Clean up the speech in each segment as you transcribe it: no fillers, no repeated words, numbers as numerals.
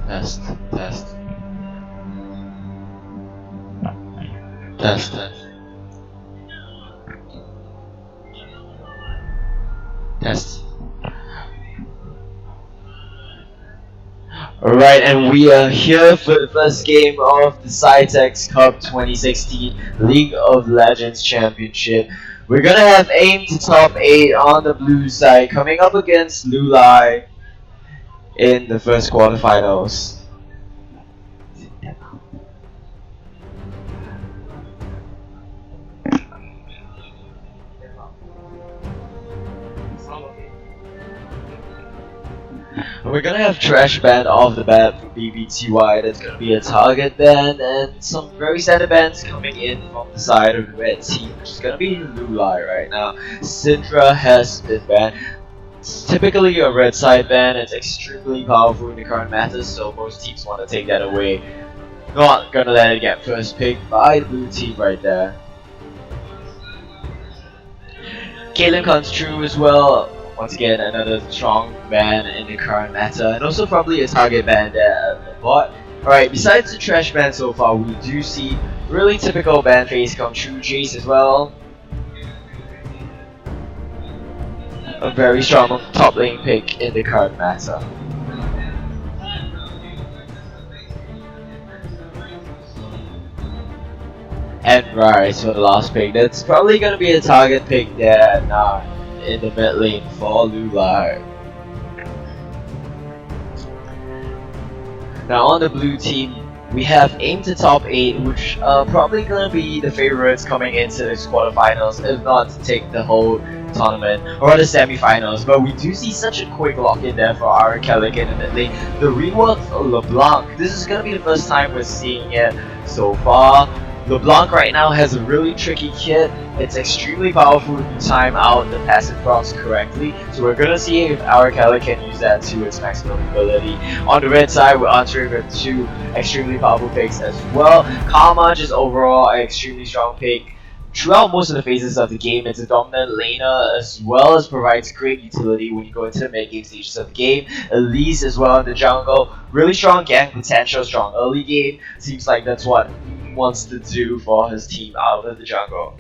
Test, test, test, test. Alright, and we are here for the first game of the Sitex Cup 2016 League of Legends Championship. We're gonna have aim to top 8 on the blue side, coming up against Lulai in the first quarterfinals. We're gonna have trash ban off the bat for BBTY. That's gonna be a target ban, and some very standard bans coming in from the side of the red team, which is gonna be Lulai right now. Syndra has been banned. It's typically a red side ban. It's extremely powerful in the current meta, so most teams want to take that away. Not gonna let it get first pick by the blue team right there. Caitlyn comes true as well. Once again, another strong ban in the current meta, and also probably a target ban there at the bot. Alright, besides the trash ban so far, we do see really typical ban phase come true. Jace as well. A very strong top lane pick in the current meta. And Rise for the last pick. That's probably gonna be a target pick there now in the mid lane for Lulai. Now on the blue team, we have aim to top 8, which are probably gonna be the favorites coming into this quarterfinals, if not to take the whole tournament or the semifinals. But we do see such a quick lock in there for our Kellic in the mid lane. The rework for LeBlanc. This is gonna be the first time we're seeing it so far. LeBlanc right now has a really tricky kit. It's extremely powerful if you time out the passive procs correctly. So we're gonna see if our Kelly can use that to its maximum ability. On the red side, we're entering with 2 extremely powerful picks as well. Karma is overall an extremely strong pick. Throughout most of the phases of the game, it's a dominant laner as well as provides great utility when you go into the mid game stages of the game. Elise as well in the jungle, really strong gank potential, strong early game. Seems like that's what he wants to do for his team out of the jungle.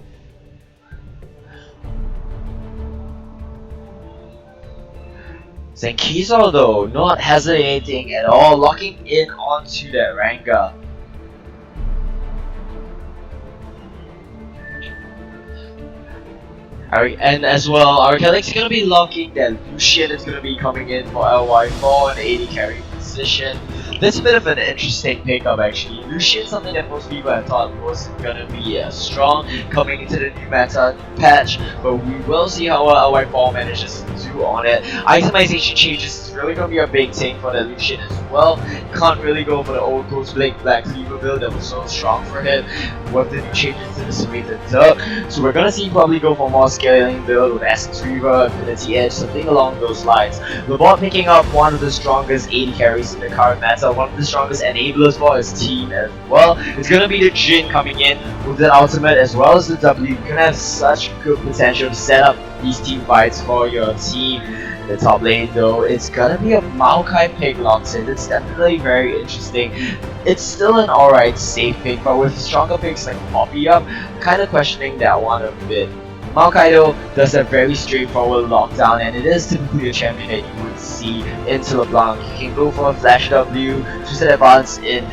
Zenkiso though, not hesitating at all, locking in onto that Ranga. And as well, our Calyx is going to be locking that Lucian is going to be coming in for LY4 in the AD carry position. That's a bit of an interesting pickup actually. Lucian, something that most people have thought was going to be strong coming into the new meta patch, but we will see how LY4 manages to do on it. Itemization changes is really going to be a big thing for the Lucian as well. Can't really go for the old Ghost Blade Black Cleaver build that was so strong for him with the new changes to the Serrated Duck. So we're going to see probably go for more scaling build with Essence Reaver, Affinity Edge, something along those lines. LeBlanc picking up one of the strongest AD carries in the current meta, one of the strongest enablers for his team as well. It's gonna be the Jhin coming in with the ultimate as well as the W. You're gonna have such good potential to set up these team fights for your team. In the top lane though, it's gonna be a Maokai pick locks in. It's definitely very interesting. It's still an alright safe pick, but with stronger picks like Poppy up, kind of questioning that one a bit. Maokaido does a very straightforward lockdown, and it is typically a champion that you would see into LeBlanc. You can go for a Flash W, Twisted Advance in,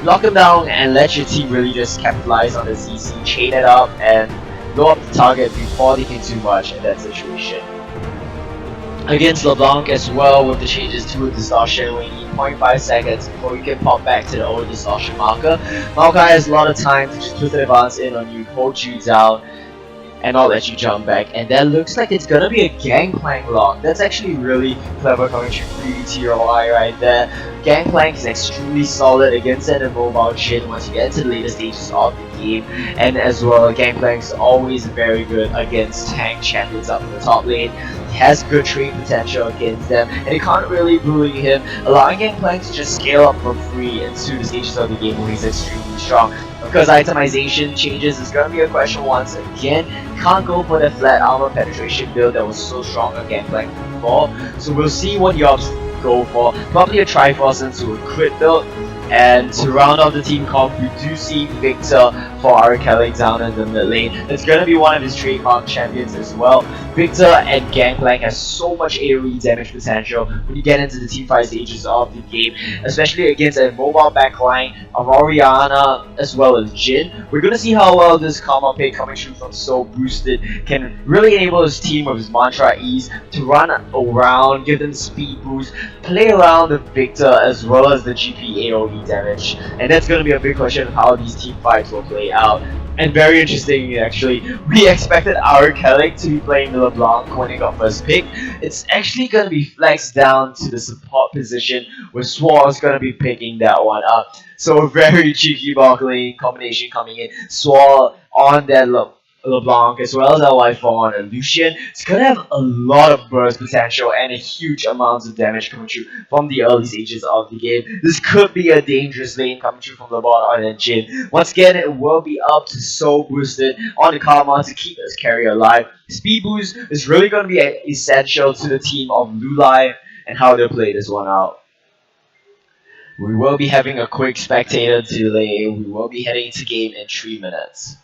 lock him down, and let your team really just capitalize on the CC, chain it up, and blow up the target before they can do much in that situation. Against LeBlanc as well, with the changes to a distortion, we need 0.5 seconds before you can pop back to the old distortion marker. Maokai has a lot of time to just Twisted Advance in on you, hold you down, and I'll let you jump back. And that looks like it's gonna be a Gangplank lock. That's actually really clever coming through TRY right there. Gangplank is extremely solid against an immobile Jhin once you get into the later stages of the game. And as well, Gangplank is always very good against tank champions up in the top lane. He has good trade potential against them, and you can't really bully him, allowing Gangplank to just scale up for free into the stages of the game where he's extremely strong. Because itemization changes is going to be a question once again. Can't go for the flat armor penetration build that was so strong on Gangplank before. So we'll see what he opts go for probably a Triforce into a crit build. And to round off the team comp, we do see Victor for our Kelly down in the mid lane. It's gonna be one of his trademark champions as well. Victor and Gangplank has so much AoE damage potential when you get into the team fight stages of the game, especially against a mobile backline of Oriana as well as Jin. We're gonna see how well this combo pick coming through from So Boosted can really enable his team with his Mantra Ease to run around, give them speed boost, play around the Victor as well as the GP AoE damage. And that's gonna be a big question of how these team fights will play out. And very interesting actually, we expected our Kellic to be playing the LeBlanc when he got first pick. It's actually gonna be flexed down to the support position where Swar is gonna be picking that one up. So a very cheeky boggling combination coming in. Swar on that LeBlanc as well as LY4 on a Lucian. It's gonna have a lot of burst potential and a huge amounts of damage coming through from the early stages of the game. This could be a dangerous lane coming through from the bot on Jin. Once again, it will be up to So Boosted on the Karma to keep this carrier alive. Speed boost is really gonna be essential to the team of Lulai and how they play this one out. We will be having a quick spectator delay. We will be heading to game in 3 minutes.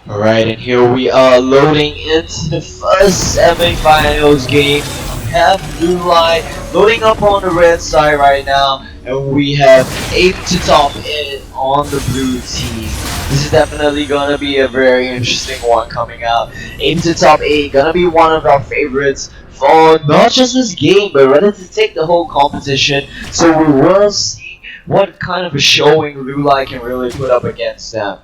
Alright, and here we are loading into the first semi-finals game. We have Moonlight loading up on the red side right now, and we have Aim to top in on the blue team. This is definitely gonna be a very interesting one coming out. Aim to top 8, gonna be one of our favorites for not just this game, but rather to take the whole competition. So we will see what kind of a showing Lulai can really put up against them.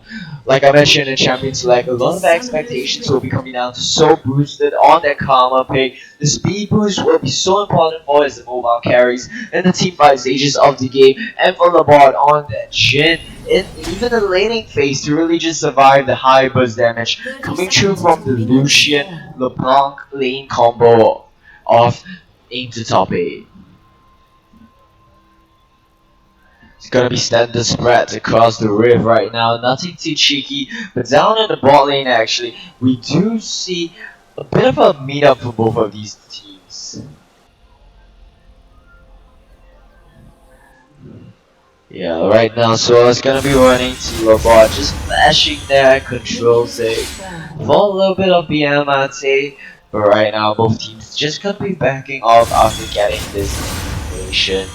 Like I mentioned in Champions Select, a lot of expectations will be coming down to so boosted on their Karma pick. The speed boost will be so important for his mobile carries in the team fight stages of the game, and for Labard on that Jhin in even the laning phase to really just survive the high burst damage coming through from the Lucian LeBlanc lane combo of aim to top 8. It's gonna be standard spreads across the rift right now. Nothing too cheeky, but down in the bot lane actually, we do see a bit of a meetup for both of these teams. Yeah, right now Sora's gonna be running to a bot, just flashing there, control sake for a little bit of BM I'd say. But right now both teams just gonna be backing off after getting this information.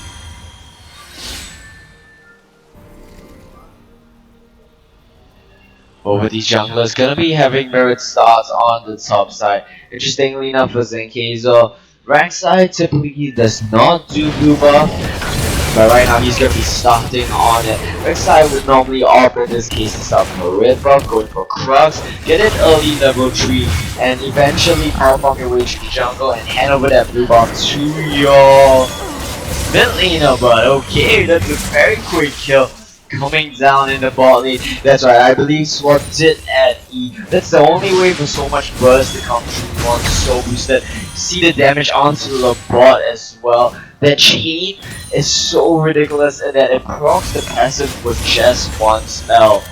Over these junglers gonna be having merit starts on the top side. Interestingly enough for Zenkezo, Rek'Sai typically does not do blue buff, but right now he's gonna be starting on it. Rek'Sai would normally opt in this case to start from a red buff, going for Crux, get it early level 3, and eventually power bomb your way to the jungle and hand over that blue buff to your mid laner. But okay, that's a very quick kill. Coming down in the bot lane. That's right, I believe Sword did add E. That's the only way for so much burst to come through once so boosted. See the damage onto the bot as well. That chain is so ridiculous in that it procs the passive with just one spell.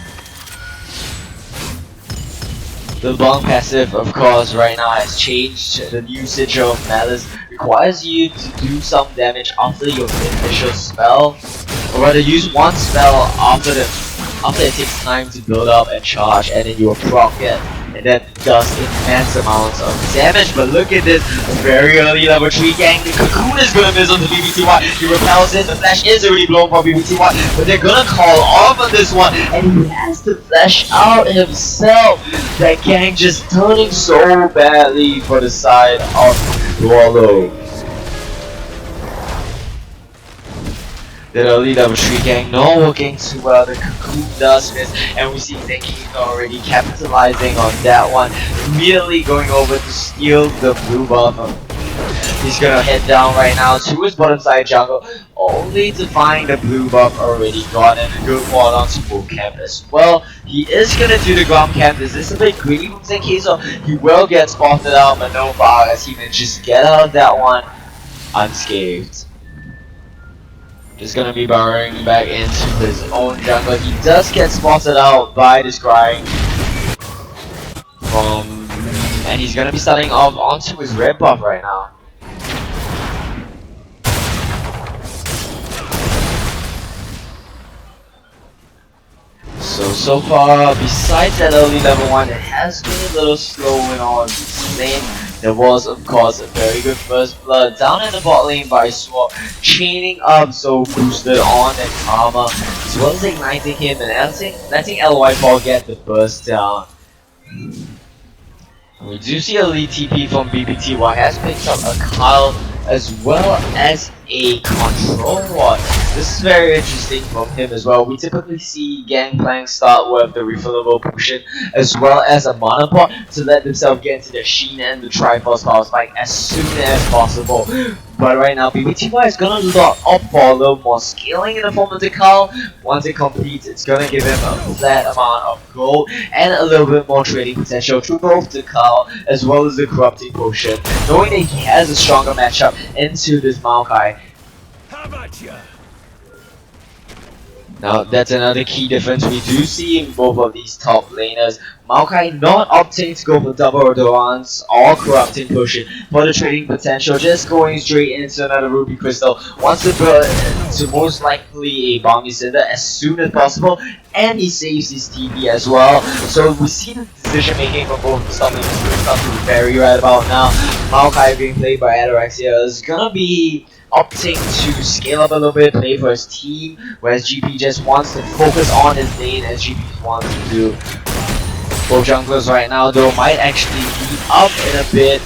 The long passive, of course, right now has changed. The usage of Malice requires you to do some damage after your initial spell, or rather use one spell after it takes time to build up and charge, and then you will proc it, and that does immense amounts of damage. But look at this very early level 3 gang. The Cocoon is gonna miss on the BBTY. He repels it. The flash is already blown for BBTY, but they're gonna call off on this one, and he has to flash out himself. That gang just turning so badly for the side of Wallow. That early level 3 gang not working too well. The Cocoon does miss, and we see Zenkezo already capitalizing on that one, immediately going over to steal the blue buff. He's gonna head down right now to his bottom side jungle, only to find the blue buff already gone, and a good wall onto full camp as well. He is gonna do the ground camp. This is a bit greedy from Zenkezo. He will get spotted out, but no bar as he manages to get out of that one unscathed. Just gonna be burrowing back into his own jungle. He does get spotted out by this scrying and he's gonna be starting off onto his red buff right now. So far, besides that early level 1, it has been a little slow in all of this lane. There was, of course, a very good first blood down in the bot lane by Swap, chaining up so boosted on and Karma, as well as igniting him and letting LY4 get the burst down. We do see a lead TP from BBTY has picked up a Kyle as well as a control ward. This is very interesting from him as well. We typically see Gangplank start with the refillable potion as well as a mana pot to let themselves get into the Sheen and the Triforce power spike as soon as possible. But right now, BBTY is gonna opt for a little more scaling in the form of the Carl. Once it completes, it's gonna give him a flat amount of gold and a little bit more trading potential through both the Carl as well as the corrupting potion, knowing that he has a stronger matchup into this Maokai. How about ya? Now that's another key difference we do see in both of these top laners. Maokai not opting to go for double Odorans or corrupting potion for the trading potential, just going straight into another ruby crystal. Wants to build into most likely a bomb cinder as soon as possible, and he saves his TP as well. So we see the decision making from both the top laners starting to be very right about now. Maokai being played by Ataraxia is gonna be opting to scale up a little bit, play for his team, whereas GP just wants to focus on his lane as GP wants to do. Both junglers right now though might actually beat up in a bit.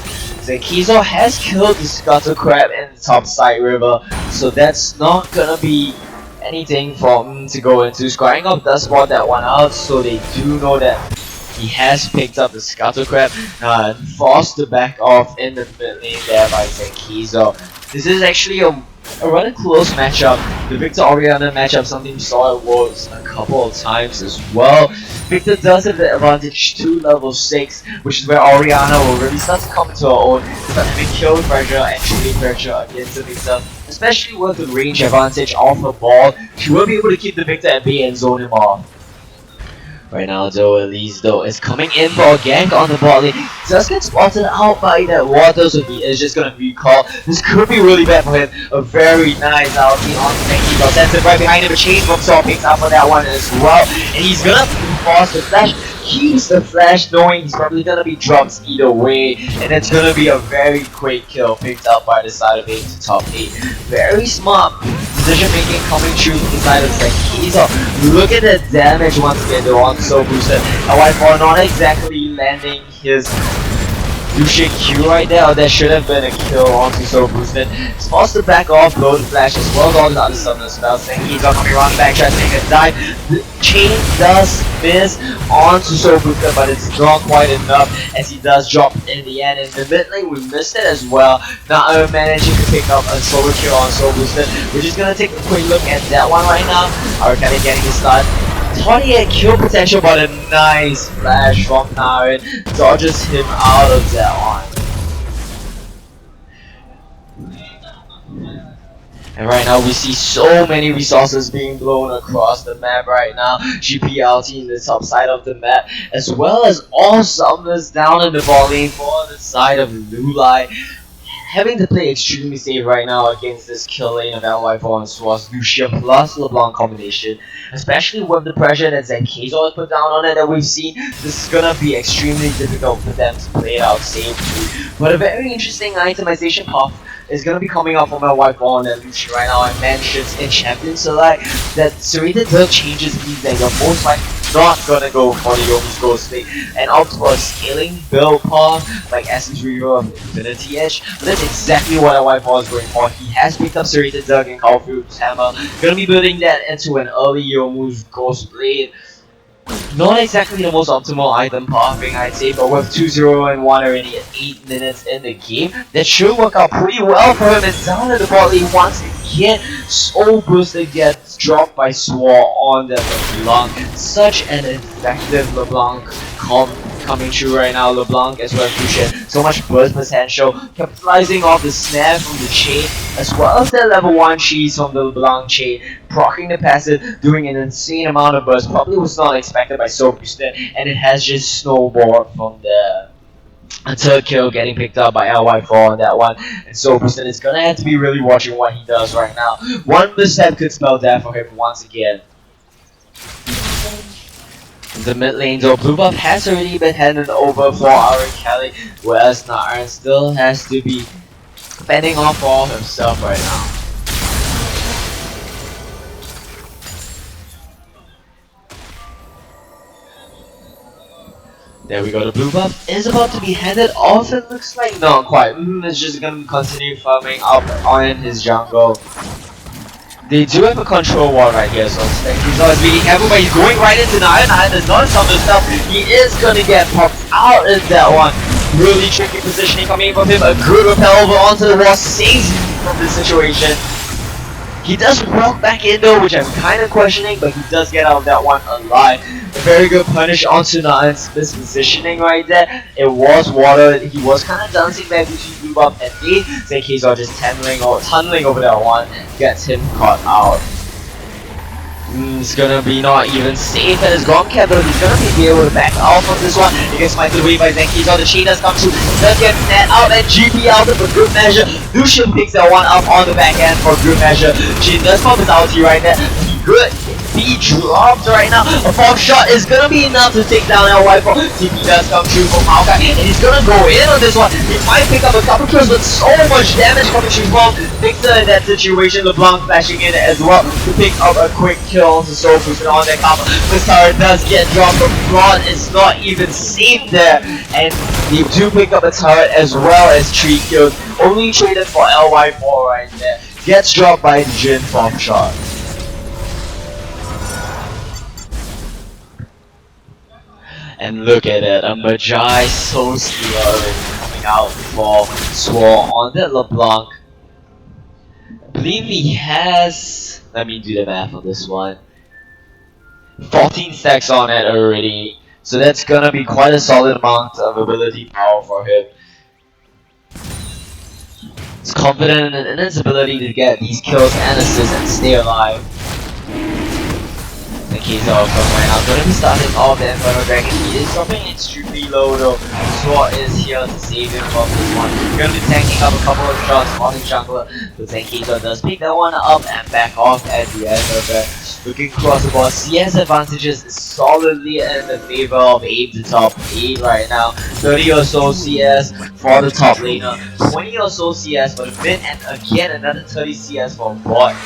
Zenkizo has killed the Scuttle Crab in the top side river, so that's not gonna be anything for him to go into. Squaring up does spot that one out, so they do know that he has picked up the Scuttle Crab and forced to back off in the mid lane there by Zenkizo. This is actually a rather close matchup. The Victor Oriana matchup, something we saw at Worlds a couple of times as well. Victor does have the advantage to level 6, which is where Oriana will really start to come into her own, start having kill pressure and shooting pressure against the Victor. Especially with the range advantage of her ball, she will be able to keep the Victor at bay and zone him off. Right now, though, Elise though is coming in for a gank on the bot lane. Does get spotted out by that water, so he is just gonna recall. This could be really bad for him. A very nice ulti on Zenkizo. Sends it right behind him. A chain from Saw picks up for that one as well. And he's gonna force the flash. Keeps the flash, knowing he's probably gonna be dropped either way. And it's gonna be a very quick kill picked up by the side of 8 to top 8. Very smart decision making coming through inside of Zenkizo. Look at the damage once again, though, on So Boosted. However, not exactly landing his Lucian Q right there, or there should have been a kill onto So Boosted. It's forced to back off, load flash as well as all the other summoner spells. Zenkizo coming around back, trying to make a dive. The chain does miss onto So Boosted, but it's not quite enough as he does drop in the end. In the mid lane, we missed it as well. Not managing to pick up a solo kill on So Boosted. We're just gonna take a quick look at that one right now. Arcade getting his start. Thought he had kill potential, but a nice flash from Naren dodges him out of that one. And right now we see so many resources being blown across the map right now. GPLT in the top side of the map, as well as all summoners down in the ball lane for the side of Lulai. Having to play extremely safe right now against this kill lane of LY4 and Swartz, Lucian plus LeBlanc combination, especially with the pressure that Zenkizo has put down on it that we've seen. This is gonna be extremely difficult for them to play it out safely. But a very interesting itemization path is gonna be coming up from LY4 and Lucian right now. I mentioned in Champion Select that Serrated Dirk changes means that you're most likely not gonna go for the Yomi's Ghost Blade and opt for a scaling build path like Essence Reaver of Infinity Edge. But that's exactly what LY4 is going for. He has picked up Serrated Dirk and Caulfield's Hammer. Gonna be building that into an early Yomu's Ghost Blade. Not exactly the most optimal item pathing, I'd say, but with 2-0 and 1 already at 8 minutes in the game, that should work out pretty well for him. And down at the bot lane once again, So Boosted gets dropped by Swar on the LeBlanc. Such an effective LeBlanc coming through right now. LeBlanc as well as Lucian. So much burst potential, capitalizing off the snare from the chain, as well as the level 1 cheese from the LeBlanc chain, proccing the passive, doing an insane amount of burst. Probably was not expected by So Boosted, and it has just snowballed from there. A third kill getting picked up by LY4 on that one, and So Boosted is gonna have to be really watching what he does right now. One misstep could spell death for him once again. The mid lane though, blue buff has already been handed over for our Kelly, whereas Naren still has to be fending off all himself right now. There we go, the blue buff is about to be handed off, it looks like. Not quite, it's just gonna continue farming up on his jungle. They do have a control wall right here, so Zenkizo is being careful, but he's going right into Naren. Naren does not stop himself. He is gonna get popped out in that one. Really tricky positioning coming from him. A good repel over onto the wall saves him from this situation. He does walk back in though, which I'm kind of questioning, but he does get out of that one alive. A very good punish onto Naren's positioning right there. It was water. He was kind of dancing back between blue buff and me. Zenkizo just tunneling over that one, gets him caught out. It's gonna be not even safe at his Grom Cap, but he's gonna be able to back off of this one. He gets smited away by Zenkizo. The chain does come through. Does get net out and GP out for good measure. Lucian picks that one up on the back end for good measure. Chain does pop his ulti right there. Good be dropped right now. A pop shot is gonna be enough to take down LY4. TP does come true from Maokai, and he's gonna go in on this one. He might pick up a couple kills, but so much damage coming through from Victor in that situation. LeBlanc flashing in as well to pick up a quick kill on the Soul Booster on that combo. This tower does get dropped, but Braun is not even safe there, and they do pick up a turret as well as 3 kills. Only traded for LY4 right there. Gets dropped by Jin pop shot. And look at it, a Magi so slow coming out for Swore on that LeBlanc. I believe he has, let me do the math on this one, 14 stacks on it already. So that's gonna be quite a solid amount of ability power for him. He's confident in his ability to get these kills and assists and stay alive. The keys are from right now. Gonna be starting off the Inferno Dragon. He is dropping extremely low though. Sword is here to save him from this one. Gonna be tanking up a couple of shots on the jungler. The Zenkizo does pick that one up and back off at the end of it. Looking across the board, CS advantages is solidly in the favor of Abe to top 8 right now. 30 or so CS for the top laner, 20 or so CS for the mid, and again another 30 CS for bot.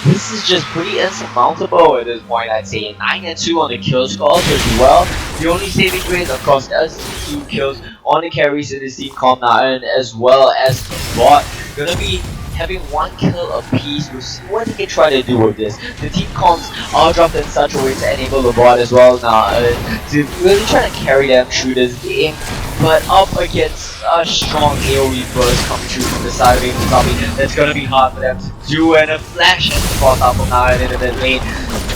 This is just pretty insurmountable at this point, I'd say. 9 and 2 on the kill scores as well. The only saving grace, of course, is 2 kills on the carries in this team, Comnaen, as well as the bot. Gonna be having 1 kill apiece. We'll see what they can try to do with this. The team comps are dropped in such a way to enable the bot as well now to really try to carry them through this game. But up against a strong AoE burst coming through from the side of Abe, that's gonna be hard for them to do, and a flash and cross out from now in the mid lane.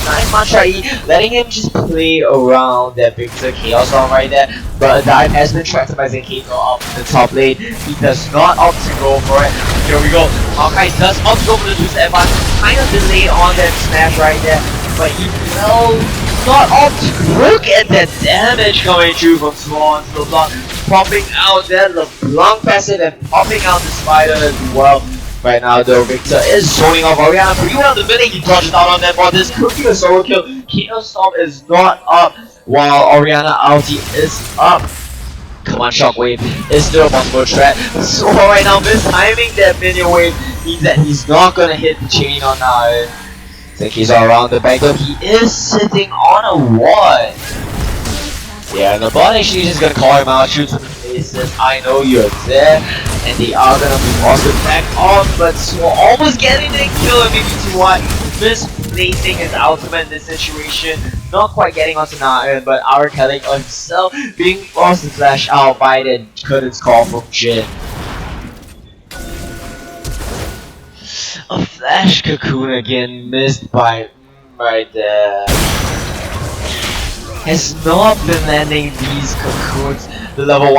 Nice Mantra E, letting him just play around that Victor Chaos on right there. But a dive has been tracked by Zenkizo up in the top lane. He does not opt to go for it. Here we go. Maokai does opt to go for the boost advance. Kind of delay on that smash right there. But he will not opt. Look at that damage coming through from Swan. LeBlanc popping out that LeBlanc passive and popping out the spider as well. Right now though, Victor is zoning off Orianna pretty well. The minute he dodged out on that bot, this could be a solo kill. Chaos Storm is not up, while Orianna ulti is up. Come on, Shockwave is still a possible threat. So right now, mistiming that minion wave means that he's not gonna hit the chain on now. I think he's all around the back, though he is sitting on a ward. Yeah, and the bot actually just gonna call him out, shoot to the face, says, I know you're there, and they are gonna be forced to back off, but Swore almost getting the kill, and maybe to what? Misplacing his ultimate in this situation, not quite getting onto Naeun, but our Kelly himself being forced to flash out by the curtain's call from Jin. A flash cocoon again, missed by right there. Has not been landing these cocoons. The level 2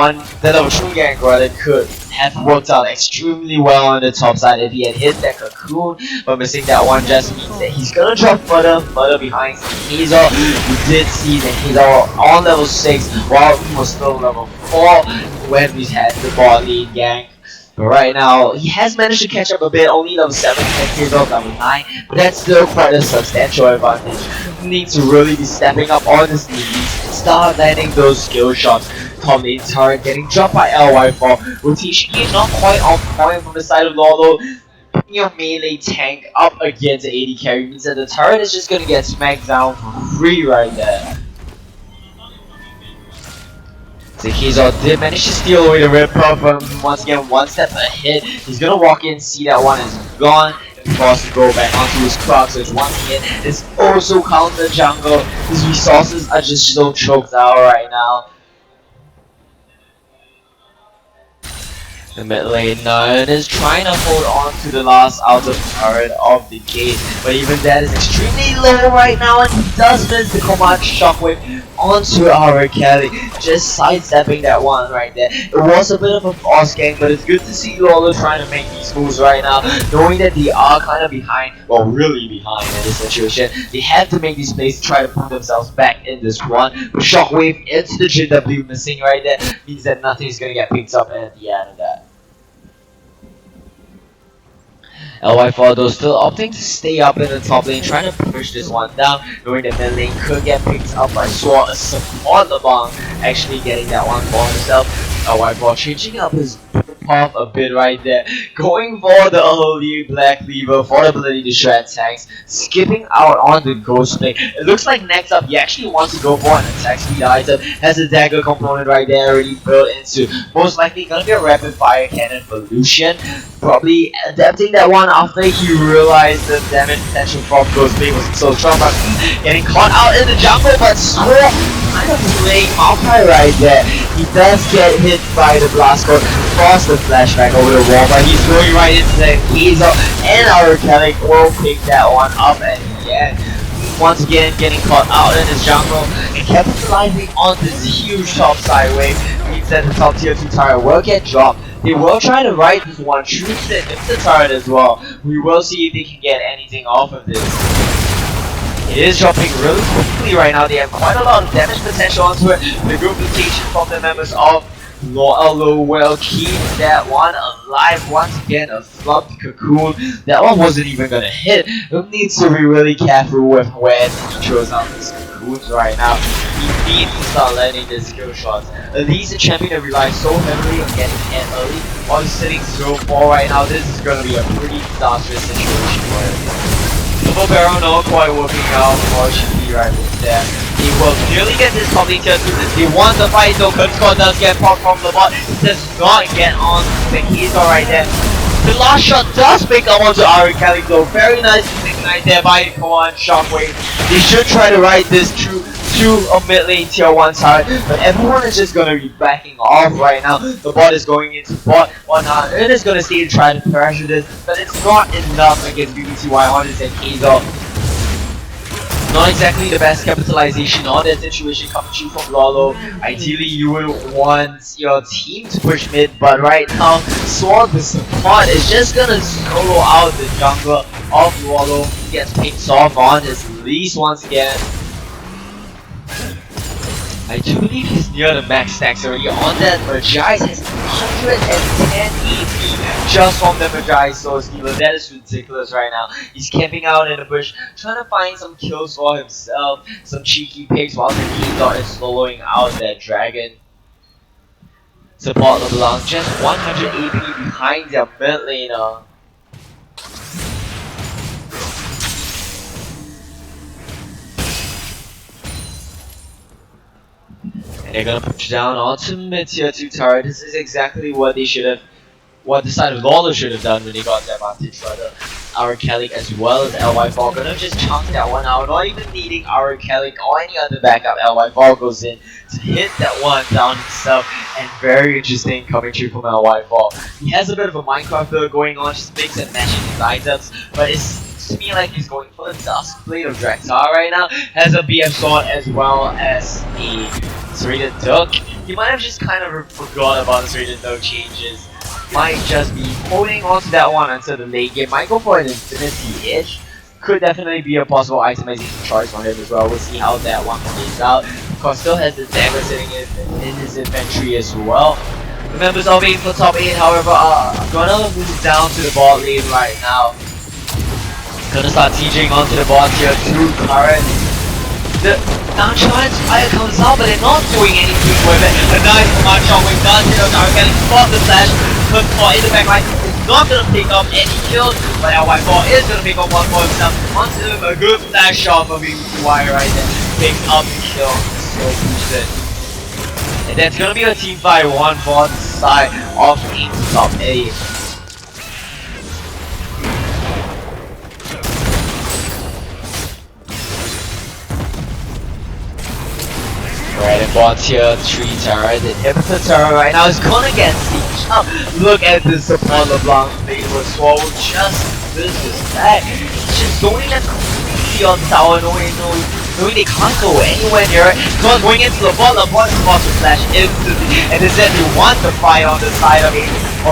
gank rather could have worked out extremely well on the top side if he had hit that cocoon, but missing that one just means that he's gonna drop further behind Hazel. We did see that Hazel on level 6 while he was still level 4 when we had the bot lane gank. But right now, he has managed to catch up a bit, only level 7 and Hazel level 9, but that's still quite a substantial advantage. He needs to really be stepping up on his knees and start landing those skill shots. Top lane turret getting dropped by LY4. Rotation game not quite on point from the side of Lolo. Your melee tank up against the AD carry means that the turret is just gonna get smacked down for free right there. Zenkizo did manage to steal away the red puff from once again 1 step ahead. He's gonna walk in, see that one is gone, and forced to go back onto his Crocs, which once again is also counter jungle. His resources are just so choked out right now. The mid lane Naeun is trying to hold on to the last outer turret of the gate, but even that is extremely low right now, and he does miss the command shockwave onto our Kelly, just sidestepping that one right there. It was a bit of a boss gank, but it's good to see Lolo trying to make these moves right now, knowing that they are kind of behind, well really behind in this situation. They have to make these plays to try to put themselves back in this one, but shockwave into the JW missing right there means that nothing's gonna get picked up at the end of that. LY4 though still opting to stay up in the top lane, trying to push this one down, knowing the mid lane could get picked up by Sword, a support LeBlanc actually getting that one for himself. LY4 changing up his path a bit right there, going for the early Black Lever for the ability to shred tanks, skipping out on the Ghost Blade. It looks like next up he actually wants to go for an attack speed item, has a dagger component right there already built into, most likely gonna be a rapid fire cannon for Lucian, probably adapting that one after he realized the damage potential from Ghost Blade was so strong, but getting caught out in the jungle, but Sword kind of playing Maokai right there. He does get hit by the blast code, cross the flashback over the wall, but he's going right into the Hazel, and our Kelly will pick that one up at the end. Once again, getting caught out in his jungle and capitalizing on this huge top side wave means that the top tier 2 turret will get dropped. They will try to ride this one, choose it if the turret as well. We will see if they can get anything off of this. It is dropping really quickly right now. They have quite a lot of damage potential onto it. The group rotation from the members of Lolo will keep that one alive. Once again, a flubbed cocoon. That one wasn't even gonna hit. It needs to be really careful with where he throws out these cocoons right now. He needs to start landing the skill shots. At least the champion that relies so heavily on getting hit early while he's sitting 0-4 right now. This is gonna be a pretty disastrous situation for him. Double barrel not quite working out for GP right there. He will nearly get this top lane tier 2. He wants the fight though, Kurtzcore does get popped from the bot. He does not get on the Hazel right there. The last shot does pick up onto Ari Kelly though. Very nice thing right there by the Koan Shockwave. They should try to ride this through to a mid lane tier 1 side, but everyone is just gonna be backing off right now. The bot is going into bot, whatnot. It is gonna stay to try to pressure this, but it's not enough against BBTY Honest and Hazel. Not exactly the best capitalization on that situation coming through from Lolo. Ideally, you would want your team to push mid, but right now, Sword the support is just gonna solo out the jungler of Lolo. He gets picked off on his leash once again. I do believe he's near the max stacks already on that. Magi's has 110 EP just from the Magi Soul Stealer. That is ridiculous right now. He's camping out in the bush, trying to find some kills for himself, some cheeky picks while the Hazel is soloing out that dragon. Support LeBlanc just 100 AP behind their mid laner. And they're gonna push down onto mid tier 2 turret. This is exactly what they should have, what the side of Lawler should have done when they got the advantage. But our Kelly as well as LY4 gonna just chunk that one out, not even needing our Kelly or any other backup. LY4 goes in to hit that one down himself, and very interesting coming through from LY4. He has a bit of a Minecraft build going on, just mix and matching his items, but it's to me like he's going for the Dusk Blade of Draxar right now. Has a BF sword as well as a Serrated Duck. He might have just kind of forgot about the Serrated Duck changes. Might just be holding on to that one until the late game. Might go for an Infinity Edge. Could definitely be a possible itemization choice for him as well. We'll see how that one plays out. Of course, still has the dagger sitting in his inventory as well. The members of 8 for top 8, however, are gonna move down to the bot lane right now. Gonna start TJing onto the bot tier 2 turret. The Nonchalant Fire comes out, but they're not doing anything with it. A nice command shot with does hit on target, getting spot the slash, but for in the backline, it's not gonna pick up any kills, but LY4 is gonna pick up one for himself. Onto him, a good flash shot from BBTY right there. Picks up the kill, so boosted. And that's gonna be a team fight 1 for the side of 8 top 8. Right, and bot tier 3 turret, the inhibitor turret right now is gonna get sieged up. Look at this support LeBlanc made with Swallow just this back. Just going that completely on tower, knowing they can't go anywhere near it. Because going into LeBlanc is about to flash instantly. And instead they want the fire on the side of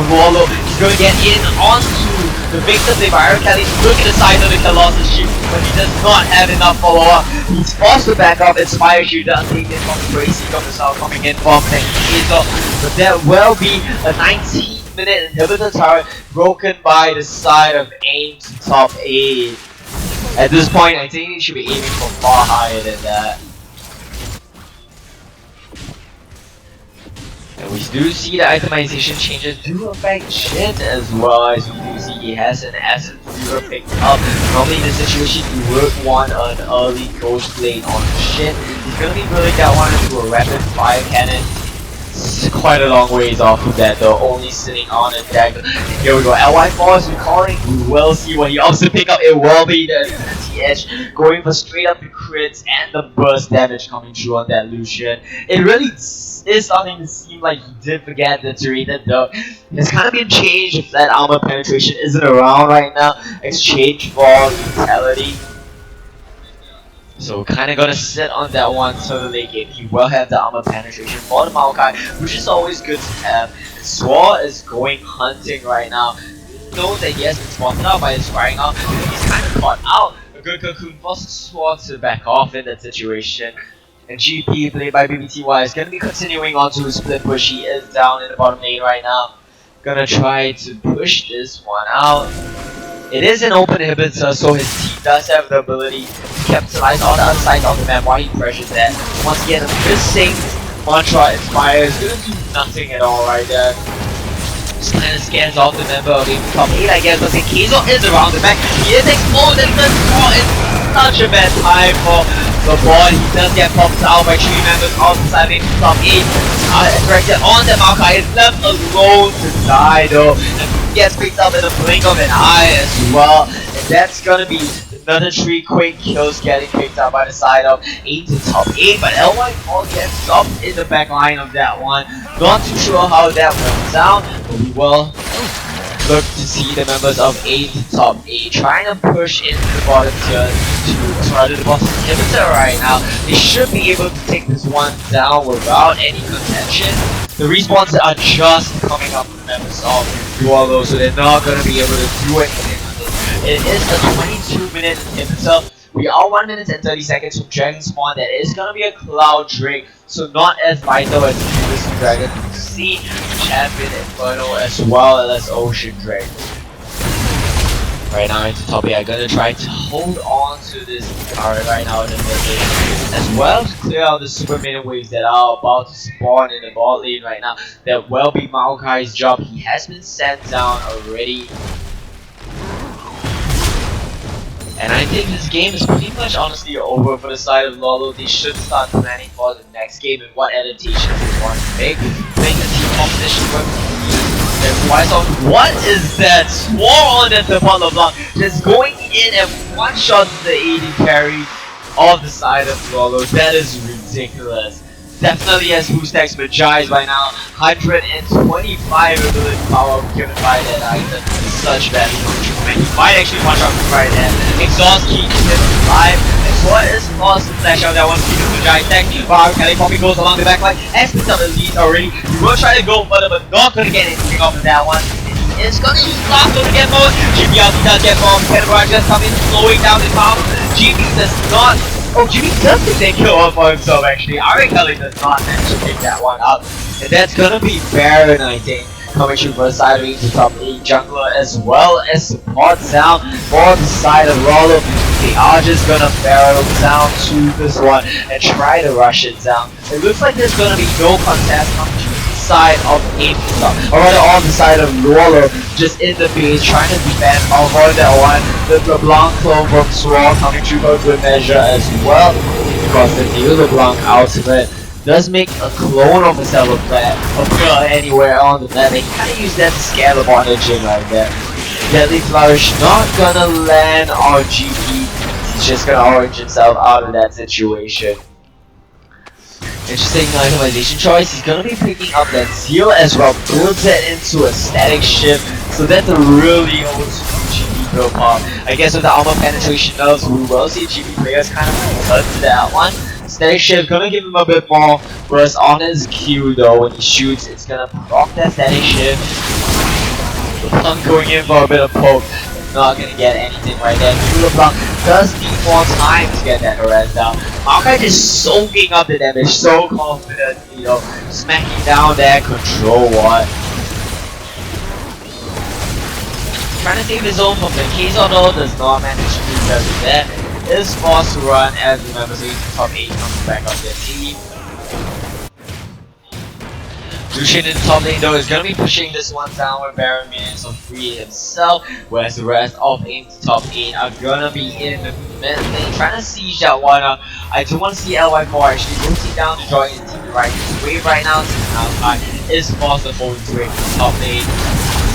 Wallow. He's gonna get in onto the victims if Iron Kelly. Look at the size of the Colossus shield, but he does not have enough follow-up. He's forced to back up. Inspire shield does take it from Crazy from the south coming in from the Hazel. But that will be a 19 2-minute inhibitor turret broken by the side of aim to top 8. At this point, I think he should be aiming for far higher than that. And we do see the itemization changes do affect Jin as well, as we do see he has an Essence Fever picked up. Normally in this situation you would want an early Ghost Blade on Jin. He's gonna be building that one into a rapid fire cannon. It's quite a long ways off of that though, only sitting on a deck. Here we go, LY4 is recalling, we will see what he also pick up. It will be the Infinity Edge, going for straight up the crits and the burst damage coming through on that Lucian. It really is starting to seem like he did forget the Turreted though. It's kind of been changed if that armor penetration isn't around right now. Exchange for Vitality. So kinda gonna sit on that one till the late game. He will have the armor penetration for the Maokai, which is always good to have. Swore is going hunting right now. Knows that he has been spotted out by his firing out. He's kinda caught out. A good Cocoon forces Swore to back off in that situation. And GP, played by BBTY, is gonna be continuing on to his split push. He is down in the bottom lane right now. Gonna try to push this one out. It is an open inhibitor, so his team does have the ability to capitalize on the other side of the map while he pressures that. Once again, this Saint Mantra Inspire is gonna do nothing at all right there. Just kind of scans off the member of the top 8, I guess, but Kizo is around the back. He is exposed and the score is such a bad time for the board. He does get popped out by 3 members of the side of the top 8. Directed on the Maokai, is left alone to die though. And gets picked up in the blink of an eye as well. And that's gonna be another 3 quick kills getting picked up by the side of 8 to top 8. But LY4 gets stopped in the back line of that one. Not too sure how that went down, but we will look to see the members of 8 to top 8 trying to push into the bottom tier to try to the bottom inhibitor right now. They should be able to take this one down without any contention. The respawns are just coming up with members of Duolo, so they're not going to be able to do anything on this. It is a 22-minute inhibitor. We are 1 minute and 30 seconds from Dragon Spawn. That is going to be a Cloud Drake, so not as vital as the previous Dragon. See Champion Inferno as well as Ocean Drake. Right now into top 8, I'm gonna try to hold on to this turret right now in the middle, as well as clear out the super minion waves that are about to spawn in the bot lane right now. That will be Maokai's job. He has been sent down already. And I think this game is pretty much honestly over for the side of Lolo. They should start planning for the next game and what adaptations they want to make the team composition work. What is that? Swore on that Devon LeBlanc just going in and one-shots the AD carry of the side of Lolo. That is ridiculous. Definitely has Boostex Magi's by now. 125 ability power given by that item. Such bad control. He might actually one-shot right there. Exhaust keeps him alive. And Sword is lost the flash out that one speed of Magi tech. Wow, Kelly probably goes along the back line. Has picked up the lead already. He will try to go further, but not gonna get anything off of that one. It's gonna use Blast to get more. GBLT does get more. Kenraj just coming, slowing down the power. GB does not. Oh, GB does take that kill off for himself actually. Ari Kelly does not manage to pick that one up. And that's gonna be Baron, I think. Coming through for the side of the top 8 jungler as well as support down for the side of Rollo. They are just gonna barrel down to this one and try to rush it down. It looks like there's gonna be no contest on the side of 8 or rather on the side of Rollo, just in the base trying to defend, avoid that one. The LeBlanc clone from Sword coming through for good measure as well, because the new LeBlanc ultimate does make a clone of himself appear anywhere on the map. They kind of use that to scale up on the Jin right there. Deadly Flourish not gonna land on GP. He's just gonna orange himself out of that situation. Interesting itemization choice. He's gonna be picking up that Seal as well, builds it into a static shift. So that's a really old GP build pop. I guess with the armor penetration nerfs, we will see GP players kind of return to that one. Static shift gonna give him a bit more burst on his Q though. When he shoots, it's gonna proc that static shift. LeBlanc going in for a bit of poke, not gonna get anything right there. LeBlanc does need more time to get that harass down. Maokai just soaking up the damage, so confident, you know, smacking down that control ward. trying to save his own from the case, although does not manage to do just that. Is forced to run as the members of the top 8 comes back on their team. Lucian in the top lane though is gonna be pushing this one down with Baron minions of free himself, whereas the rest of AIM to top 8 are gonna be in the mid lane trying to siege that one up. I do want to see LY4 actually rotate down to join the team right this wave right now since now time is forced to hold his way to the top lane.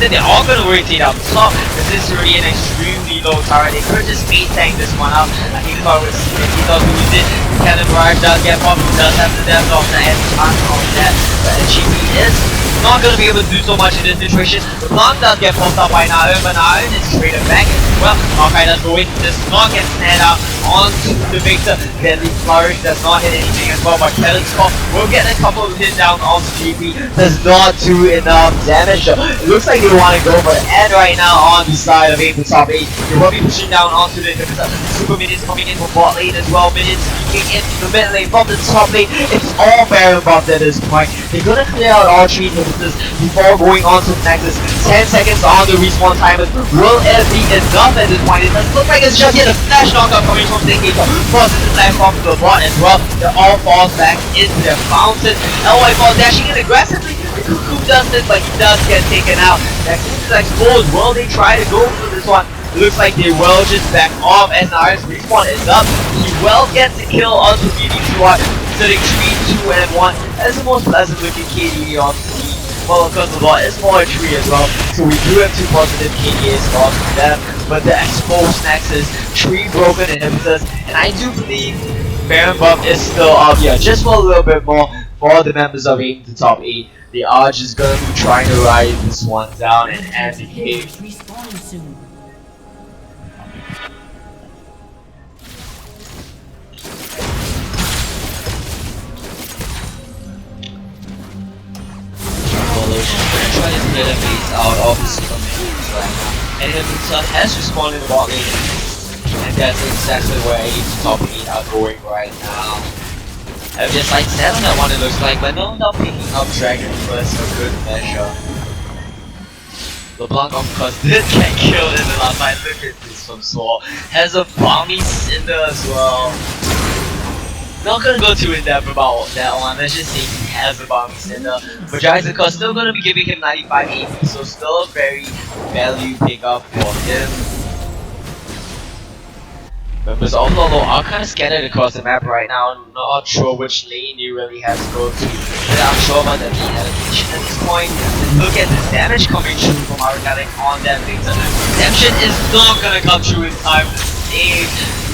Instead they're all gonna rotate up top. This is really an extremely low tower. They could just bait tank this one up. I think if I was if he does lose it, Cannon Barrage does get popped, he does have the death of the end chance on that. But HEP is not gonna be able to do so much in this situation. The Blanc does get popped up by Naeun, but Naeun is traded back as well. Maokai does go in, does not get snared out onto the Victor. Deadly Flourish does not hit anything as well, but Kellen's Call will get a couple of hits down onto GP. Does not do enough damage though. It looks like they want to go for the end right now on the side of 8 to top 8. They will be pushing down onto the inhibitor. Super minions coming in from bot lane as well. Minions peeking into the mid lane from the top lane. It's all Baron buffed at this point. They're gonna clear out all 3 inhibitors before going on to the Nexus. 10 seconds on the respawn timers. Will it be enough at this point? It doesn't look like it's just yet. A flash knockout coming from the Gator. Forces the flash off to the bot as well. They're all falls back into their fountain. LY falls dashing in aggressively. The Cuckoo does this, but he does get taken out. Nexus is exposed. Will they try to go for this one? Looks like they will just back off as Naeun's respawn is up. He will get the kill onto BD2R, sitting 3, 2, and 1. That is the most pleasant looking KDA on the team. Well, of course, the bot is 4 and 3 as well, so we do have 2 positive KDAs lost to them. But the exposed Nexus, 3 broken inhibitors, and I do believe Baron buff is still up here, just for a little bit more for the members of AIM to top 8. They are just gonna be trying to ride this one down and end the game. Try to get a base out of the super minions right now. And himself has respawned in the bot lane. And that's exactly where 8 to top 8 are going right now. And just like 7 that one it looks like, but no, not picking up Dragon First for good measure. LeBlanc of course did get killed in the last fight. Look at this from Sword. Has a Balmy Cinder as well. Not gonna go too in depth about that one, let's just say he has a Balmy Cinder. But Giants of course still gonna be giving him 95 AP, so still a very value pickup for him. Members of Lolo are kind of scattered across the map right now, not sure which lane you really have to go to. But I'm sure about the lane allocation at this point. And look at the damage coming through from our Gallic on that Victor. Redemption is not gonna come through in time to save.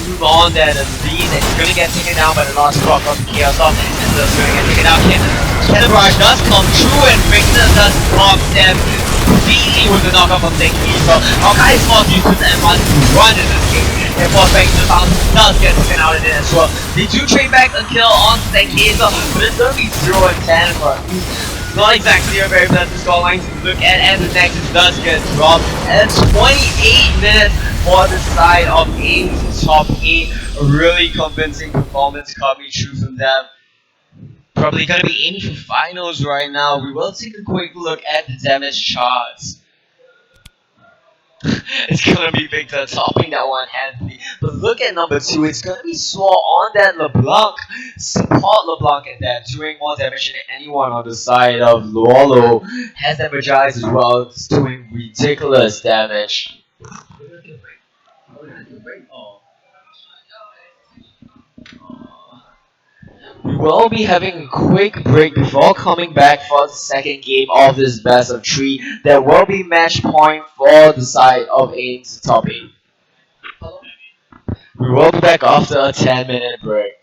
Move on there to Z's, and he's gonna get taken down by the last rock of the Chaos off. And so he's gonna get taken out. Cannon Barrage does come through, and Victor does pop them completely with the knockoff of Zenki. So Maokai's forced to use the M1 to run in this game. And force back to the fountain does get taken out in it as well. They do trade back a kill on Zenki, but it's gonna be 0 and 10 for not exactly a very pleasant scoreline to look at, and the Nexus does get dropped. And 28 minutes for the side of AIM to top 8. A really convincing performance coming through from them. Probably gonna be aiming for finals right now. We will take a quick look at the damage charts. It's gonna be Victor topping that one handily. But look at number 2, it's gonna be Swore on that LeBlanc. Support LeBlanc in that, doing more damage than anyone on the side of Lolo. Has energized as well, it's doing ridiculous damage. We will be having a quick break before coming back for the second game of this best of 3. There will be match point for the side of AIM to top 8. We will be back after a 10-minute break.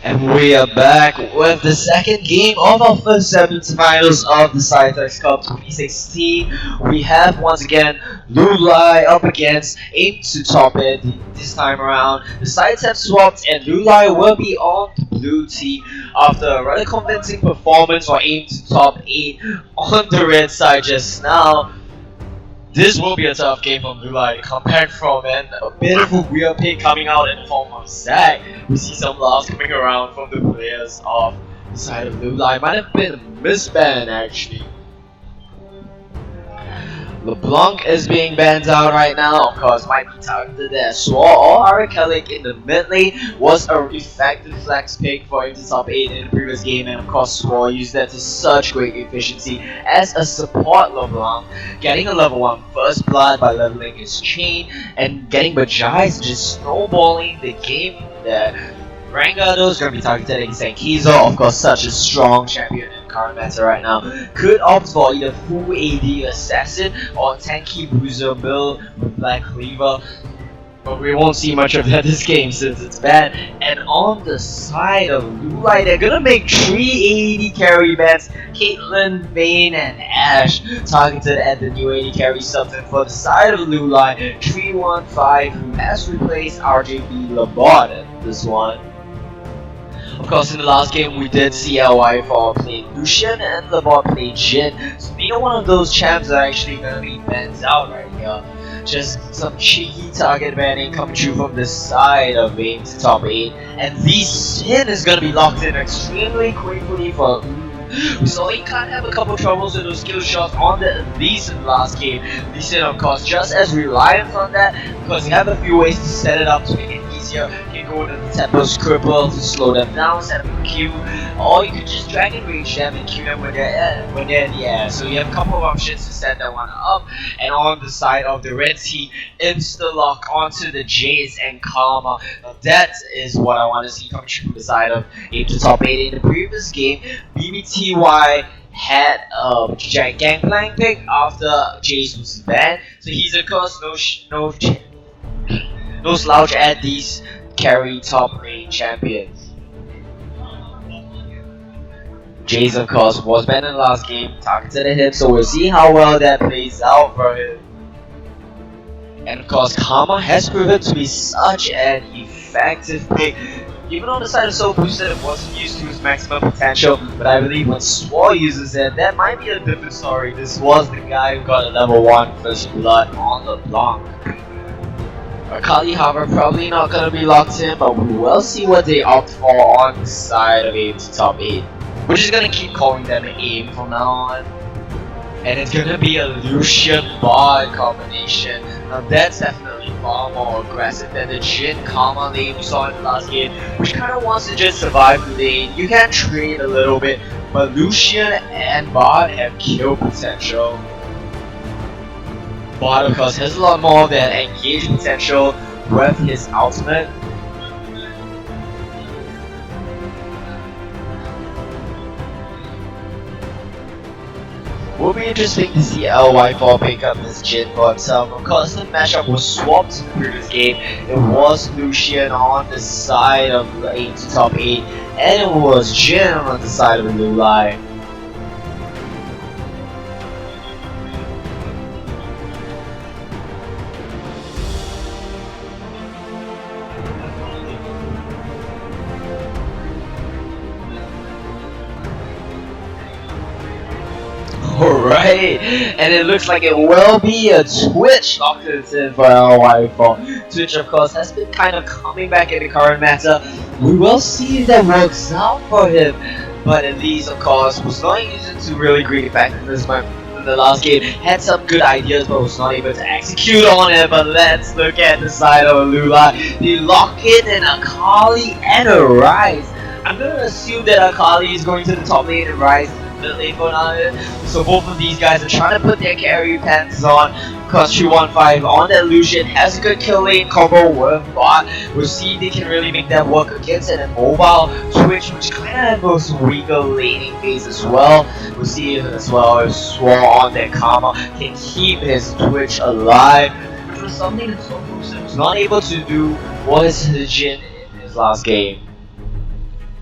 And we are back with the second game of our first semifinals of the Sitex Cup 2016. We have once again Lulai up against Aim to top it this time around. The sides have swapped and Lulai will be on the blue team after a rather convincing performance for Aim to top 8 on the red side just now. This will be a tough game from Lulai to come back from, and a bit of a weird pick coming out in the form of Zach. We see some laughs coming around from the players of the side of Lulai. Might have been a misban actually. LeBlanc is being banned out right now, of course, might be targeted there. Swore or Arakelic in the mid lane was a effective flex pick for him to top 8 in the previous game, and of course Swore used that to such great efficiency as a support LeBlanc, getting a level 1 first blood by leveling his chain, and getting Bajais just snowballing the game from there. Rangado is going to be targeted against Ankizo, of course such a strong champion in current meta right now. Could opt for either full AD Assassin or tanky Bruiser build with Black Cleaver, but we won't see much of that this game since it's bad. And on the side of Lulai, they're gonna make 3 AD carry bans. Caitlyn, Vayne, and Ash targeted at the new AD carry something for the side of Lulai. 315 who has replaced RJB Laborde in this one. Of course, in the last game, we did see LY for playing Lucian and Laborde played Jhin. So neither one of those champs are actually going to be banned out right here. Just some cheeky target banning coming through from the side of Vayne to top 8. And this Jhin is going to be locked in extremely quickly for we saw he can't have a couple troubles with those skill shots on the Lee Sin last game. Lee Sin, of course, just as reliant on that because you have a few ways to set it up to make it easier. You can go to the Tempest Cripple to slow them down, set up a Q, or you could just drag and range them and Q them when they're in the air. So you have a couple of options to set that one up. And on the side of the red team, insta lock onto the Jace and Karma. Now that is what I want to see coming from the side of Aim to top 8 in the previous game. BBTY had a giant gangplank pick after Jace was banned, so he's of course no slouch at these carry top lane champions. Jace of course was banned in the last game, targeted at him, so we'll see how well that plays out for him. And of course Karma has proven to be such an effective pick. Even on the side of Soul Boosted, it wasn't used to its maximum potential, but I believe when Swore uses it, that might be a different story. This was the guy who got a level 1 first blood on LeBlanc. Akali, however, probably not going to be locked in, but we will see what they opt for on the side of Aim to top 8. We're just going to keep calling them Aim from now on. And it's going to be a Lucian bot combination. Now that's definitely far more aggressive than the Jhin Karma lane we saw in the last game, which kind of wants to just survive the lane. You can trade a little bit, but Lucian and bot have kill potential. Bot of course has a lot more than engage potential with his ultimate. Will be interesting to see LY4 pick up this Jhin for himself. Of course, the matchup was swapped in the previous game. It was Lucian on the side of the 8 to top 8, and it was Jhin on the side of the Lulai. Alright, and it looks like it will be a Twitch locked in for LY4. Twitch, of course, has been kind of coming back in the current meta. We will see if that works out for him. But at least, of course, was not using to really great effectiveness in the last game. Had some good ideas, but was not able to execute on it. But let's look at the side of Lula. They lock in an Akali and a Ryze. I'm going to assume that Akali is going to the top lane and Ryze lane going on it. So both of these guys are trying to put their carry pants on. Because 315 on that Lucian has a good kill lane combo with bot. We'll see if they can really make that work against an immobile Twitch, which kind of had those weaker laning phase as well. We'll see if as well if Swore on that Karma can keep his Twitch alive, which was something that Soul was not able to do was his Jhin in his last game. 'Alright, and it looks like it will be a Twitch locked in for LY4. Twitch, of course, has been kind of coming back in the current meta. We will see if that works out for him. But at least, of course, was not using to really great effectiveness in the last game. In the last game, had some good ideas, but was not able to do what his Jhin in his last game.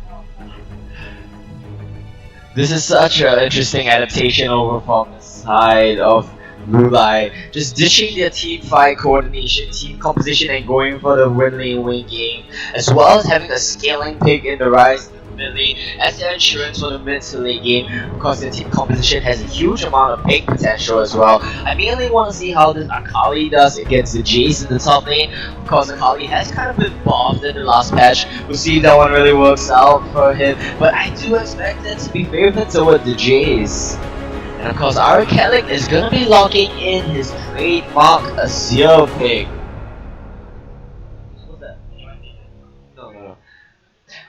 This is such an interesting adaptation over from the side of Mulai. Just ditching their team fight coordination, team composition, and going for the win lane win game, as well as having a scaling pick in the rise in the mid lane as their insurance for the mid to late game, because their team composition has a huge amount of pick potential as well. I mainly want to see how this Akali does against the Jace in the top lane, because Akali has kind of been buffed in the last patch. We'll see if that one really works out for him. But I do expect it to be favored toward the Jays. And of course, our Kellic is gonna be locking in his trademark Azure pick. What's that? No, no, no.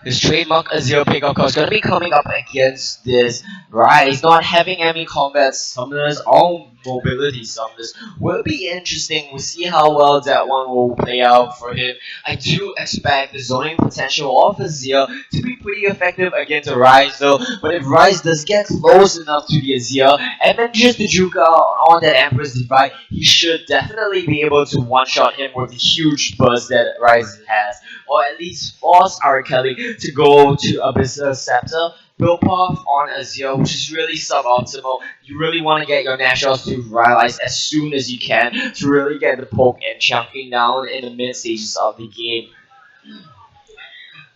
His trademark Azure pick, of course, gonna be coming up against this Rise, not having any combat summoners or mobility summoners. Will be interesting. We'll see how well that one will play out for him. I do expect the zoning potential of Azure to be pretty effective against a Rise, though. But if Rise does get close enough to the Azure and manages to juke out on that Empress Divide, he should definitely be able to one shot him with the huge burst that Rise has, or at least force R. Kelly to go to Abyssal Scepter, build path on Azure, which is really suboptimal. You really want to get your nationals to realize as soon as you can to really get the poke and chunking down in the mid stages of the game.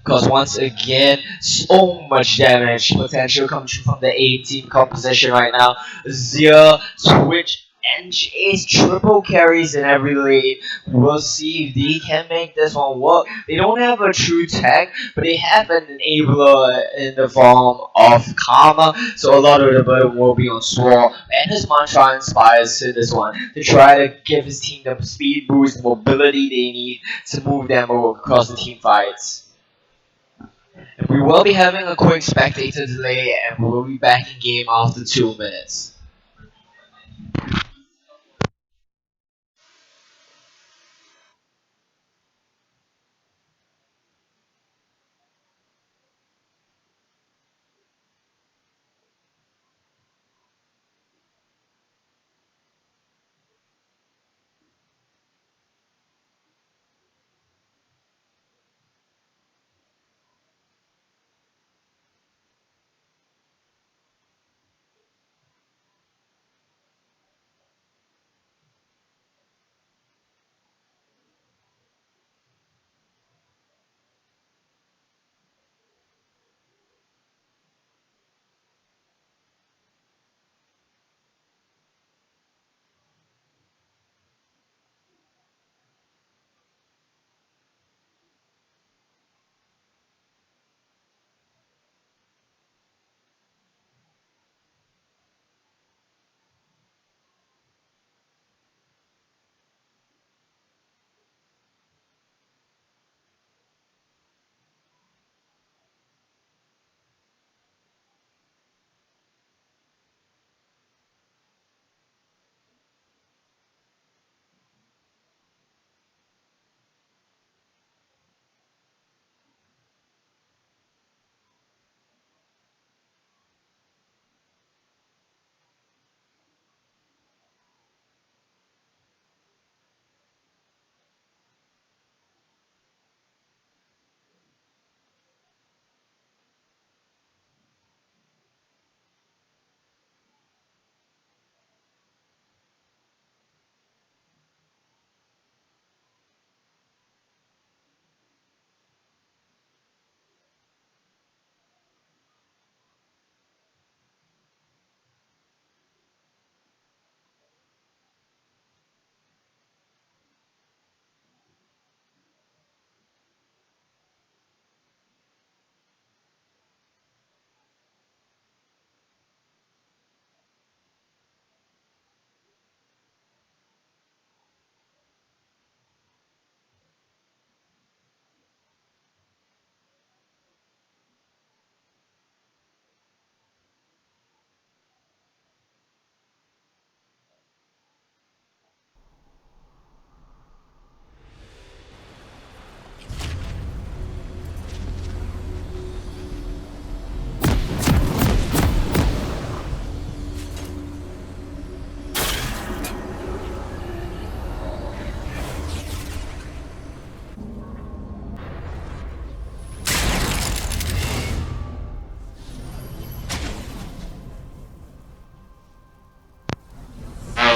Because once again, so much damage potential comes from the A team composition right now. Zia, Twitch, and Chase triple carries in every lane. We'll see if they can make this one work. They don't have a true tech, but they have an enabler in the form of Karma, so a lot of the burden will be on Swore. And his mantra inspires in this one to try to give his team the speed boost, mobility they need to move them across the team fights. We will be having a quick spectator delay and we will be back in game after 2 minutes.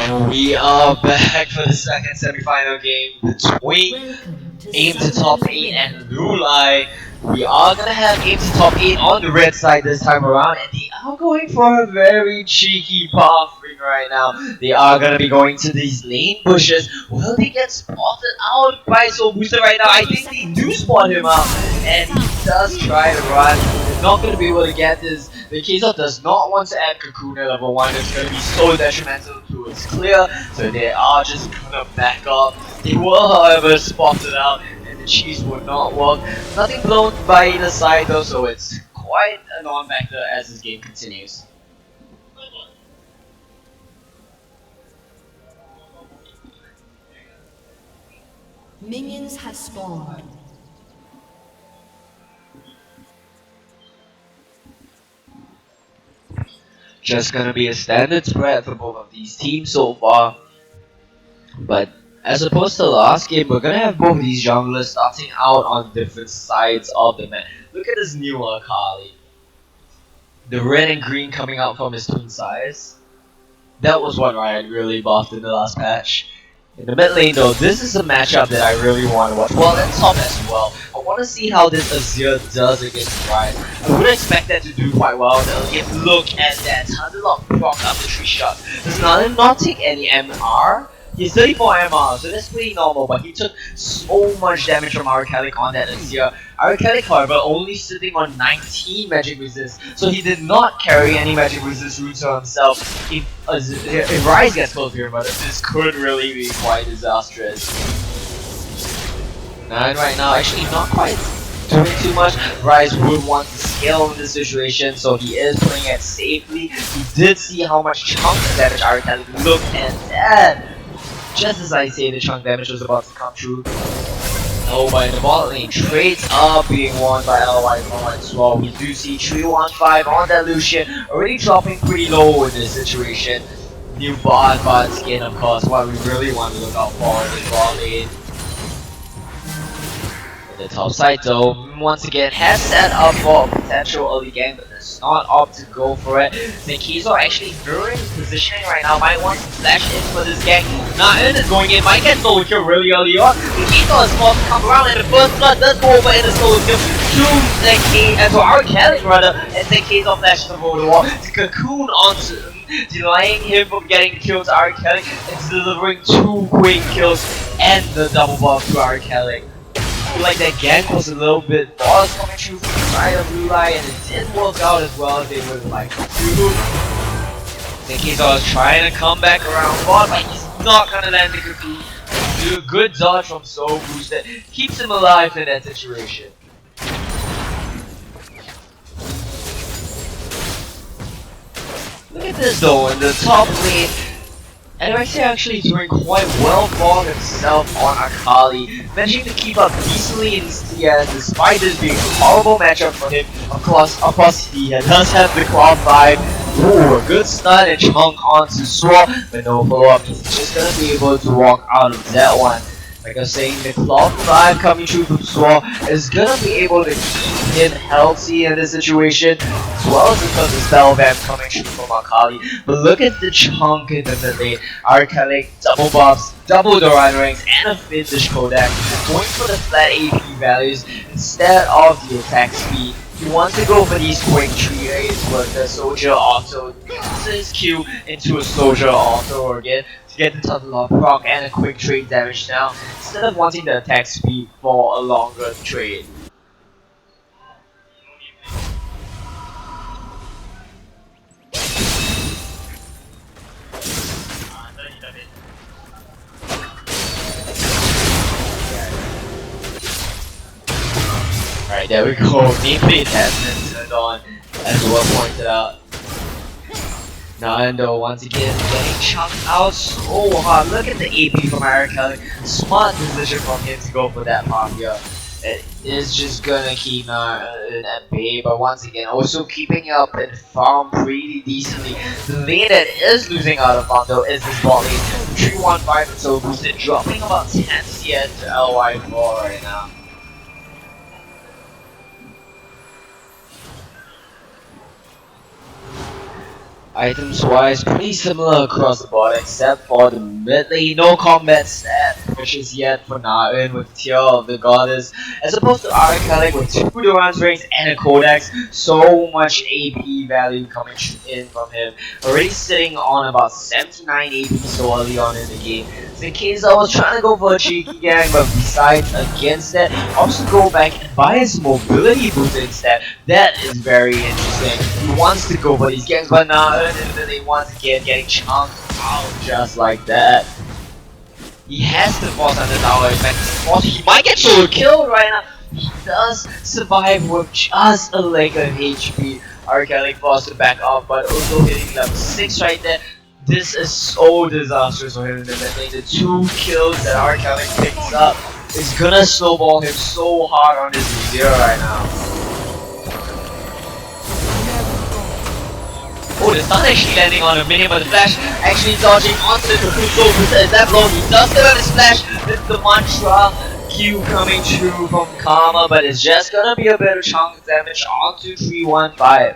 We are back for the second semifinal game between Aim to top 8 and Lulai. We are gonna have Aim to top 8 on the red side this time around, and they are going for a very cheeky path ring right now. They are gonna be going to these lane bushes. Will they get spotted out by Soul Booster right now? I think they do spot him out, and he does try to run. He's not gonna be able to get this. The Kaiser does not want to add Cocoon at level 1. It's gonna be so detrimental to its clear, so they are just gonna back up. They were, however, spotted out, and the cheese would not work. Nothing blown by either side though, so it's quite a non-factor as this game continues. Minions have spawned. Just gonna be a standard spread for both of these teams so far. But as opposed to the last game, we're gonna have both of these junglers starting out on different sides of the map. Look at this new Akali. The red and green coming out from his twin sides. That was what Ryan really buffed in the last patch. In the mid lane though, this is a matchup that I really want to watch. Well, and top as well. I want to see how this Azir does against Ryan. I would expect that to do quite well. Look at that. Thunderlock proc up the tree shot. Does not take any MR. He's 34 MR, so that's pretty normal, but he took so much damage from Arcalic on that Azir. Arcalic, however, only sitting on 19 magic resist, so he did not carry any magic resist runes on himself. If Rise gets close here, but this could really be quite disastrous. And right now, actually not quite doing too much. Rise would want to scale in this situation, so he is playing it safely. He did see how much chunk damage Arcalic. Look at that! Just as I say, the chunk damage was about to come true. Oh, but in the bot lane, trades are being won by LY4 as well. We do see 315 on that Lucian, already dropping pretty low in this situation. New bot skin, of course, what we really want to look out for in the bot lane. The top side though, once again, has set up for a potential early game, but does not opt to go for it. Nikizo actually mirroring his positioning right now, might want to flash in for this gang. Nain is going in, might get solo kill really early on. Nikizo is forced to come around, and the first blood does go over in the solo kill to our Kelly rather, and Nikizo flashes over the wall to cocoon onto delaying him from getting the kill to our Kelly, and delivering 2 quick kills and the double buff to our Kelly. Like that gank was a little bit balls coming through from the side of Lulai, and it didn't work out as well as they would like to. I think he's always trying to come back around bot, but he's not gonna land the cocoon. Do a good dodge from Soul Boost that keeps him alive in that situation. Look at this though, in the top lane. And Alexia actually doing quite well for himself on Akali, managing to keep up decently in his TS despite this being a horrible matchup for him. Of course he does have the Claw 5. Ooh, a good stun and chunk onto Sword, but no follow-up. He's just gonna be able to walk out of that one. Like I was saying, the Claw 5 coming through from Sword is gonna be able to keep him healthy in this situation, as well as because the spell vamp coming through from Akali. But look at the chunk in the mid lane. Arcalic, double buffs, double Doran ranks, and a Vintage Kodak, going for the flat AP values instead of the attack speed. He wants to go for these quick trades with the Soldier Auto, uses his Q into a Soldier Auto again to get the Total proc and a quick trade damage now, instead of wanting the attack speed for a longer trade. Alright, there we go. Nameplate has been turned on, as well pointed out. Nando once again getting chunked out so hard. Look at the AP from America. Smart decision from him to go for that Mafia. It is just gonna keep in at bay, but once again, also keeping up in farm pretty decently. The lane that is losing out of farm though is this bot lane. 315 so boosted, dropping about 10 CS to LY4 right now. Items wise, pretty similar across the board except for the mid lane. No combat stat pushes yet for Naeun with Tear of the Goddess, as opposed to Arcalic with 2 Durance rings and a Codex. So much AP value coming in from him. Already sitting on about 79 AP so early on in the game. So in case I was trying to go for a cheeky gang, but besides against that, also go back and buy his mobility boost instead. That is very interesting. He wants to go for these gangs, but now they once again getting chunked out just like that. He has to force under tower effect. He might get solo killed right now. He does survive with just a leg of HP. Arcalic forced to back off, but also hitting level 6 right there. This is so disastrous for him in the mid lane. The 2 kills that Arcalic picks up is gonna snowball him so hard on his zero right now. Oh, the stun actually landing on a minion, but the flash actually dodging onto the Kakuto with that blow. He does get on his flash with the mantra Q coming through from Karma, but it's just gonna be a better chunk of damage onto 315.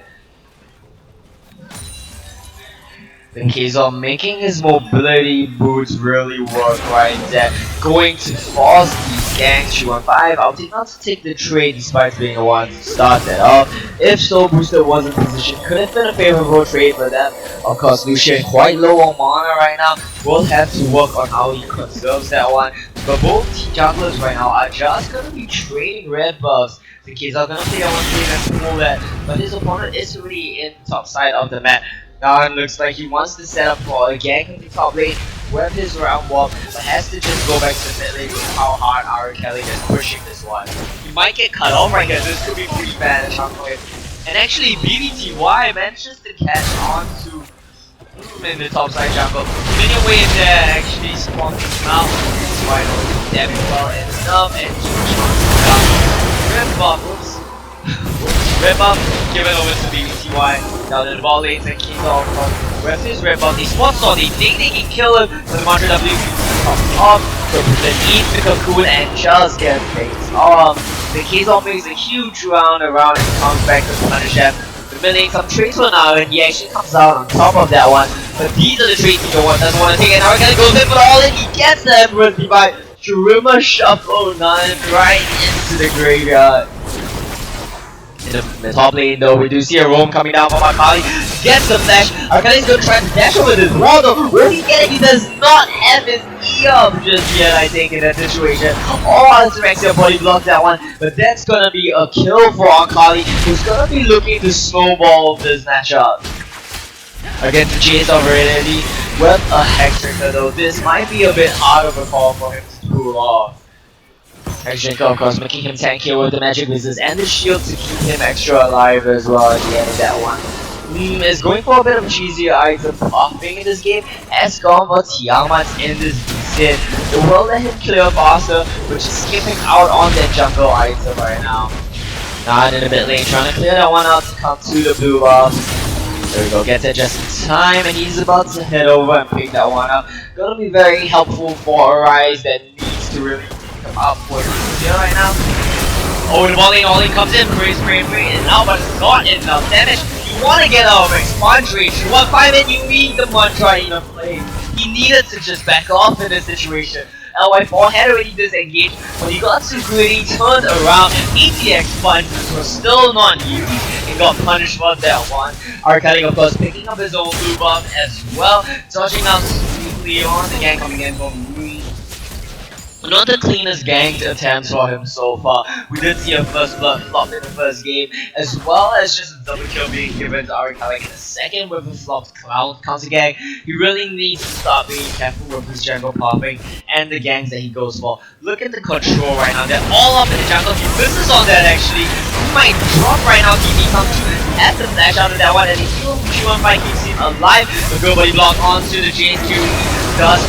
In case of making his mobility boots really work right there, going to force these gangs 315, opting not to take the trade despite being the one to start that off. If Soul Booster was in position, could have been a favorable trade for them. Of course, Lucian quite low on mana right now, will have to work on how he conserves that one. But both junglers right now are just gonna be trading red buffs. In case I'm gonna play that one trade and pull that, but his opponent is already in top side of the map. Now it looks like he wants to set up for a gank in the top lane with his round walk, but has to just go back to the mid lane with how hard our Kelly is pushing this one. He might get cut off right here, this could be pretty bad chunk for him. And actually BBTY manages to catch on to in the top side jungle. Minion way in there actually spawning him out. That's why no damage well enough and 2 chunks down. Red buff, oops. Red buff given over to BBTY. Now the ball lanes and keys off from with his red buff. They spot on, they think they can kill him, but the Mantra W comes off. So then eats the cocoon and just gets face off. The keys off makes a huge round around and comes back to punish them. The mid lane some trades for now and he actually comes out on top of that one. But these are the trades he doesn't want to take, and Arcana goes in for all and he gets the Emperor's Divide. Shurima Shuffle 9 right into the graveyard. In the top lane though, we do see a roam coming down from Akali. Gets the flash. Akali's gonna try to dash over this wall though. Will he get it? He does not have his E up just yet, I think, in that situation. Oh, Alcemaxia body blocked that one. But that's gonna be a kill for Akali, who's gonna be looking to snowball this matchup. Against the chase of Reality with a Hextrinker though, this might be a bit hard of a call for him to pull off. Hextrinker, of course, making him tankier with the magic resist and the shield to keep him extra alive as well at the end of that one. Is going for a bit of cheesier item popping in this game, has gone for Tiamat in this decent. It will let him clear faster, which is skipping out on that jungle item right now. Not in the mid lane, trying to clear that one out to come to the blue buff. There we go, gets it just in time, and he's about to head over and pick that one up. Gonna be very helpful for a Rise that needs to really come up with here right now. Oh, the all in comes in, praise, and now, but it's not enough damage. You want to get out of response range, you want 5 and you need the mantra in a play. He needed to just back off in this situation. LY4 had already disengaged, but he got too greedy, turned around, ATX punches were still not used, and got punished for that one. Arcadic, of course, picking up his own blue buff as well, dodging out sweetly on the gang coming in from Rui. Not the cleanest ganked attempts for him so far. We did see a first blood flop in the first game, as well as just a double kill being given to Arcadic in the second with a flopped clown counter gang. He really needs to start being careful with his jungle popping and the gangs that he goes for. Look at the control right now, they're all up in the jungle. He misses on that actually. He might drop right now. TP comes through, has the flash out of that one, and he still keeps him alive. The good buddy block onto the James Q does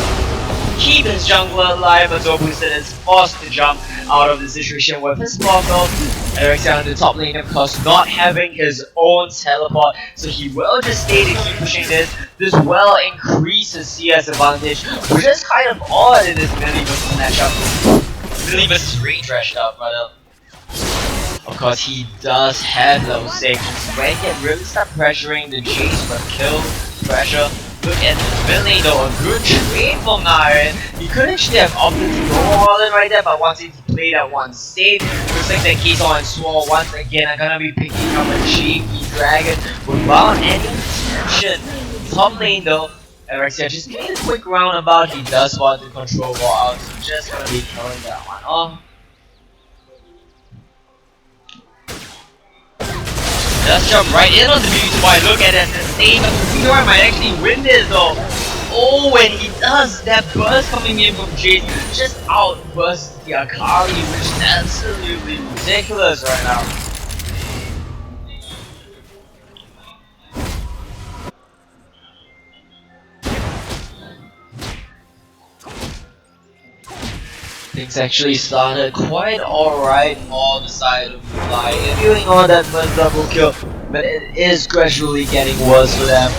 keep his jungler alive, but Zoboosted is forced to jump out of the situation with his sparkle. Eric's down in the top lane, of course, not having his own teleport, so he will just stay to keep pushing this. This will increase his CS advantage, which is kind of odd in this Millie vs matchup. Millie vs Range matchup, rather. Of course, he does have level 6. When he can really start pressuring the Jace for kill pressure. Look at the mid lane though, a good trade from Naren. He could actually have opted to go all in right there, but once he played that one safe, looks like that Kizo and Swore once again are gonna be picking up a cheeky dragon without any tension. Top lane though, Alexia just getting a quick roundabout. He does want to control ball out, so just gonna be killing that one off. Just jump right in on the BTY. Look at that, the save of the BTY might actually win this though. Oh, when he does, that burst coming in from Jace just outbursts the Akali, which is absolutely ridiculous right now. Things actually started quite alright on the side of Fly, doing on that first double kill, but it is gradually getting worse for them.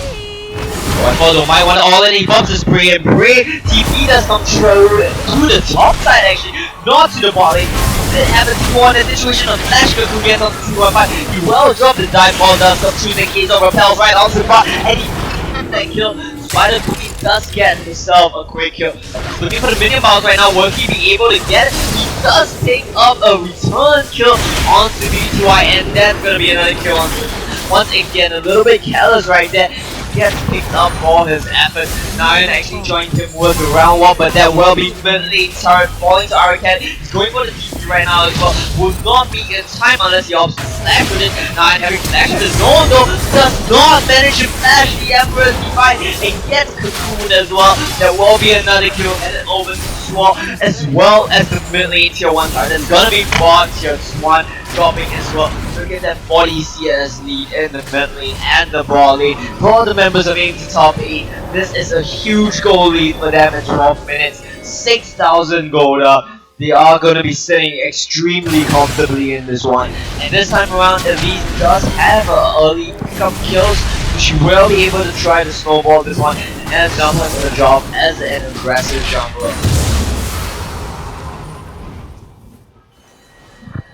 Although might want to all-in, he bumps his Bray, and Bray TP does come through to the top side actually, not to the body. Did happen before in a situation of Flash who gets on the 2-1-5. He well dropped the dive ball, does come through the case of repels right onto the bar, and he gets that kill. Spider Queen does get himself a quick kill. Looking for the minion bounce right now, will he be able to get it? He does pick up a return kill onto BTY, and that's gonna be another kill onto once again, a little bit careless right there. Gets picked up for his efforts. Naren actually joined him with the round one, but that will be mid-lane turret falling to Arcade. He's going for the TP right now as well. Will not be in time unless he opts to slash with it. Naren having flash with his own though, does not manage to flash the Emperor's Divine and gets cocooned as well. There will be another kill and then over to Swall, as well as the mid-lane tier 1 turret. There's gonna be 4 tier 1 dropping as well. Look at that 40 CS lead in the mid lane and the ball lane for the members of AIM to top 8. This is a huge goal lead for them in 12 minutes. 6,000 gold up. They are going to be sitting extremely comfortably in this one. And this time around, Elise does have early pickup kills, so she will be able to try to snowball this one and dump her for the job as an aggressive jungler.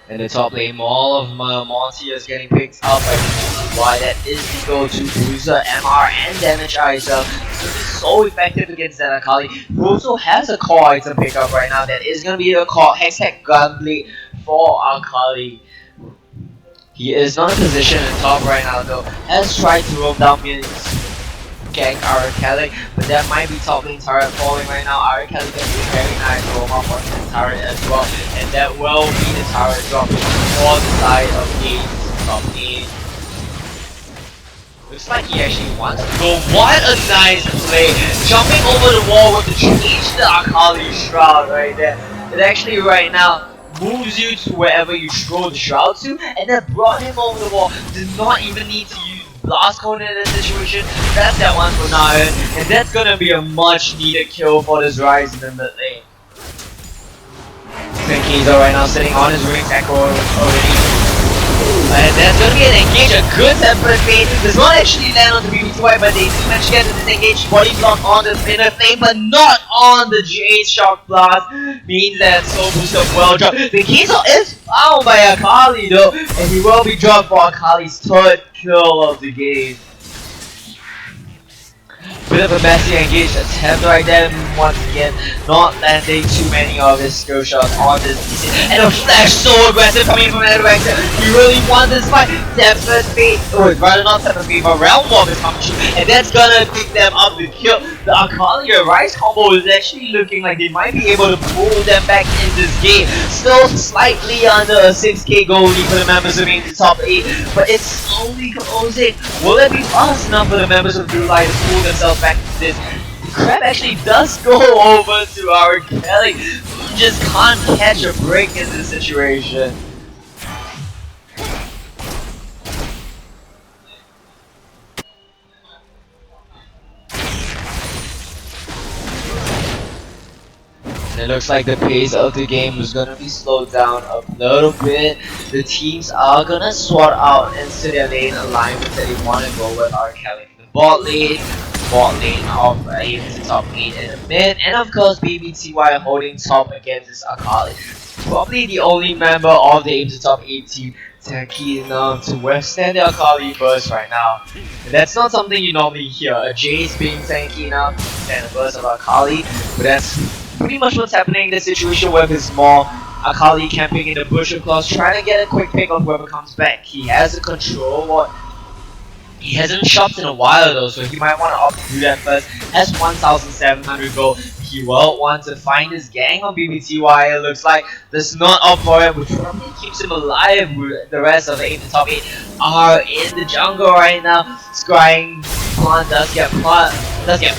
In the top lane, all of Monty is getting picked up by why that is the go-to bruiser, MR, and damage item. So it's so effective against that Akali, who also has a core item pickup right now that is going to be the core Hextech Gunblade for Akali. He is not in position in top right now though, has tried to roam down mid gank Arcalic, but that might be top lane turret falling right now. Arcalic gets a very nice roam up on the turret as well, and that will be the turret dropping for the side of top 8. Looks like he actually wants to go. What a nice play! Jumping over the wall with the change the Akali Shroud right there. It actually right now moves you to wherever you throw the Shroud to, and then brought him over the wall. Did not even need to use Blast Cone in this situation. That's that one for Naren, and that's gonna be a much needed kill for this Rise in the mid lane. Kizo right now sitting on his ring tackle already. And that's gonna be an engage, a good template fade. Does not actually land on the BB2Y, but they do manage to get the disengage body block on the spinner flame, but not on the Jace Shock Blast. Means that Soul Booster well dropped. The Kizo is found by Akali though, and he will be dropped for Akali's third kill of the game. Bit of a messy engage attempt right there, once again, not landing too many of his skill shots on this DC. And a flash so aggressive coming from that direction. He really wants this fight. Tempered Fate, or rather not Tempered Fate, but Realm Warp is coming through, and that's gonna pick them up to kill. The Akali Rise combo is actually looking like they might be able to pull them back in this game. Still slightly under a 6k goal lead for the members of the top 8, but it's slowly closing. Will it be fast enough for the members of Blue Light to pull themselves back to this? Crab actually does go over to our Kelly, who just can't catch a break in this situation. And it looks like the pace of the game is gonna be slowed down a little bit. The teams are gonna sort out into their lane alignments that they want to go with. Our Kelly for the bot lane of aim to top 8 in the mid, and of course BBTY holding top against this Akali. probably the only member of the Aim to Top 8 team tanky enough to withstand the Akali burst right now. And that's not something you normally hear, a Jace being tanky enough to withstand a burst of Akali, but that's pretty much what's happening in this situation with his Maul. Akali camping in the bush of claws, trying to get a quick pick on whoever comes back. He has the control. He hasn't shopped in a while though, so he might want to opt to do that first. Has 1,700 gold. He will want to find his gang on BBTY. It looks like there's not up for him, which probably keeps him alive. The rest of the top 8 are in the jungle right now. Scrying plant does get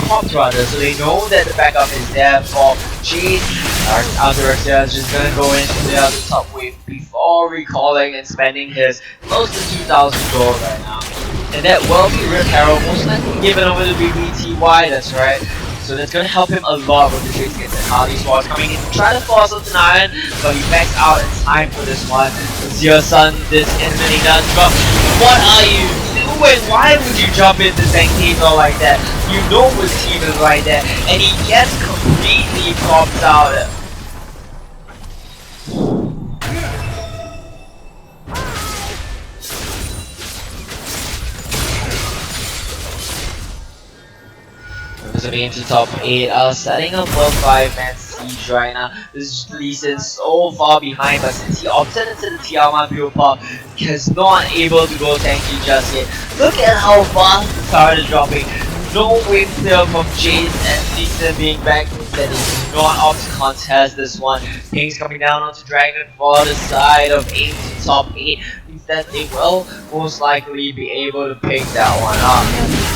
popped rather, so they know that the backup is there for Jade. Alderexia is just gonna go into the other top wave before recalling and spending his close to 2,000 gold right now. And that will be Rip Harrow most likely given over to BBTY, that's right. So that's gonna help him a lot with the Trace against Akali Squad coming in to try to force up to Iron, but he backs out in time for this one. Zero Sun, this instantly does drop. What are you doing? Why would you jump into Zankizo like that? You know his team is right there, and he gets completely popped out. So the Aim to Top 8 are setting up a 5-man siege right now. This is Lee Sin so far behind, but since he opted into the Tiamat build pop, he is not able to go tanky just yet. Look at how fast the card is dropping. No wave clear from Jace and Lee Sin being back. Instead, he does not opt to contest this one. Ping's coming down onto Dragon for the side of Aim to Top 8. Instead, they will most likely be able to pick that one up.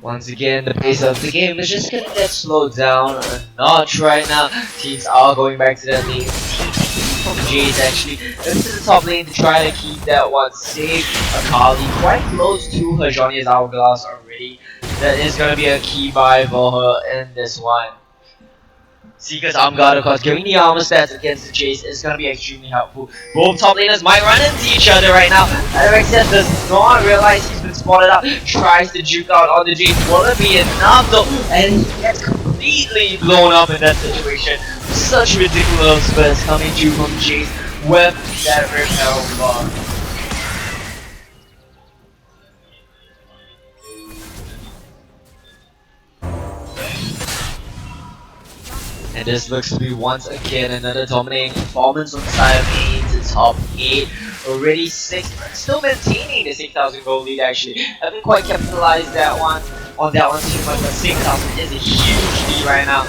Once again, the pace of the game is just gonna get slowed down a notch right now. Teams are going back to their lane. From Jace actually into the top lane to try to keep that one safe. Akali quite close to her Johnny's Hourglass already. That is gonna be a key buy for her in this one. Seeker's Arm Guard, of course, giving the armor stats against the Jace is going to be extremely helpful. Both top laners might run into each other right now. Alderexia does not realize he's been spotted out. Tries to juke out on the Jace. Will it be enough though? And he gets completely blown up in that situation. Such ridiculous spells coming through from Jace with that Rip Harrow bar. And this looks to be once again another dominating performance on the side of Aim to Top 8. Already 6, but still maintaining the 6,000 gold lead actually. Haven't quite capitalized that one on that one too much, but 6,000 is a huge lead right now.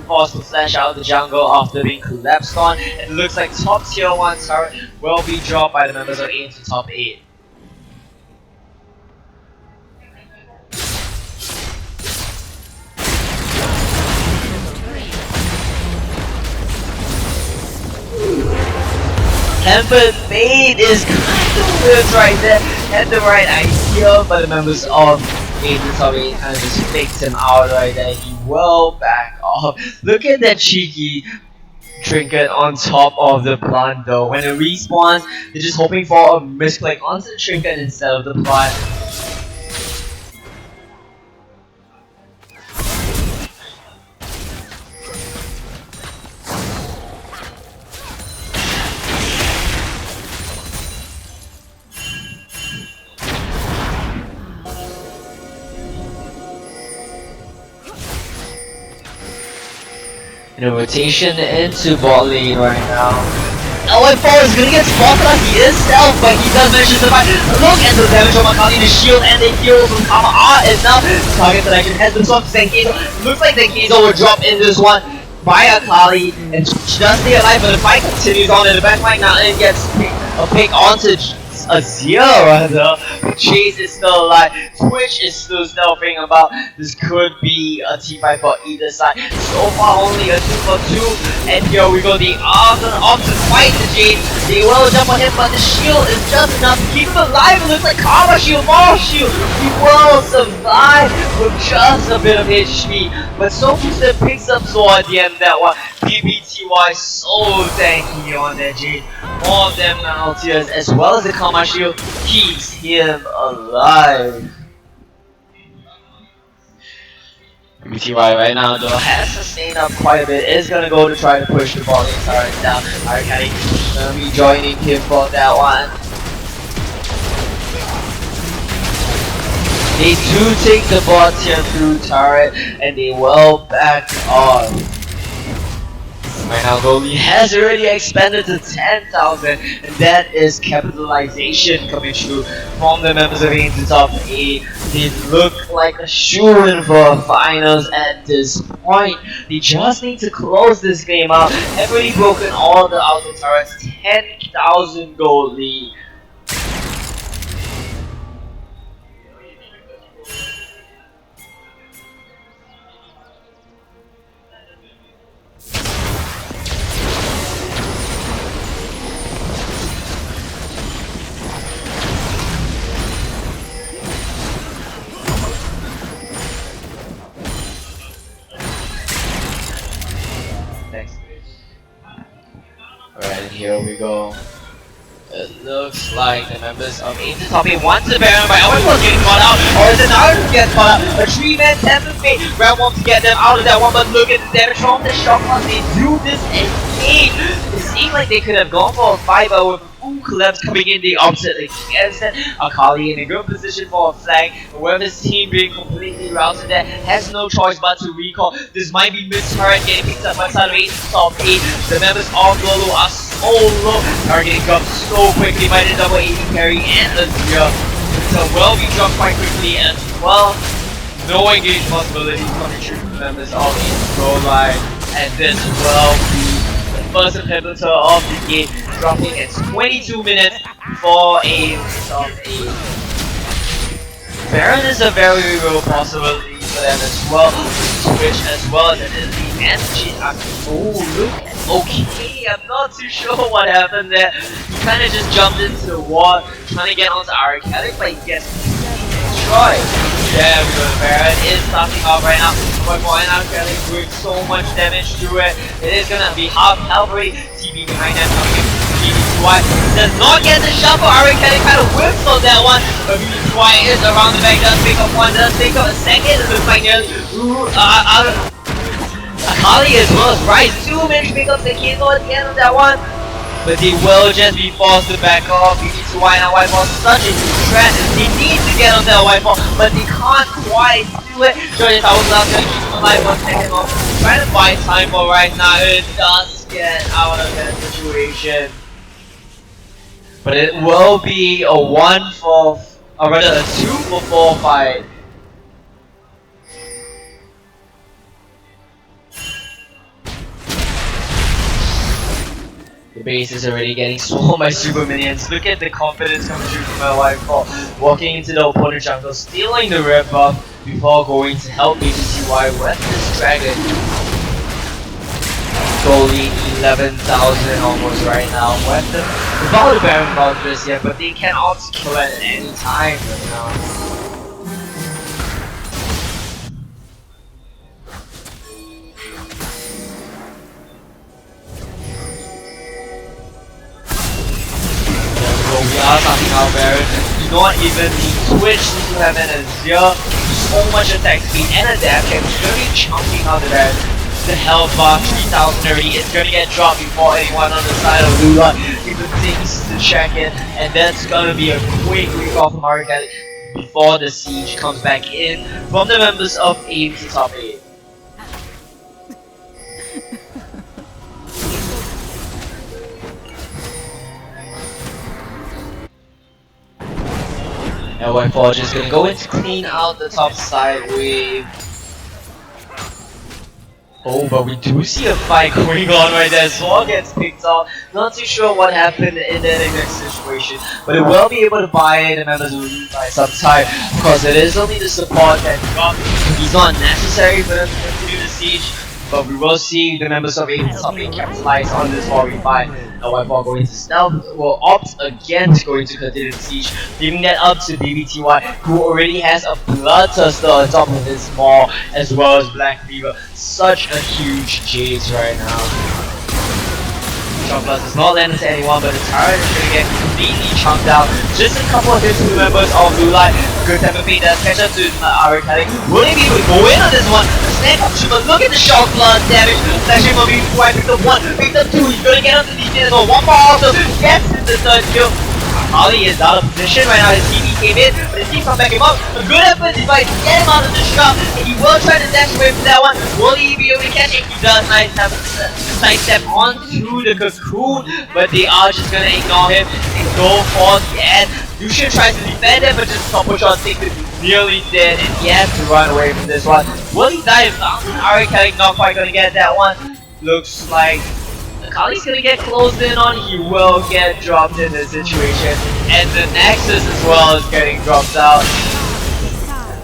Forced to flash out of the jungle after being collapsed on. And it looks like top tier 1 turret will be dropped by the members of Aim to Top 8. Tempered Fate is kind of good right there. Had the right idea, but the members of Aim to Top 8 kind of just faked him out right there. He will back off. Look at that cheeky trinket on top of the plant though. When it respawns, they're just hoping for a misclick onto the trinket instead of the plant. And a rotation into bot lane right now. LF4 is gonna get spotted like he is self, but he does manage to survive. Look at the damage from Akali, the shield and the heal from Kama are enough. Target selection has been swapped to Zankizo. Looks like Zankizo will drop in this one by Akali, and she does stay alive, but the fight continues on in the back line now, and it gets a pick onto Azir rather. Chase is still alive. Twitch is still stealthing about. This could be a team fight for either side. So far only a 2 for 2. And here we go. The off to fight the Jade. They will jump on him, but the shield is just enough to keep him alive. It looks like Karma shield, Mall shield. He will survive. with just a bit of HP, but so boosted picks up Zor at the end of that one. PBTY so tanky on that Jade. All of them now tears as well as the Karma Shield keeps him alive. PBTY right now though has sustained up quite a bit, is gonna go to try to push the ball turret down. Arcade gonna be joining him for that one. They do take the bot here through turret and they will back off. Right now goalie has already expanded to 10,000 and that is capitalization coming through from the members of AIM to top 8. They look like a shoo-in for finals at this point. They just need to close this game out. Have already broken all the outer turrets, 10,000 gold lead. Alright, here we go. It looks like the members of AIM to top 8 wants the Baron, but everyone's getting caught out. Or is it Naruto to get caught out? A 3-man tempest fate. Round 1 to get them out of that one, but look at the damage from the shock loss. They do this in 8. It seemed like they could have gone for a 5-hour with Collapse coming in the opposite against it. Akali in a good position for a flank. Whoever this team being completely routed there has no choice but to recall. This might be mid-turret getting picked up by side of 8 top 8. The members of Lolo are so low. Are getting dropped so quickly by the double AD carry and Azure. So will be dropped quite quickly as well. No engage possibilities coming through from the members of 8 Pro Line. And this will be first inhibitor of the game, dropping at 22 minutes for a top 8. Baron is a very real possibility for them as well. Switch as well as the energy. Oh, look at, okay, I'm not too sure what happened there. He kind of just jumped into the wall, trying to get onto Arcadic, but he gets destroyed. Yeah, we go. Baron is starting off right now. But for an Arcadic doing so much damage to it, it is gonna be half Calvary. TB behind them coming in. BBTY does not get the shot for Arcadic, kind of whips on that one. But BBTY is around the back, does pick up one, does pick up a second. It looks like nearly. Akali as well as Rise. 2 minutes pick up the kill at the end of that one. But they will just be forced to back off. You need to wind out white ball, such a huge threat. They need to get on that white ball, but they can't quite do it. Jordan Towers now gonna keep him alive 1 second off. Trying to buy time for right now. It does get out of that situation. But it will be a 1 for, or rather a 2 for 4 fight. The base is already getting swarmed by super minions. Look at the confidence coming through from my wife for walking into the opponent jungle, stealing the red buff before going to help BBTY with this dragon. Goalie 11,000 almost right now with them. Without the Baron Vultures yet, but they can also kill at any time right now. We are starting out Baron. Do not even need Twitch to have an Azure. So much attack speed and a dash and it's gonna be chunking out the Baron. The health bar 3000 already is gonna get dropped before anyone on the side of Lula even thinks to check it, and that's gonna be a quick recall from Arcadic before the siege comes back in from the members of AIM to top 8. And White Forge is gonna go in to clean out the top side wave. Oh, but we do see a fight going on right there. Sword gets picked off. Not too sure what happened in that exact situation, but it will be able to buy the members of the by some time because it is only the support that got. He's not necessary for them to continue the siege. But we will see the members of 8 Summit capitalize on this while we fight. And Whiteball going to stealth will opt against going to continue the siege, leaving that up to BBTY, who already has a Bloodthirster on top of his maw, as well as Black Cleaver. Such a huge Jace right now. Shock Blast is not landed to anyone, but the turret is gonna get completely chunked out. Just a couple of hits to the members of Blue Light. Good type of feat does catch up to Arcadic. Will he be able to go in on this one? The snake option, but look at the Shock Blast damage. Flashing from BBTY, picked up one, picked up two. He's gonna get up to DJ as well. One more also gets the third kill. Ali is out of position right now. His TP came in, but his team come back him up. A good effort to try to get him out of the shot. And he will try to dash away from that one. Will he be able to catch it? He does nice step onto the cocoon, but they are just gonna ignore him and go for the end. Lucian tries to defend it, but just a couple shots takes it nearly dead, and he has to run away from this one. Will he die? Ari Kelly not quite gonna get that one. Looks like Kali's gonna get closed in on, he will get dropped in this situation. And the Nexus as well is getting dropped out.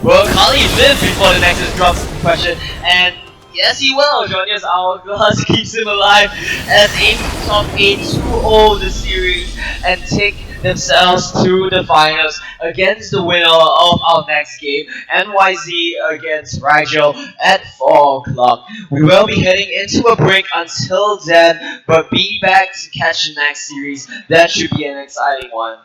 Well, Kali lived before the Nexus drops into question, and yes he will. Jonya's Hourglass keeps him alive as Amy top 8 2-0 the series and take themselves to the finals against the winner of our next game, NYZ against Rigel at 4 o'clock. We will be heading into a break until then, but be back to catch the next series. That should be an exciting one.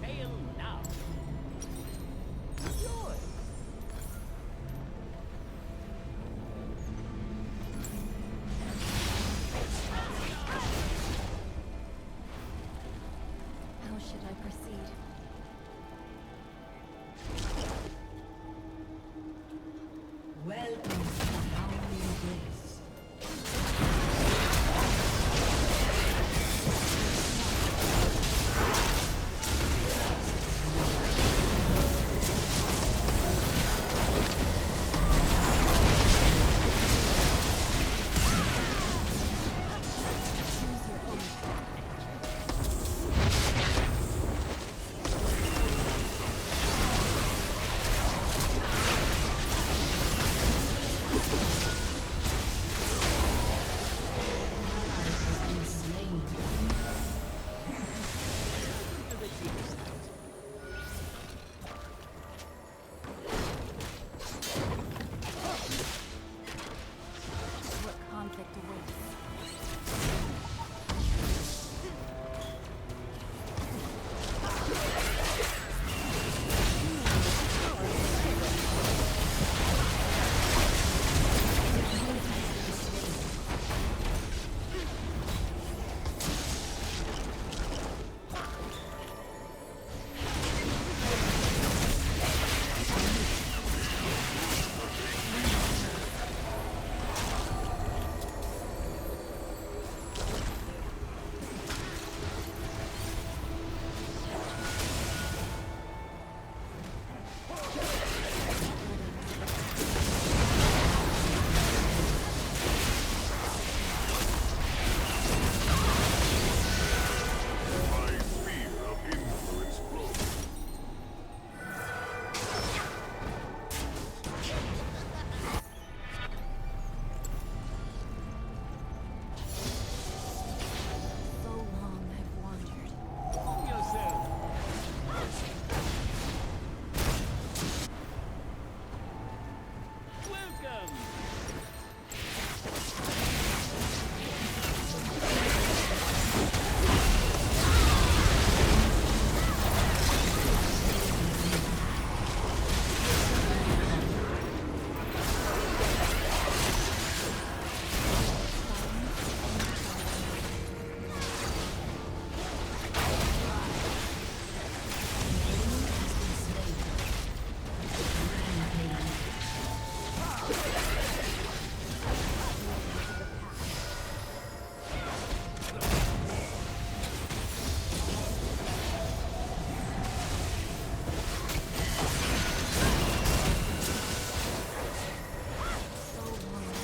sail now. Joy. How should I proceed? Welcome to the Howling Grace. Choose your own path. Has been slain. Do they use that? What conflict awaits? My sphere of influence grows. So long I've wandered. Calm yourself. Welcome. So long.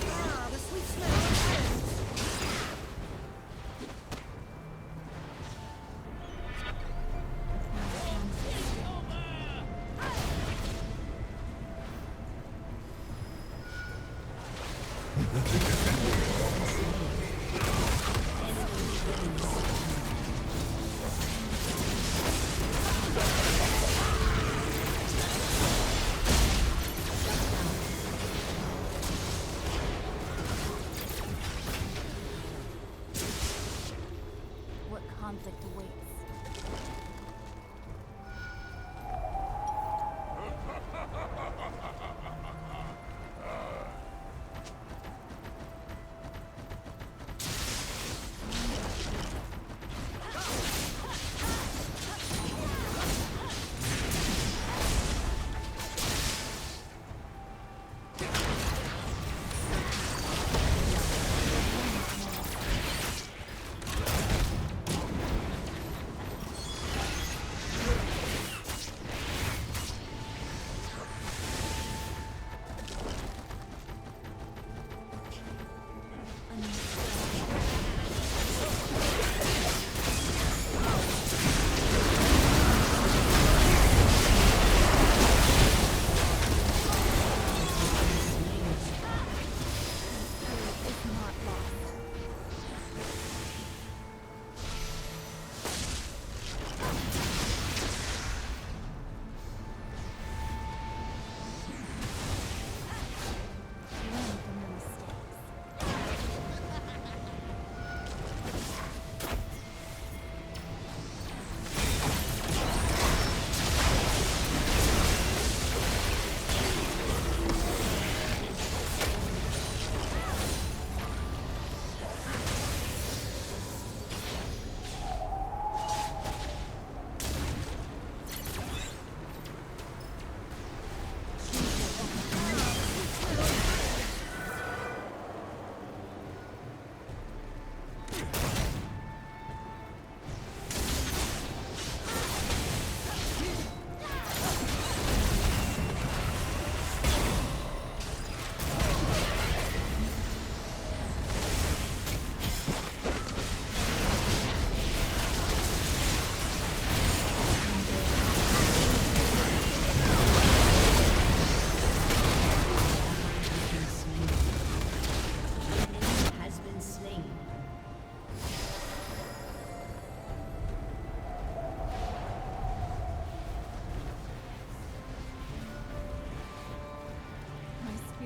Ah, the sweet smell of friends. What conflict awaits?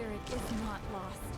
spirit is not lost.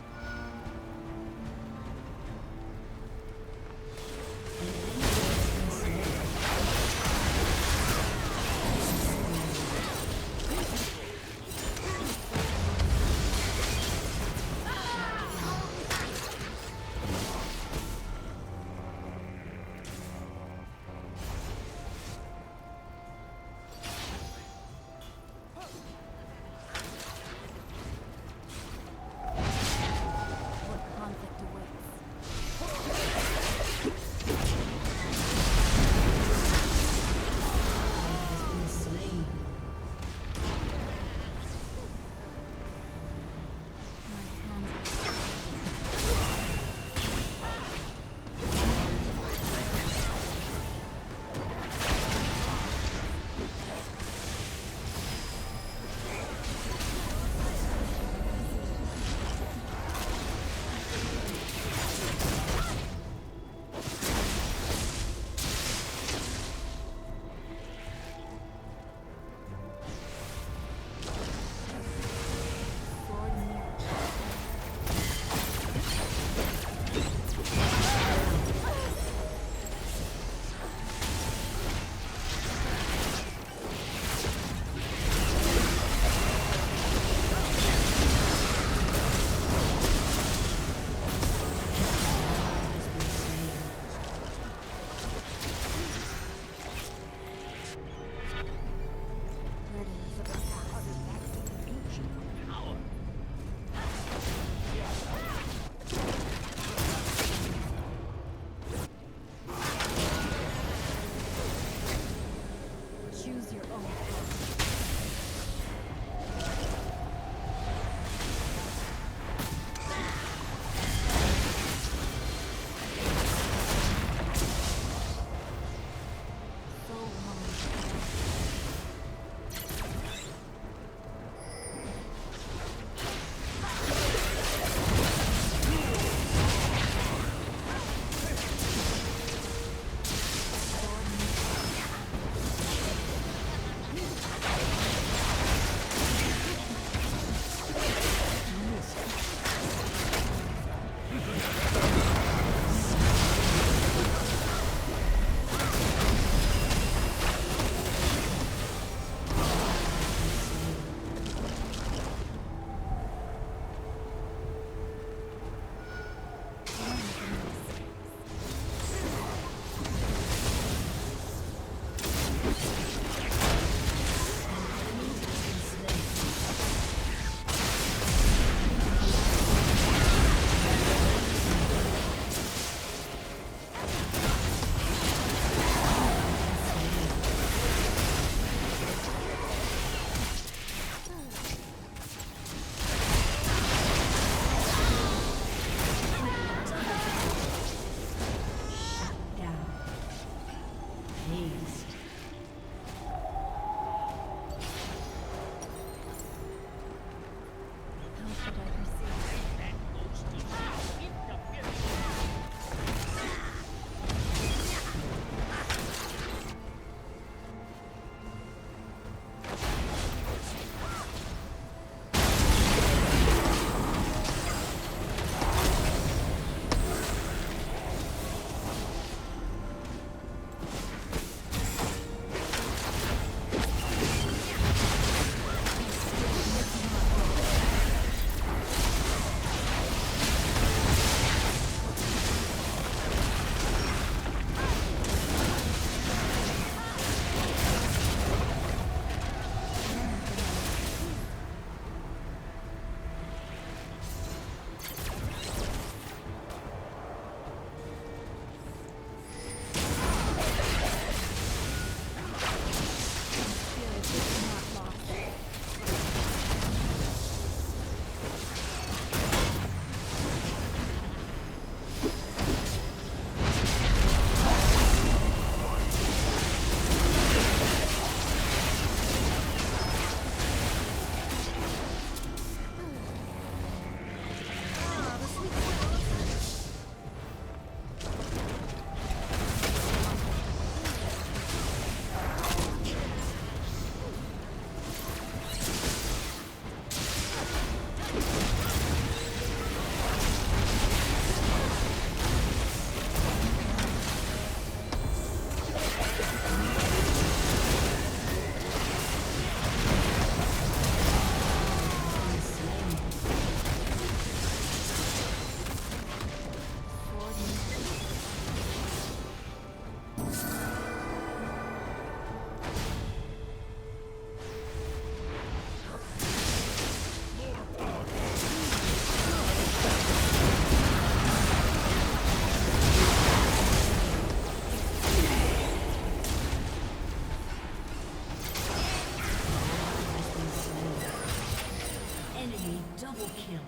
Enemy double kill.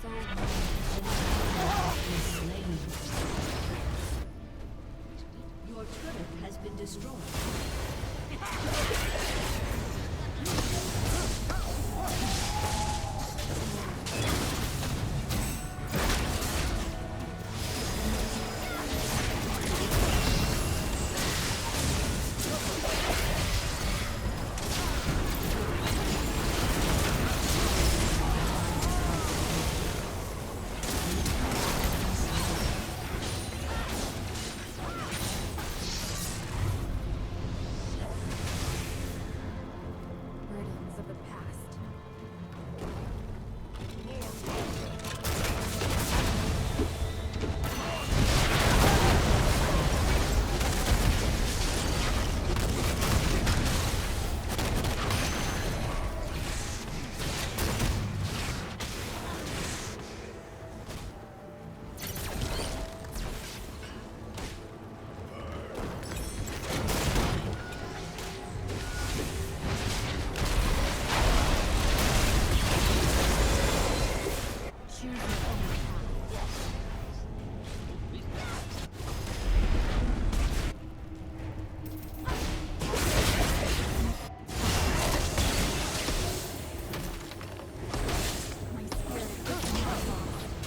So long. Slain. Your turret has been destroyed. Burdens of the past. Choose your own path. My spirit is not lost.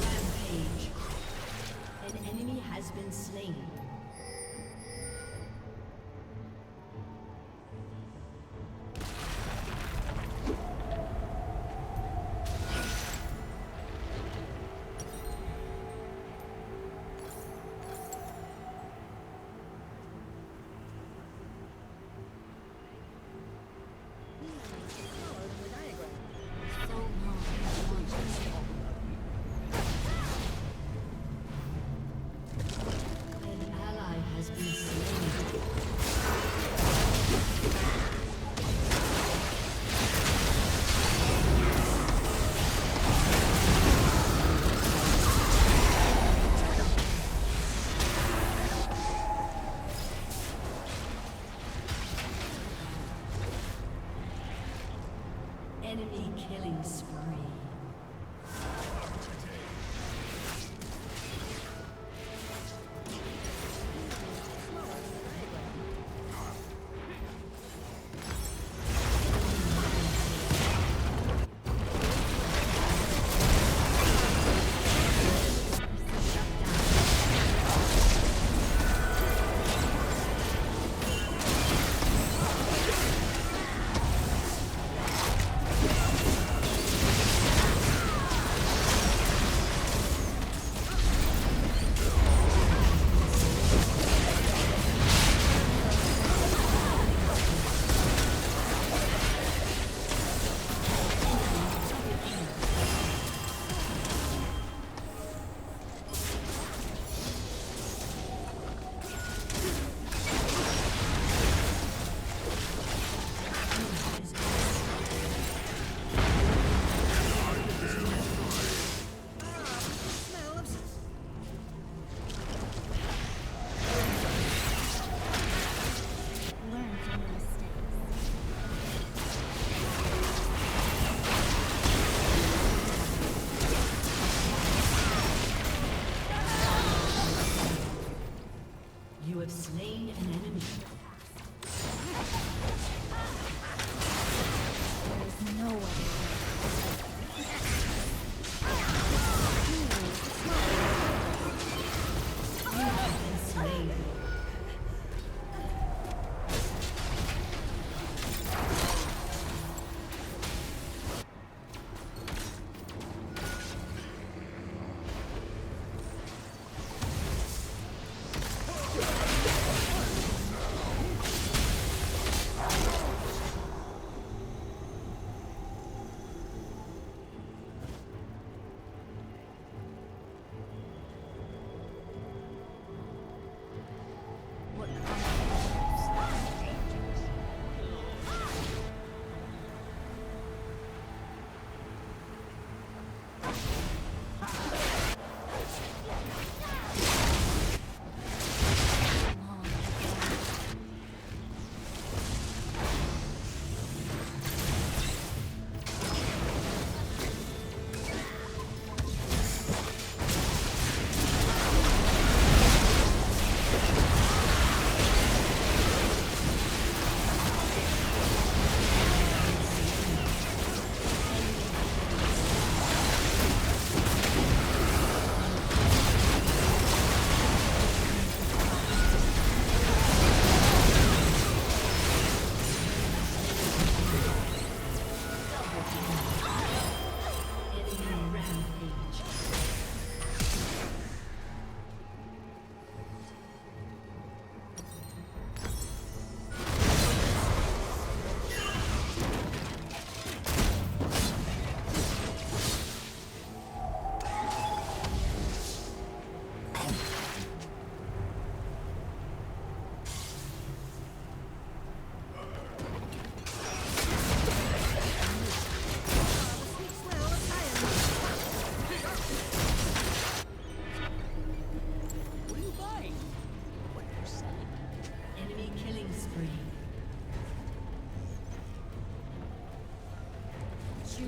Rampage. An enemy has been slain. So long. I've wandered. An ally has been slain. Enemy killing spree.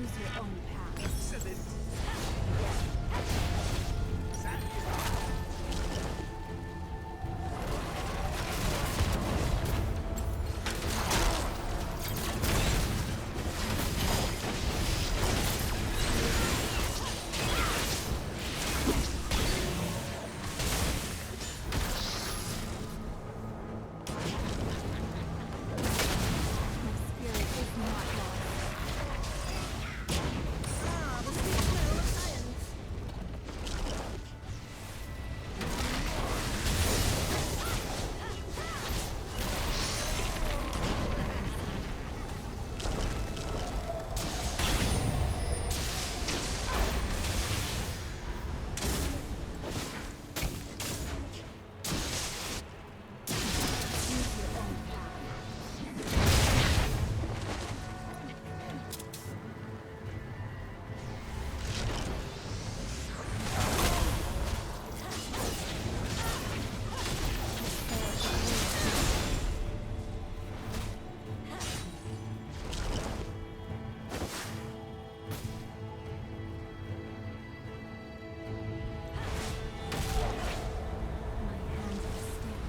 Choose your own path. Excellent. My spirit is not lost. Ah, the sweet smell of science. Choose your own path. My hands are still.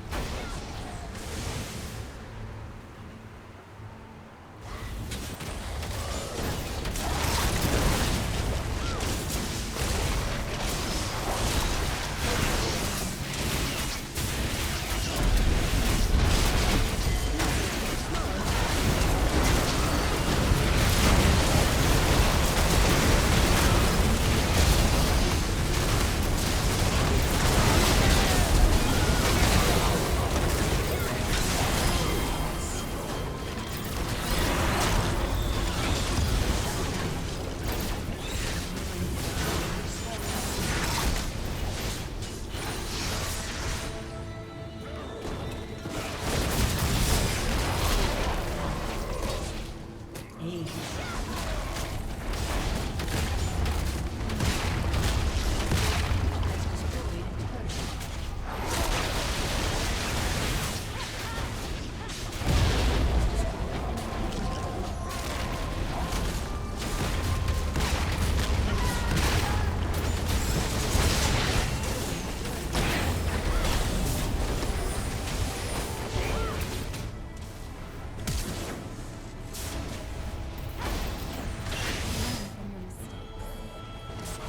Learn from your mistakes.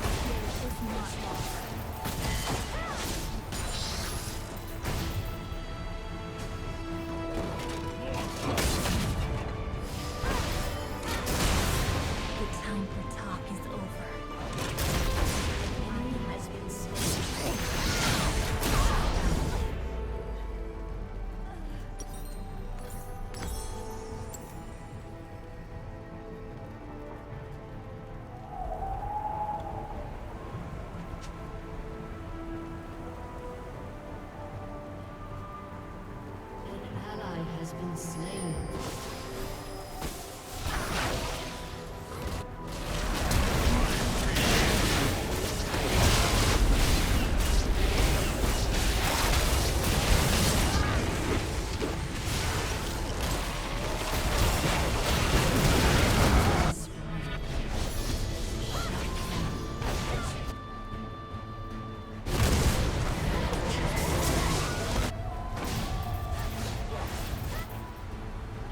Spirit is not lost. The time for talk is over. Enemy has been slain. An ally has been slain.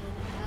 An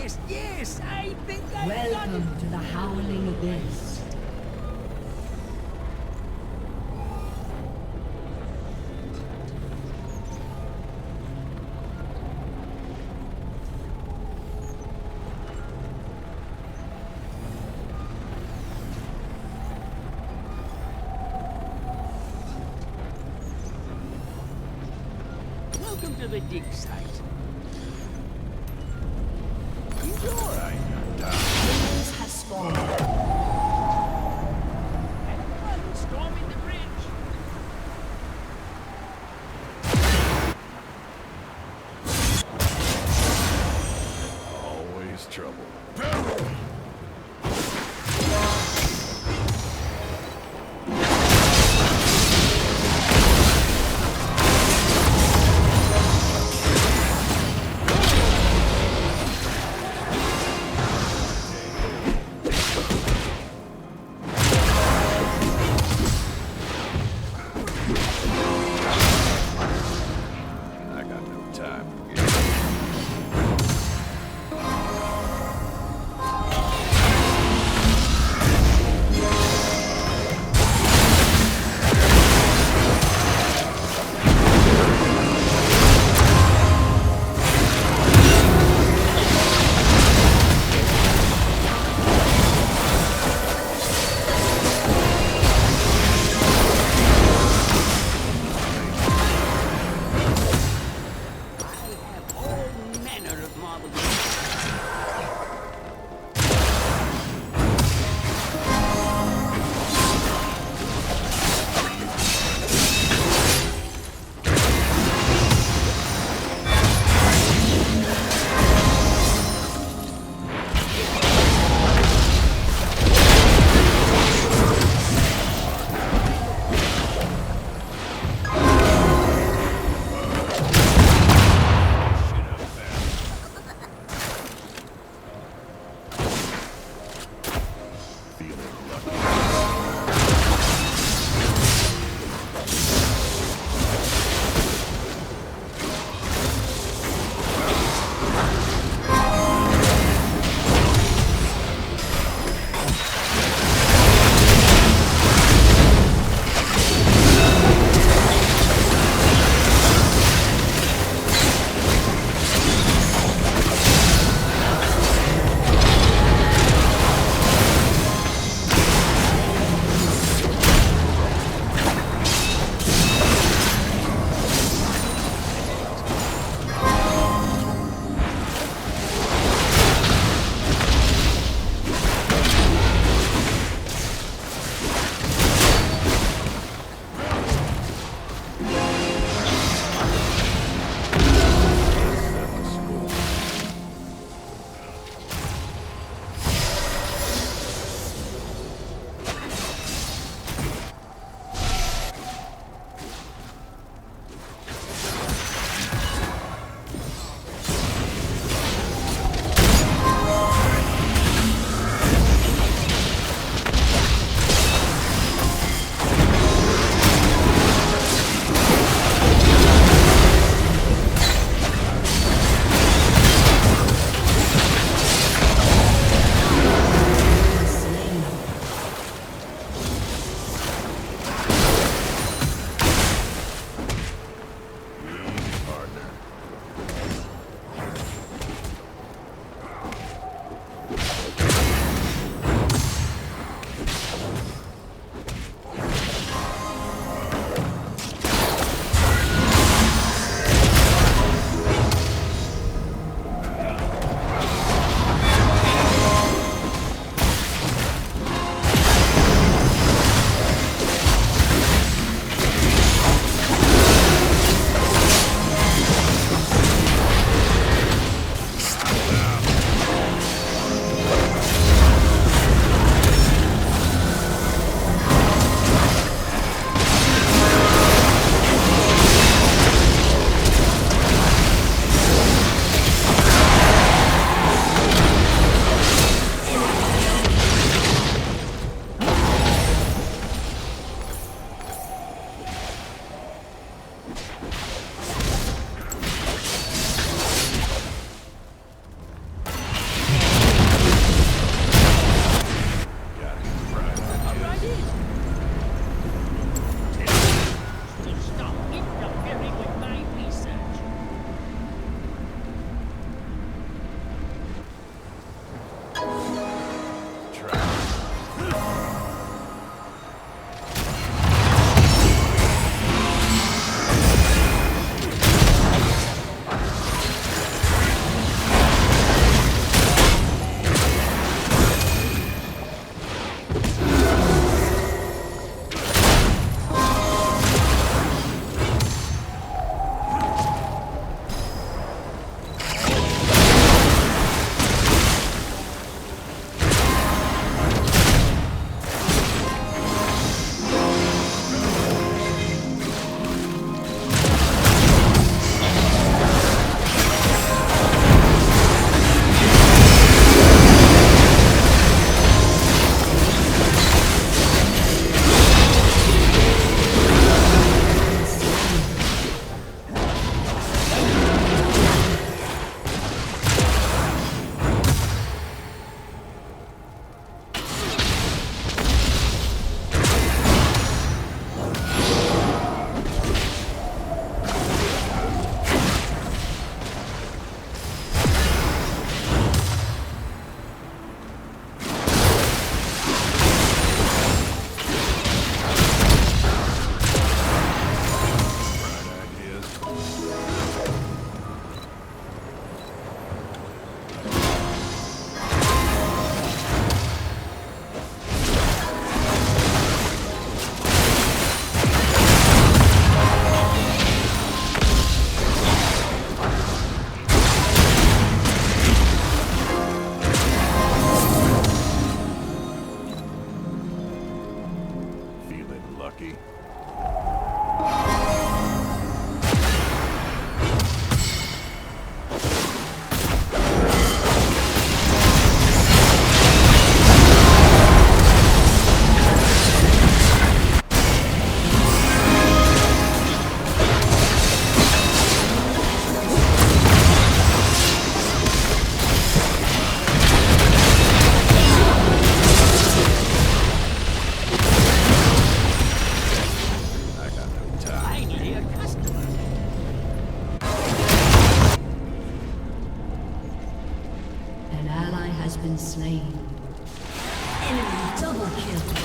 Yes, yes, I think I got it. Welcome to the Howling Abyss. Welcome to the dig site. Enjoy. Minions have spawned. Everyone storming the bridge. Always trouble. I got no time for games. slain. Enemy double kill.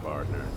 partner.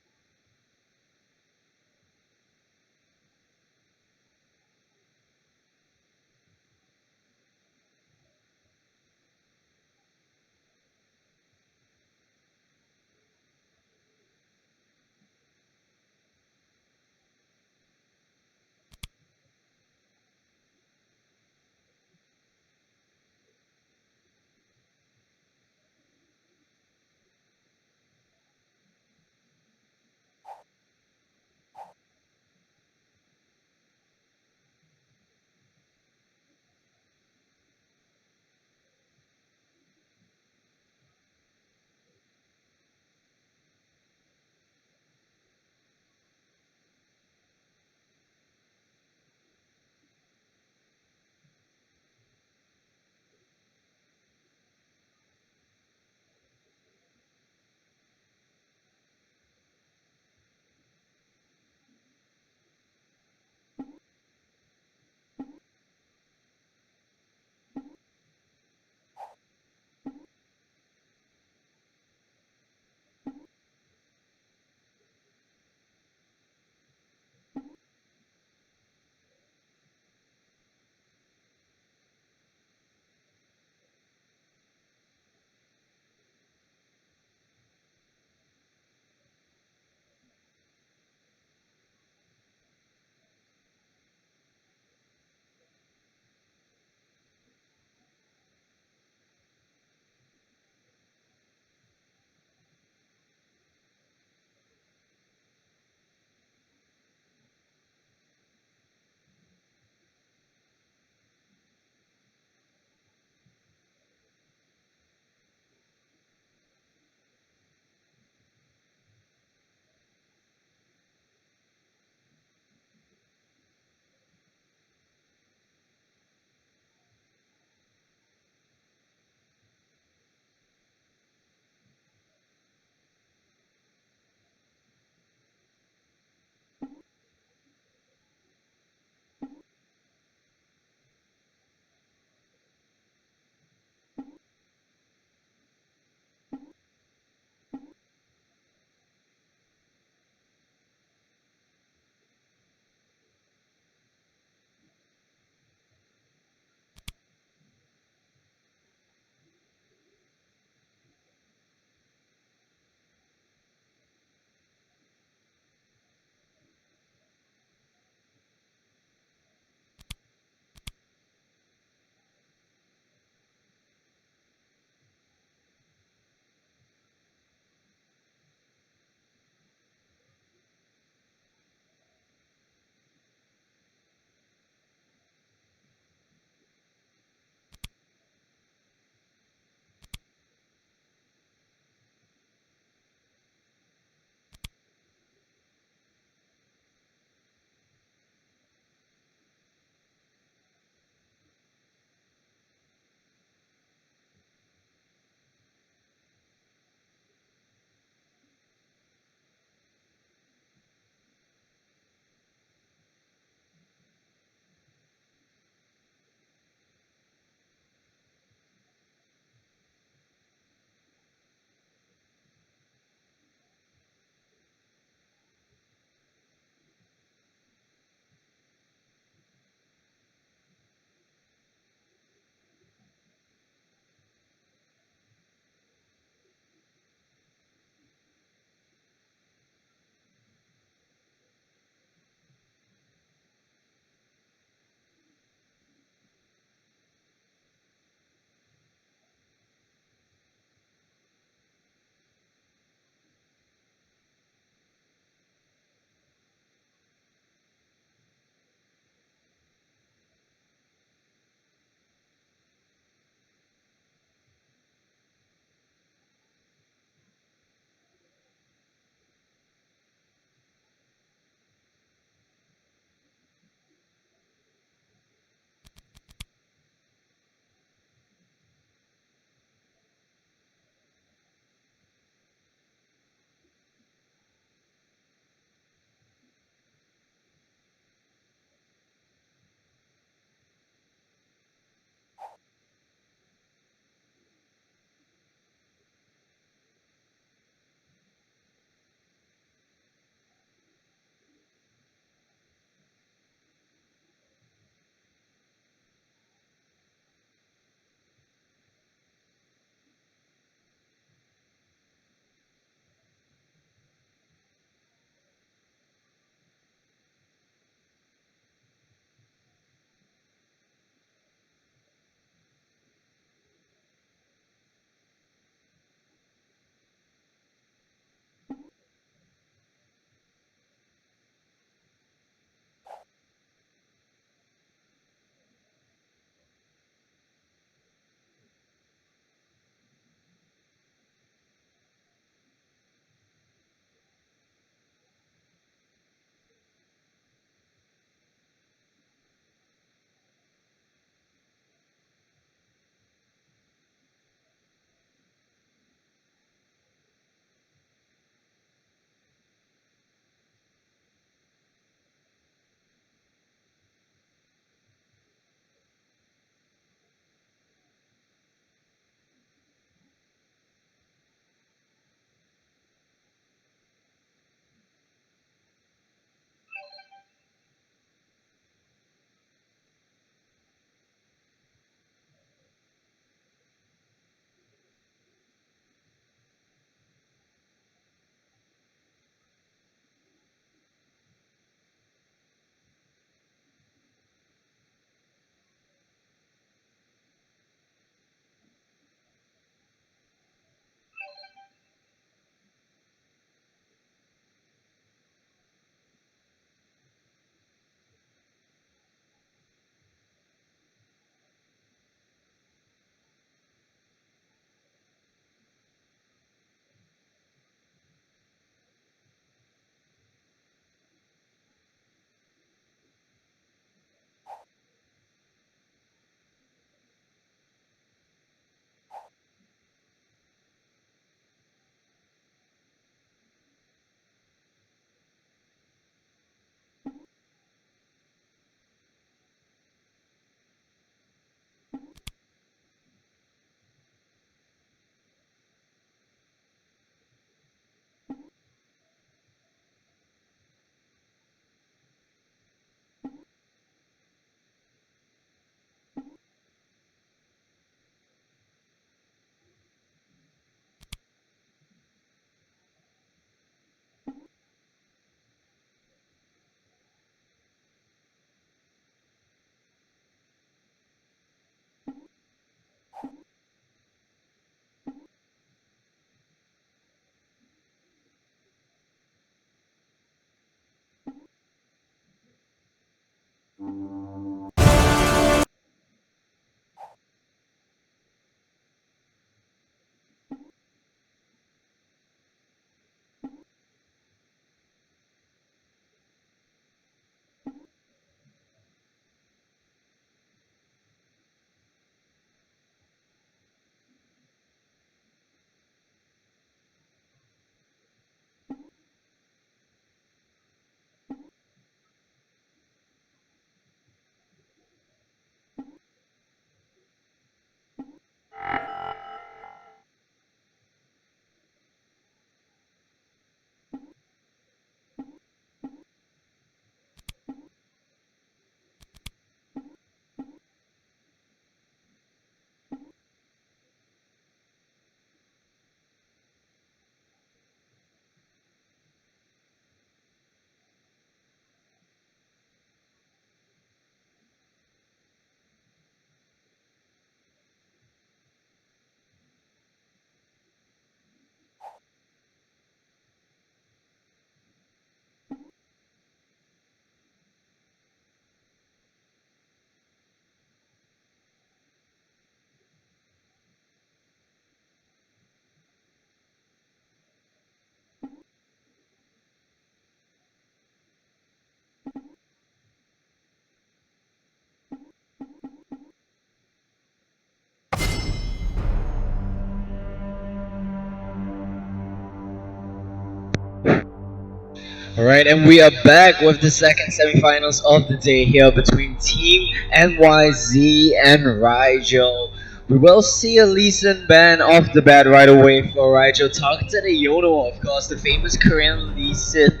Alright, and we are back with the second semifinals of the day here between Team NYZ and Rigel. We will see a Lee ban off the bat right away for Rigel. Targeted a Yodo, of course, the famous Korean Lee Sin.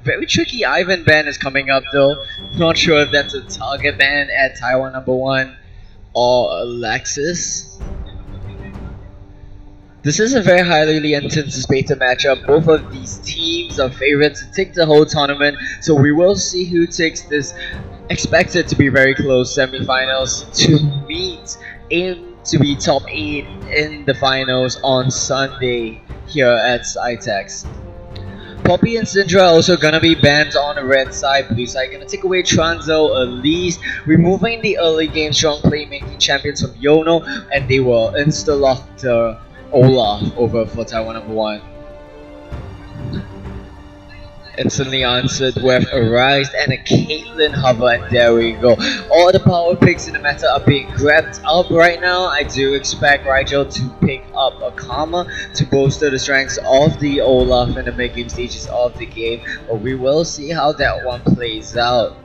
Very tricky Ivan ban is coming up though. Not sure if that's a target ban at Taiwan number 1 or Alexis. This is a very highly anticipated matchup. Both of these teams are favorites to take the whole tournament, so we will see who takes this expected to be very close semifinals to meet, aim to be top 8 in the finals on Sunday here at Sitex. Poppy and Syndra are also gonna be banned on the red side. Blue side gonna take away Tranzo, Elise, removing the early game strong playmaking champions from Yono, and they will insta lock the Olaf over for Taiwan number 1. Instantly answered with a Rise and a Caitlyn hover, and there we go. All the power picks in the meta are being grabbed up right now. I do expect Rigel to pick up a Karma to bolster the strengths of the Olaf in the mid-game stages of the game, but we will see how that one plays out.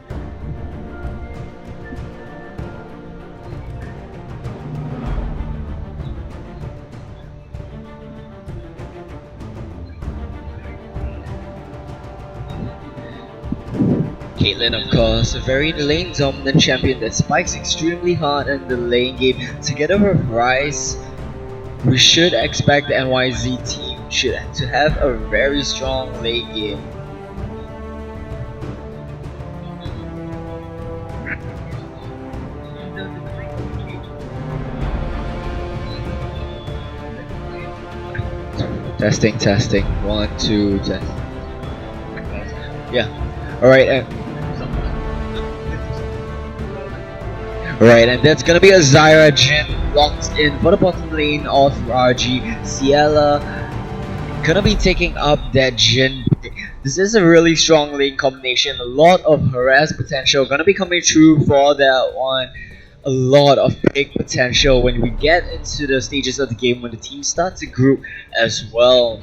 Caitlyn, of course, a very lane dominant champion that spikes extremely hard in the lane game. Together with Rise, we should expect the NYZ team to have a very strong lane game. Testing. 1, 2, test. Yeah. Alright, and that's gonna be a Zyra Jin locked in for the bottom lane of RG. Ciela gonna be taking up that Jin. This is a really strong lane combination. A lot of harass potential gonna be coming through for that one. A lot of big potential when we get into the stages of the game when the team starts to group as well.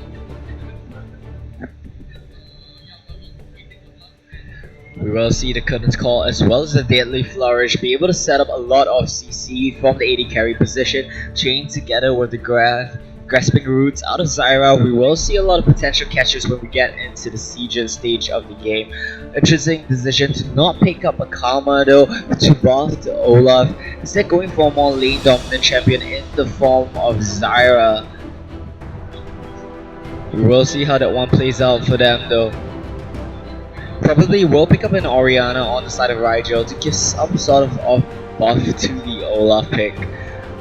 We will see the Curtains Call as well as the Deadly Flourish be able to set up a lot of CC from the AD carry position, chained together with the grasping roots out of Zyra. We will see a lot of potential catches when we get into the siege stage of the game. Interesting decision to not pick up a Karma though, to buff the Olaf, instead going for a more lane dominant champion in the form of Zyra. We will see how that one plays out for them though. Probably will pick up an Orianna on the side of Rigel to give some sort of off buff to the Olaf pick.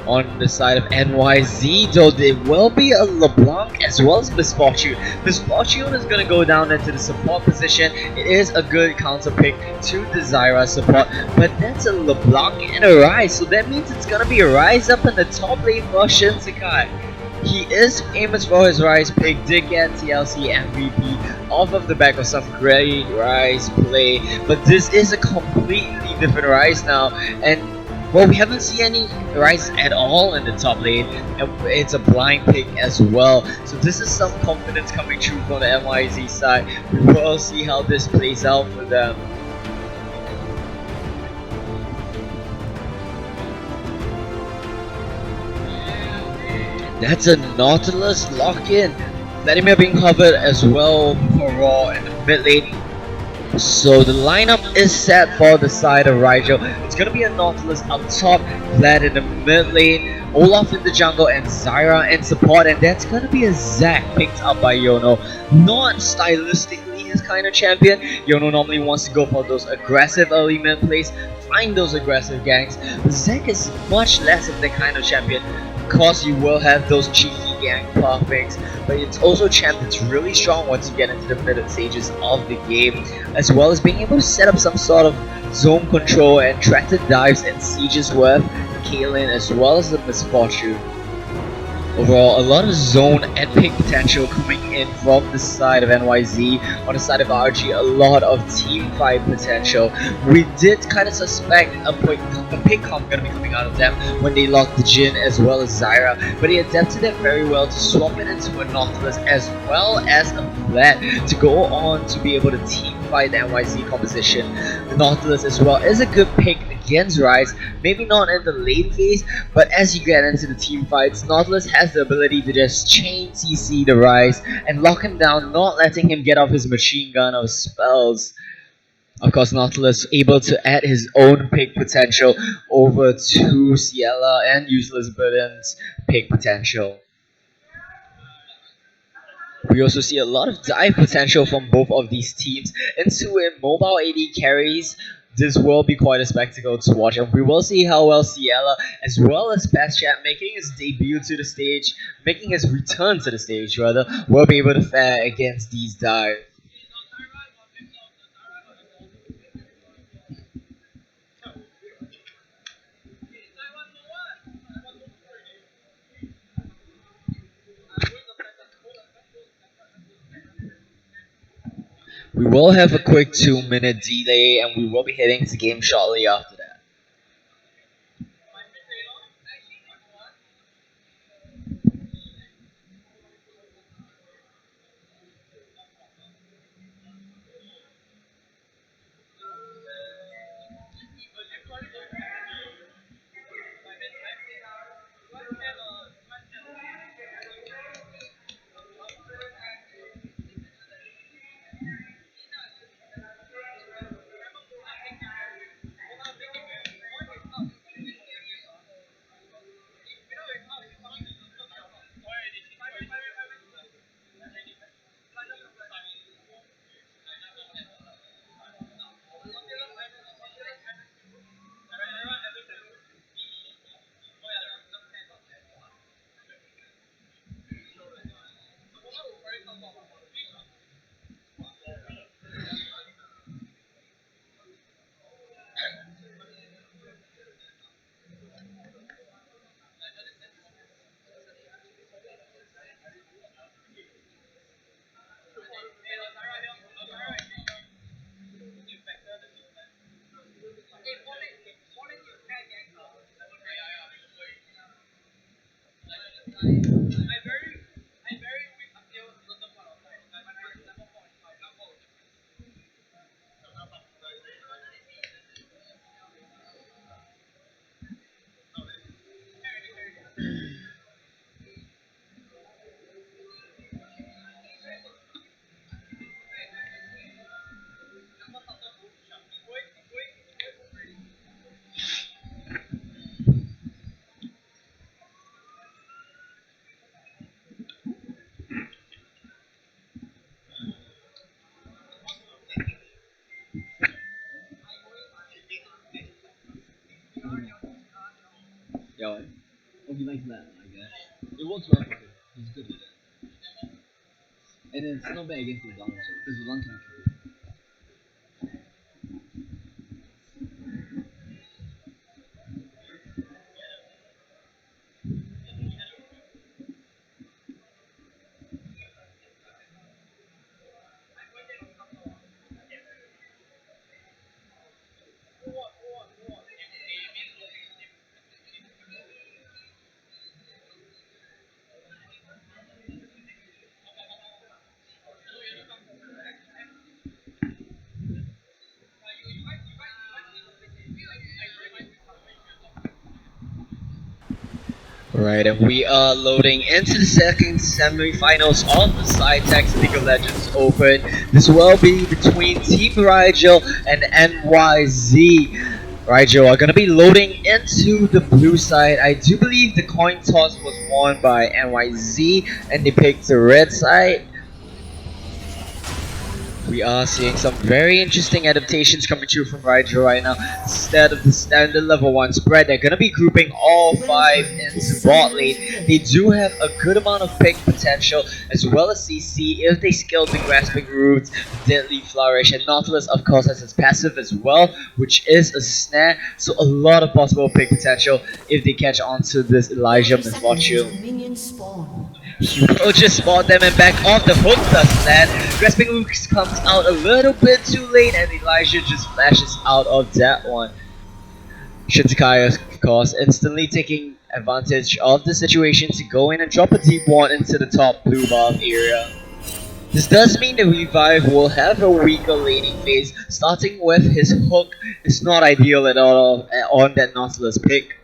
On the side of NYZ though, there will be a LeBlanc as well as Misfortune. Misfortune is going to go down into the support position. It is a good counter pick to the Zyra support, but that's a LeBlanc and a Rise, so that means it's going to be a Rise up in the top lane for Shinsekai. He is famous for his Rise pick, did get TLC MVP off of the back of some great Rise play, but this is a completely different Rise now, and well, we haven't seen any Rise at all in the top lane, and it's a blind pick as well, so this is some confidence coming through from the NYZ side. We will see how this plays out for them. That's a Nautilus lock-in. Vladimir being covered as well for Raw in the mid lane. So the lineup is set for the side of Rigel. It's gonna be a Nautilus up top, Vlad in the mid lane, Olaf in the jungle, and Zyra in support. And that's gonna be a Zac picked up by Yono. Not stylistically his kind of champion. Yono normally wants to go for those aggressive early mid plays, find those aggressive ganks. But Zac is much less of the kind of champion. Of course, you will have those cheeky gank perfects, but it's also a champ that's really strong once you get into the middle stages of the game, as well as being able to set up some sort of zone control and tractor dives and sieges with Caitlyn as well as the Misfortune. Overall, a lot of zone and pick potential coming in from the side of NYZ. On the side of RG, a lot of team fight potential. We did kind of suspect a pick comp gonna be coming out of them when they locked the Jin as well as Zyra, but he adapted it very well to swap it into a Nautilus as well as a Flat to go on to be able to team fight the NYZ composition. The Nautilus as well is a good pick against Rise, maybe not in the late phase, but as you get into the team fights, Nautilus has the ability to just chain CC the Rise and lock him down, not letting him get off his machine gun or spells. Of course, Nautilus able to add his own pick potential over to Ciela and Useless Burden's pick potential. We also see a lot of dive potential from both of these teams into mobile AD carries. This will be quite a spectacle to watch, and we will see how well Ciela as well as Bastiat making his debut to the stage, making his return to the stage rather, will be able to fare against these dives. We will have a quick 2 minute delay, and we will be heading to game shortly after that. Yeah, oh, he likes that, I guess. It works well for him. He's good with it. And it's not bad against Luzon also, because Luzon can kill. Right, and we are loading into the second semifinals of the Sitex League of Legends Open. This will be between Team Rigel and NYZ. Rigel are going to be loading into the blue side. I do believe the coin toss was won by NYZ, and they picked the red side. We are seeing some very interesting adaptations coming through from Rigel right now. Instead of the standard level 1 spread, they're gonna be grouping all 5 into bot lane. They do have a good amount of pick potential as well as CC if they skill the Grasping Roots, Deadly Flourish, and Nautilus of course has its passive as well, which is a snare, so a lot of possible pick potential if they catch onto this Elijah Misfortune. Minions spawn. He will just spot them and back off. The hook does that. Grasping Roots comes out a little bit too late and Elijah just flashes out of that one. Shinsekai, of course, instantly taking advantage of the situation to go in and drop a deep one into the top blue buff area. This does mean the Revive will have a weaker laning phase, starting with his hook is not ideal at all on that Nautilus pick.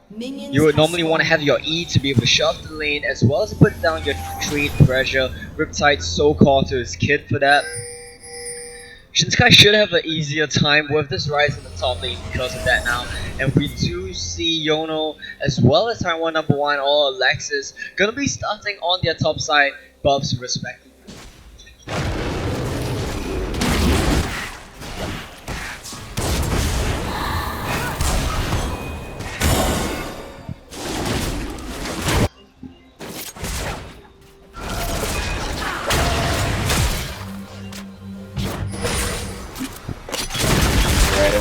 Minions You would have normally want to have your E to be able to shove the lane as well as put down your trade pressure. Riptide so called to his kid for that. Shinsekai should have an easier time with this rise in the top lane because of that now. And we do see Yono as well as Taiwan number 1 or Alexis gonna be starting on their top side buffs respectively.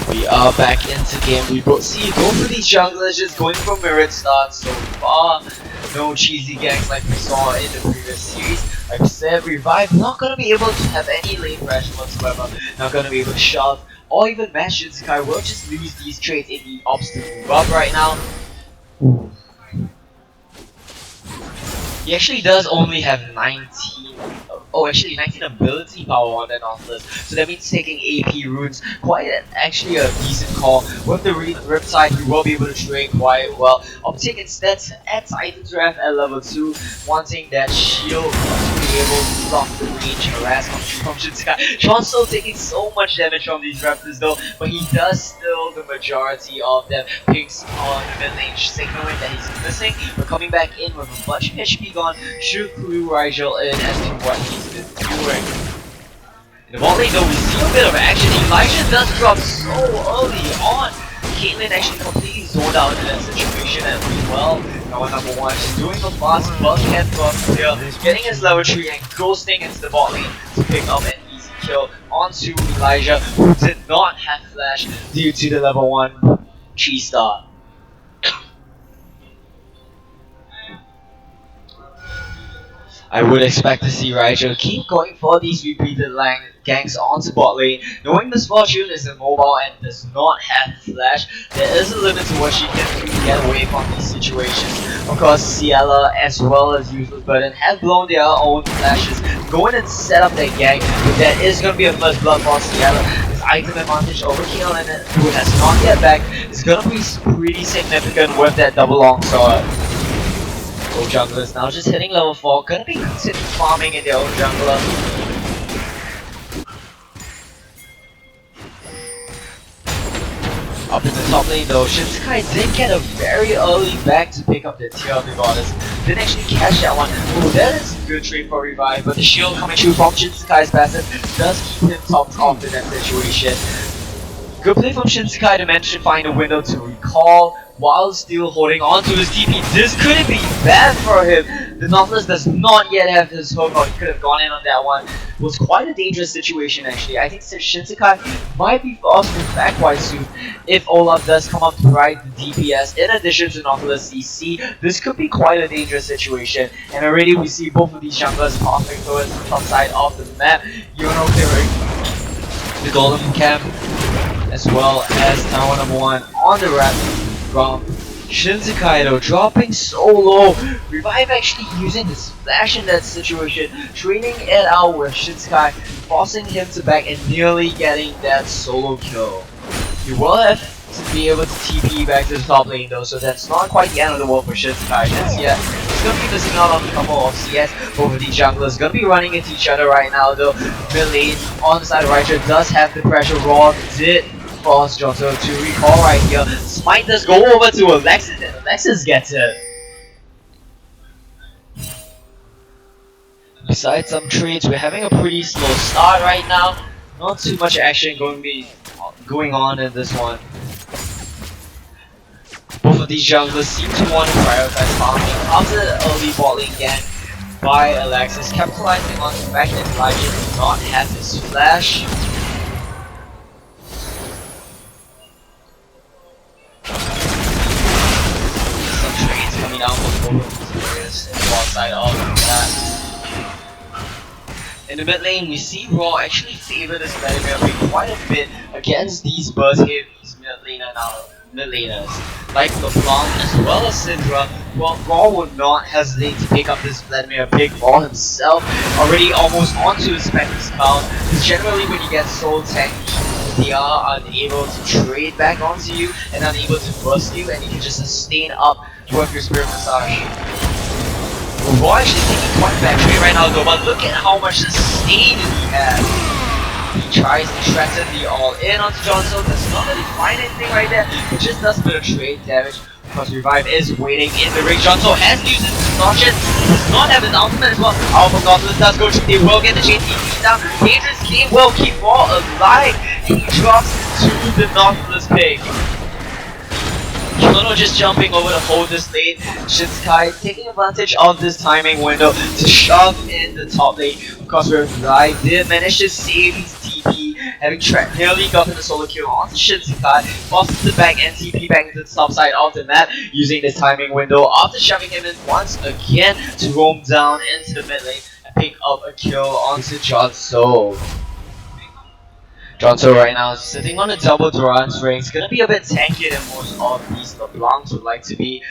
We are back into game. We both see both of these junglers just going for mirrored starts so far. No cheesy ganks like we saw in the previous series. Like I said, Revive not gonna be able to have any lane pressure whatsoever. Not gonna be able to shove or even match Shinsekai. Will just lose these trades in the obstacle move up right now. He actually does only have 19. Oh, actually 19 ability power on that Nautilus. So that means taking AP runes. Actually a decent call. With the Riptide, you will be able to train quite well. Optic instead at Titan's Wrath at level 2, wanting that shield to be able to block the range harass from Shinsekai. Sean's still taking so much damage from these Raptors though, but he does still the majority of them. Pings on the mid lane, signaling that he's missing, but coming back in with a bunch of HP gone should clue Rigel in as to what he's been doing. In the bot lane though, we see a bit of action. Elijah does drop so early on. Caitlyn actually completely zoned out in that situation as well. Now number 1 is doing a fast bucket buff here, getting his level 3 and ghosting into the bot lane to pick up an easy kill onto Elijah, who did not have flash due to the level 1 Chi star. I would expect to see Rigel keep going for these repeated ganks onto bot lane. Knowing Misfortune is immobile and does not have flash, there is a limit to what she can do to get away from these situations. Of course, Ciela as well as Useless Burden have blown their own flashes. Go in and set up that gang, but that is going to be a first blood for Ciela. His item advantage over Caitlyn, who has not yet back, is going to be pretty significant with that double longsword. Old junglers now just hitting level 4, gonna be considered farming in their own jungler. Up in the top lane though, Shinsekai did get a very early back to pick up the tier of the goddess. Didn't actually catch that one. Oh, that is a good trade for Revive, but the shield coming through from Shinsekai's passive does keep him topped off in that situation. Good play from Shinsekai to manage to find a window to recall while still holding on to his TP. This couldn't be bad for him. The Nautilus does not yet have his hook, or he could have gone in on that one. It was quite a dangerous situation actually. I think Shinsekai might be forced back quite soon if Olaf does come up to ride the DPS. In addition to Nautilus CC, this could be quite a dangerous situation. And already we see both of these junglers passing towards the top side of the map. Yono clearing the golden camp, as well as Tower number 1 on the ramp from Shinsekai though, dropping so low. Revive actually using his flash in that situation, trading it out with Shinsekai, forcing him to back and nearly getting that solo kill. He will have to be able to TP back to the top lane though, so that's not quite the end of the world for Shinsekai just yet. He's gonna be missing out on a couple of CS. Both of these junglers gonna be running into each other right now though. Mid lane on the side of Rigel does have the pressure. Raw did force Jotto to recall right here. Smite does go over to Alexis and Alexis gets it. Besides some trades, we're having a pretty slow start right now. Not too much action going on in this one. Both of these junglers seem to want to prioritize farming after the early bottling gang by Alexis, capitalizing on the fact that Elijah did not have his flash. Some trades coming down from both of these players in the bot side of that. In the mid lane, we see Raw actually favor this Vladimir pick quite a bit against these burst heavies mid laners like LeBlanc as well as Syndra. Well, Raw would not hesitate to pick up this Vladimir pick for himself, already almost onto his Spectre's count, because generally when you get soul tanky, they are unable to trade back onto you and unable to burst you, and you can just sustain up with your Spirit Massage. Raw actually taking quite a bad trade right now though, but look at how much sustain he has. He tries to threaten the all-in onto Johnson, does not really find anything right there, but just does a bit of trade damage. Because Revive is waiting in the ring. Johnson has used his distortion, does not have his ultimate as well. Alpha Nautilus does go through, they will get the JT down. Dangerous game will keep Raw alive, and he drops to the Nautilus pick. Kimono just jumping over to hold this lane. Shinsukai taking advantage of this timing window to shove in the top lane. Of course, Revive did manage to save his TP, having nearly gotten the solo kill onto Shinsukai, forces it back and TP back into the top side of the map using this timing window after shoving him in once again to roam down into the mid lane and pick up a kill onto Johnson. Johnson right now is sitting on a double Durance ring. It's gonna be a bit tankier than most of these LeBlancs would like to be.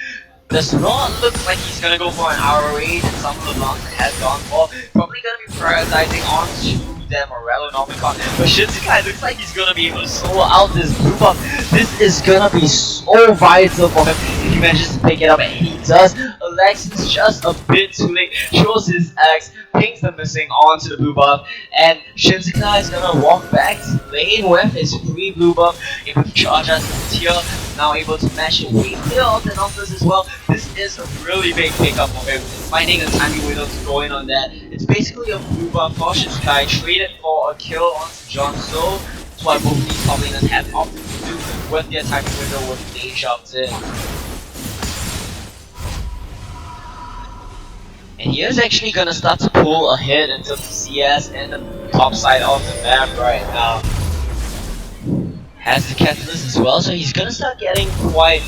Does not look like he's gonna go for an hour raid, and some LeBlancs has gone for. Probably gonna be prioritizing onto them Morello Nomicon. But Shinsukai looks like he's gonna be able to solo out this blue buff. This is gonna be so vital for him if he manages to pick it up, and he does. Alex is just a bit too late, shows his X, pings the missing onto the blue buff, and Shinsukai is gonna walk back to lane with his free blue buff, able to charge us the tier, now able to match the weight clear of the Nautilus as well. This is a really big pickup for him, finding a timing window to go in on that. It's basically a blue buff for Shinsukai, traded for a kill onto John So. That's what both these top laners have opted to do with their timing window with lane shots in. And he is actually gonna start to pull ahead in terms of CS and the top side of the map right now. Has the catalyst as well, so he's gonna start getting quite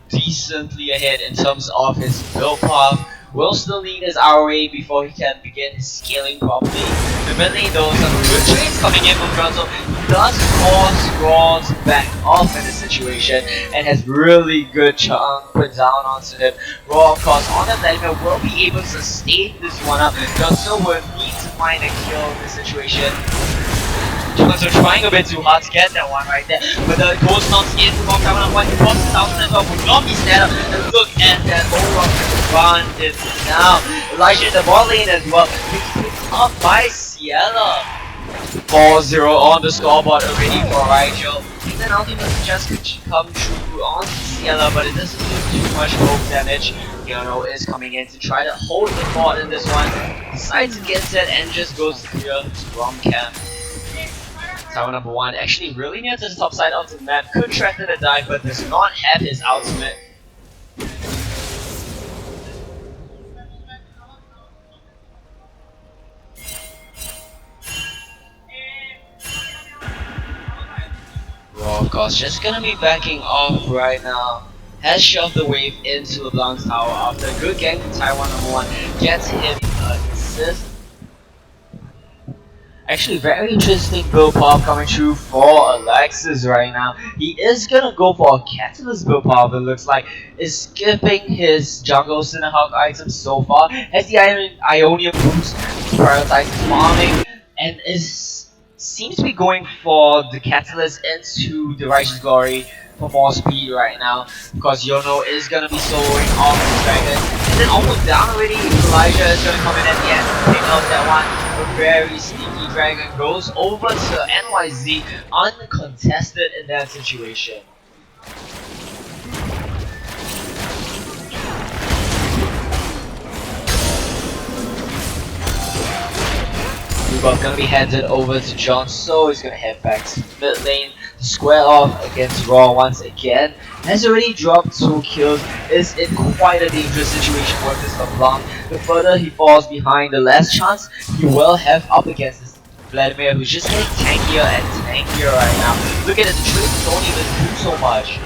decently ahead in terms of his build path. Will still need his RA before he can begin his scaling properly. The mid lane though, some good trades coming in from Johnson. He does force Raw to back off in this situation and has really good chunk put down onto him. Raw of course on the Vladimir will be able to sustain this one up. Johnson will need to find a kill in this situation. Johnson trying a bit too hard to get that one right there, but the ghost knocks in from coming up one. He forces out as well, would not be stand up, and look at that overall run is now. Elijah in the bot lane as well, picked up by Ciela. 4-0 on the scoreboard already for Rigel. And then ultimately just could come true on Ciela, but it doesn't do too much poke damage. Yono is coming in to try to hold the fort in this one. Decides against it and just goes to clear his Rom camp. Tower number 1 actually really near to the top side of the map, could threaten a dive but does not have his ultimate. Raw of course just gonna be backing off right now. Has shoved the wave into LeBlanc's tower after a good gank from Taiwan number 1. Gets him an assist. Actually, very interesting build path coming through for Alexis right now. He is gonna go for a Catalyst build path, it looks like. Is skipping his jungle Cinnahawk items so far. Has the Ionian boost to prioritize his farming, and seems to be going for the Catalyst into the Righteous Glory for more speed right now, because Yono is gonna be soloing off the dragon, and then almost down already. Elijah is gonna come in at the end and pick up that one. A very sneaky dragon goes over to NYZ uncontested in that situation. blue buff gonna be handed over to John, so he's gonna head back to mid lane to square off against Raw once again. Has already dropped 2 kills, is in quite a dangerous situation for this LeBlanc. The further he falls behind, the less chance he will have up against this Vladimir, who's just getting tankier and tankier right now. Look at it, the trades don't even do so much.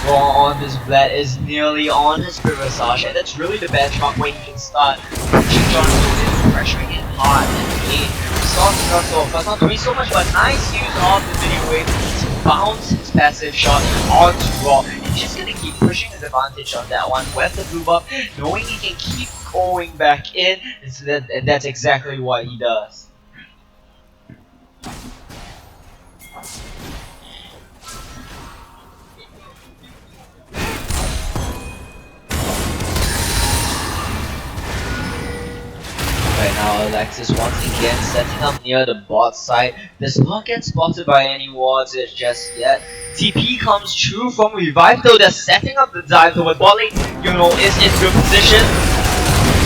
Raw on this Vlad is nearly on his Spirit Massage, and that's really the benchmark where he can start pushing John in, pressuring it hard and late. We saw Scott so far not doing so much, but nice use of the video wave to bounce his passive shot onto Raw. He's just gonna keep pushing his advantage on that one with the blue buff, knowing he can keep going back in, and that's exactly what he does. Right now, Alexis once again setting up near the bot side. Does not get spotted by any wards just yet. TP comes true from Revive though. They're setting up the dive toward bot lane. Is in good position.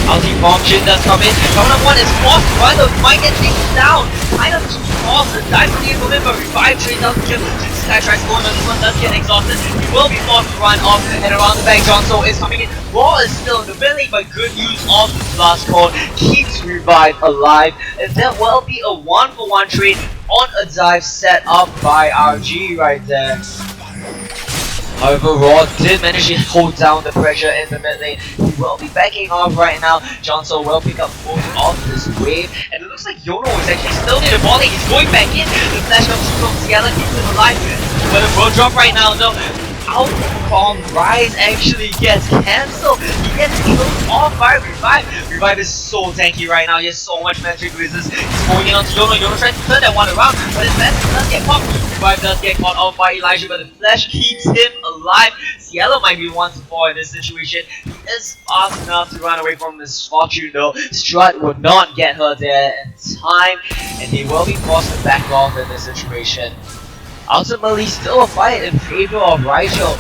Ulti bomb Jin does come in. Coming up one is forced to run though. He might get taken down. Kind of too fast. The dive will from him, but Revive trades out the kill. Sky tries going on this one, does get exhausted. He will be forced to run off, and around the back, Jonso is coming in. Raw is still in the middle, but good use of this last call keeps Revive alive. And there will be a 1-for-1 trade on a dive set up by RG right there. However, Raw did manage to hold down the pressure in the mid lane. He will be backing off right now. Jonso will pick up most of this wave. And it looks like Yono is actually still near the ball lane. He's going back in. The flash comes from Ciela, keeps him alive. But a road drop right now, though. Outcome Rise actually gets cancelled. He gets killed off by Revive. Revive is so tanky right now. He has so much magic resist. He's going in onto Yono. Yono tries to turn that one around, but his flash does get popped. Revive does get caught off by Elijah, but the flash keeps him alive. Cielo might be 1 to 4 in this situation. He is fast enough to run away from this fortune though. Strut would not get her there in time, and they will be forced to back off in this situation. Ultimately, still a fight in favor of Rigel.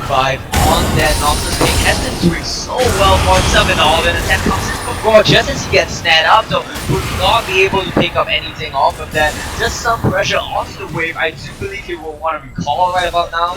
5 on that Noxus King has been doing so well for himself in the all-in attack comes in from Raw just as he gets snared up though. Would not be able to pick up anything off of that. Just some pressure onto the wave. I do believe he will want to recall right about now.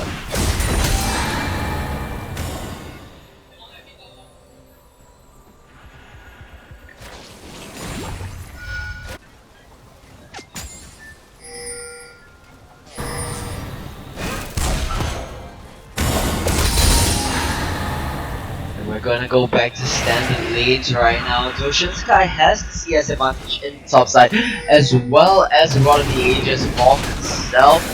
We're gonna go back to standard lanes right now. Sky has the CS advantage in the top side, as well as a lot of the ages for himself.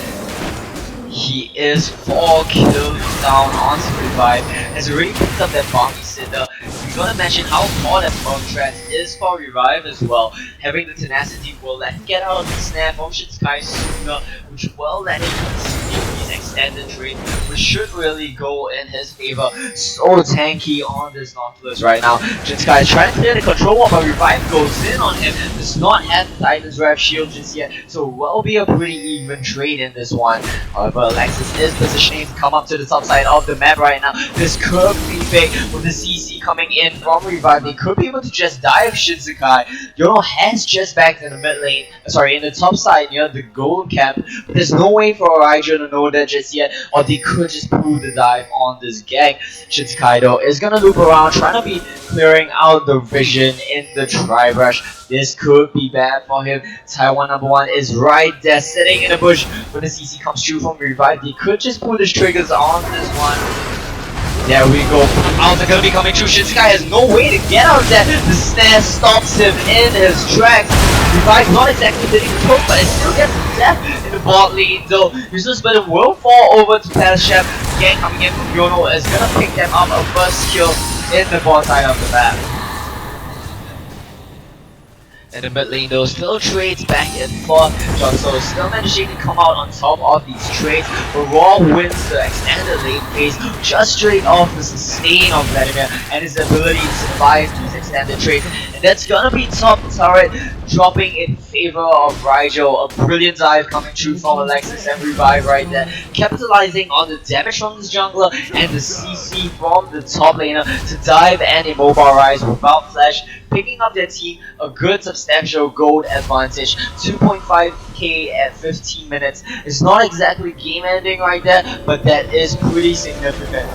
He is 4 kills down on Revive, has already picked up that Bounty Cinder. We gotta mention how far that contract is for Revive as well. Having the tenacity will let him get out of the snare from Sky sooner, which will let him continue his extended trade, which should really go in his favor. So tanky on this Nautilus right now. Sky is trying to clear the control wall, but Revive goes in on him. Does not have the Titan's Rev shield just yet, so it will be a pretty even trade in this one. However, Alexis is positioning to come up to the top side of the map right now. This could be big with the CC coming in from Revive. They could be able to just dive Shinsekai. Yono has just backed in the mid lane, sorry, in the top side near the gold camp, but there's no way for Origen to know that just yet, or they could just pull the dive on this gang. Shinsekai though is gonna loop around, trying to be clearing out the vision in the tri-brush. This could be bad for him. Taiwan #1 is right there, sitting in the bush. When the CC comes through from Revive, they could just pull the triggers on this one. There we go. Alta gonna be coming through. Shinsekai has no way to get out of that. The snare stops him in his tracks. Revive not exactly hitting the poke, but it still gets death in the bot lane though. Useless but will fall over to Palace Chef. Again coming in from Yono is gonna pick them up a first kill in the bot side of the map. In the mid lane though, still trades back and forth. Jonso is still managing to come out on top of these trades, but Raw wins the extended lane phase just straight off the sustain of Vladimir and his ability to survive these extended trade, and that's gonna be top turret dropping in favor of Rigel. A brilliant dive coming through from Alexis and revive right there, capitalizing on the damage from this jungler and the CC from the top laner to dive and immobilize without flash, picking up their team a good substantial gold advantage. 2.5k at 15 minutes is not exactly game ending right there, but that is pretty significant.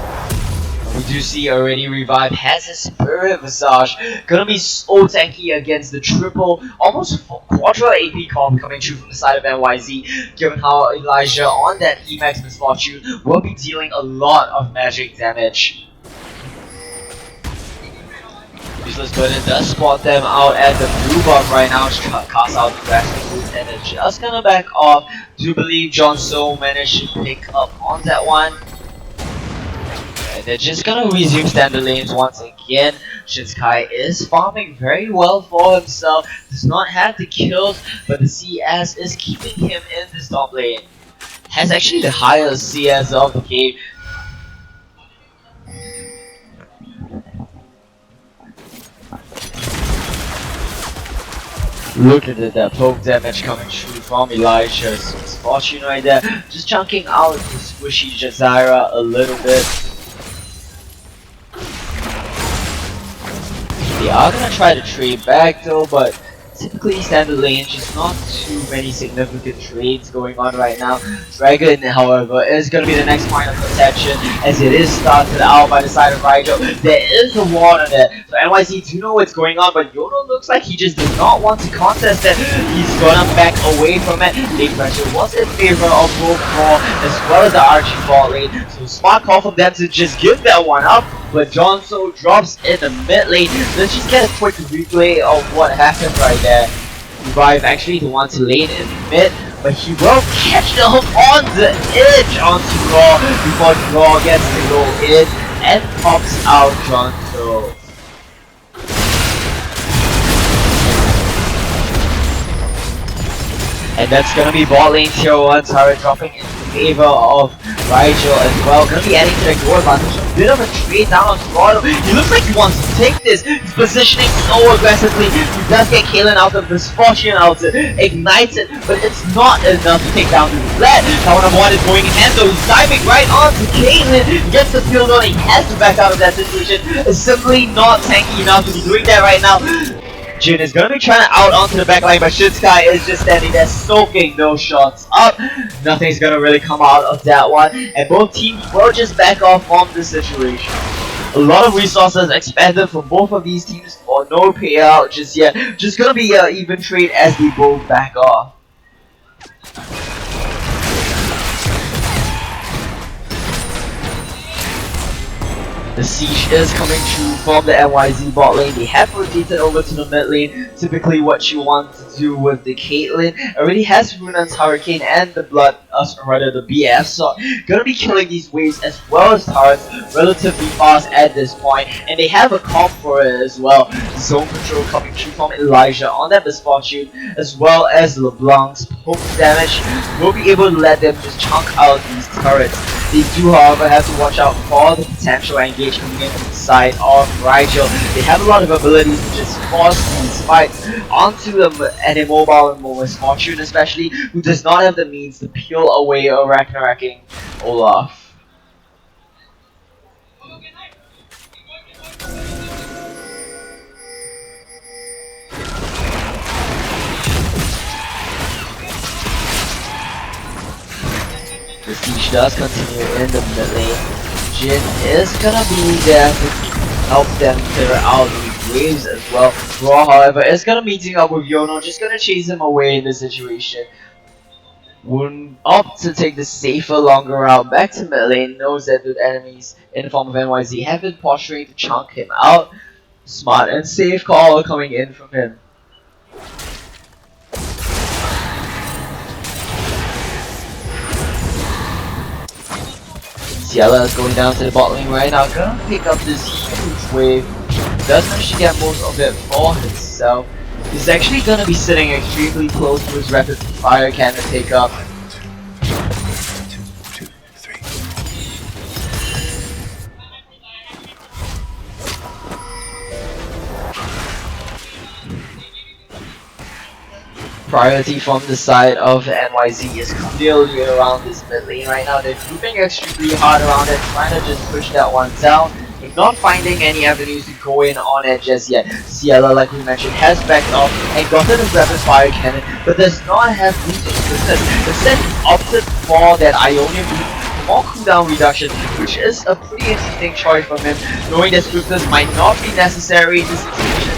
We do see already Revive has a Spirit Visage, gonna be so tanky against the triple, almost quadra AP comp coming through from the side of NYZ, given how Elijah on that Emax Misfortune will be dealing a lot of magic damage. Useless Burden does spot them out at the blue buff right now, cast out the grass and it's just gonna back off. Do believe John So managed to pick up on that one. And they're just gonna resume standard lanes once again. Shinskai is farming very well for himself, does not have the kills, but the CS is keeping him in this top lane. Has actually the highest CS of the game. Look at that poke damage coming through from Elijah's Misfortune right there. Just chunking out the squishy Jazaira a little bit. They are gonna try to trade back though, but typically standard lane, just not too many significant trades going on right now. Dragon, however, is going to be the next point of contention as it is started out by the side of Rigel. There is a ward on there, so NYC do know what's going on, but Yono looks like he just does not want to contest it. He's gonna back away from it. Lane pressure was in favor of both Raw as well as the Archie bot lane, so smart call from them to just give that one up. But Johnso drops in the mid lane. Let's just get a quick replay of what happened right there. Revive actually the one to lane in mid, but he will catch the hook on the edge onto Raw before Raw gets to go in and pops out Johnso. And that's gonna be bot lane tier 1 turret dropping in favor of Rigel as well. Gonna be adding to the goal advantage. A bit of a trade down on Toronto. He looks like he wants to take this. He's positioning so aggressively. He does get Kaelin out of this fortune out to ignite it, but it's not enough to take down the flat. Tower number 1 is going in hand though. He's diving right onto Kaelin. He gets the field on. He has to back out of that situation. It's simply not tanky enough to be doing that right now. Jin is gonna be trying to out onto the backline, but Shinskai is just standing there soaking those shots up. Nothing's gonna really come out of that one, and both teams will just back off from this situation. A lot of resources expended from both of these teams for no payout just yet. Just gonna be an even trade as we both back off. The siege is coming through from the NYZ bot lane. They have rotated over to the mid lane. Typically what you want to do with the Caitlyn. Already has Runan's Hurricane and the Blood, rather the BF. So gonna be killing these waves as well as turrets relatively fast at this point. And they have a comp for it as well. Zone control coming through from Elijah on that Misfortune, as well as LeBlanc's poke damage. Will be able to let them just chunk out these turrets. They do, however, have to watch out for the potential engage coming in from the side of Rigel. They have a lot of abilities to just force these fights onto an immobile and Misfortune, especially, who does not have the means to peel away a Ragnaroking Olaf. The siege does continue in the mid lane. Jin is gonna be there to help them clear out these waves as well. Raw, however, is gonna meeting up with Yono, just gonna chase him away in this situation. Would opt to take the safer, longer route back to mid lane, knows that the enemies in the form of NYZ have been posturing to chunk him out. Smart and safe call coming in from him. Ciela is going down to the bot lane right now, gonna pick up this huge wave. Does manage to get most of it for himself. He's actually gonna be sitting extremely close to his rapid fire cannon pick up. 2, 3. Priority from the side of NYZ is clearly around this mid lane right now. They're grouping extremely hard around it, trying to just push that one down. They're not finding any avenues to go in on it just yet. Ciela, like we mentioned, has backed off and gotten his rapid fire cannon, but does not have boost of swiftness. Instead, opted for that Ionian boost, more cooldown reduction, which is a pretty interesting choice from him, knowing that swiftness might not be necessary in this situation.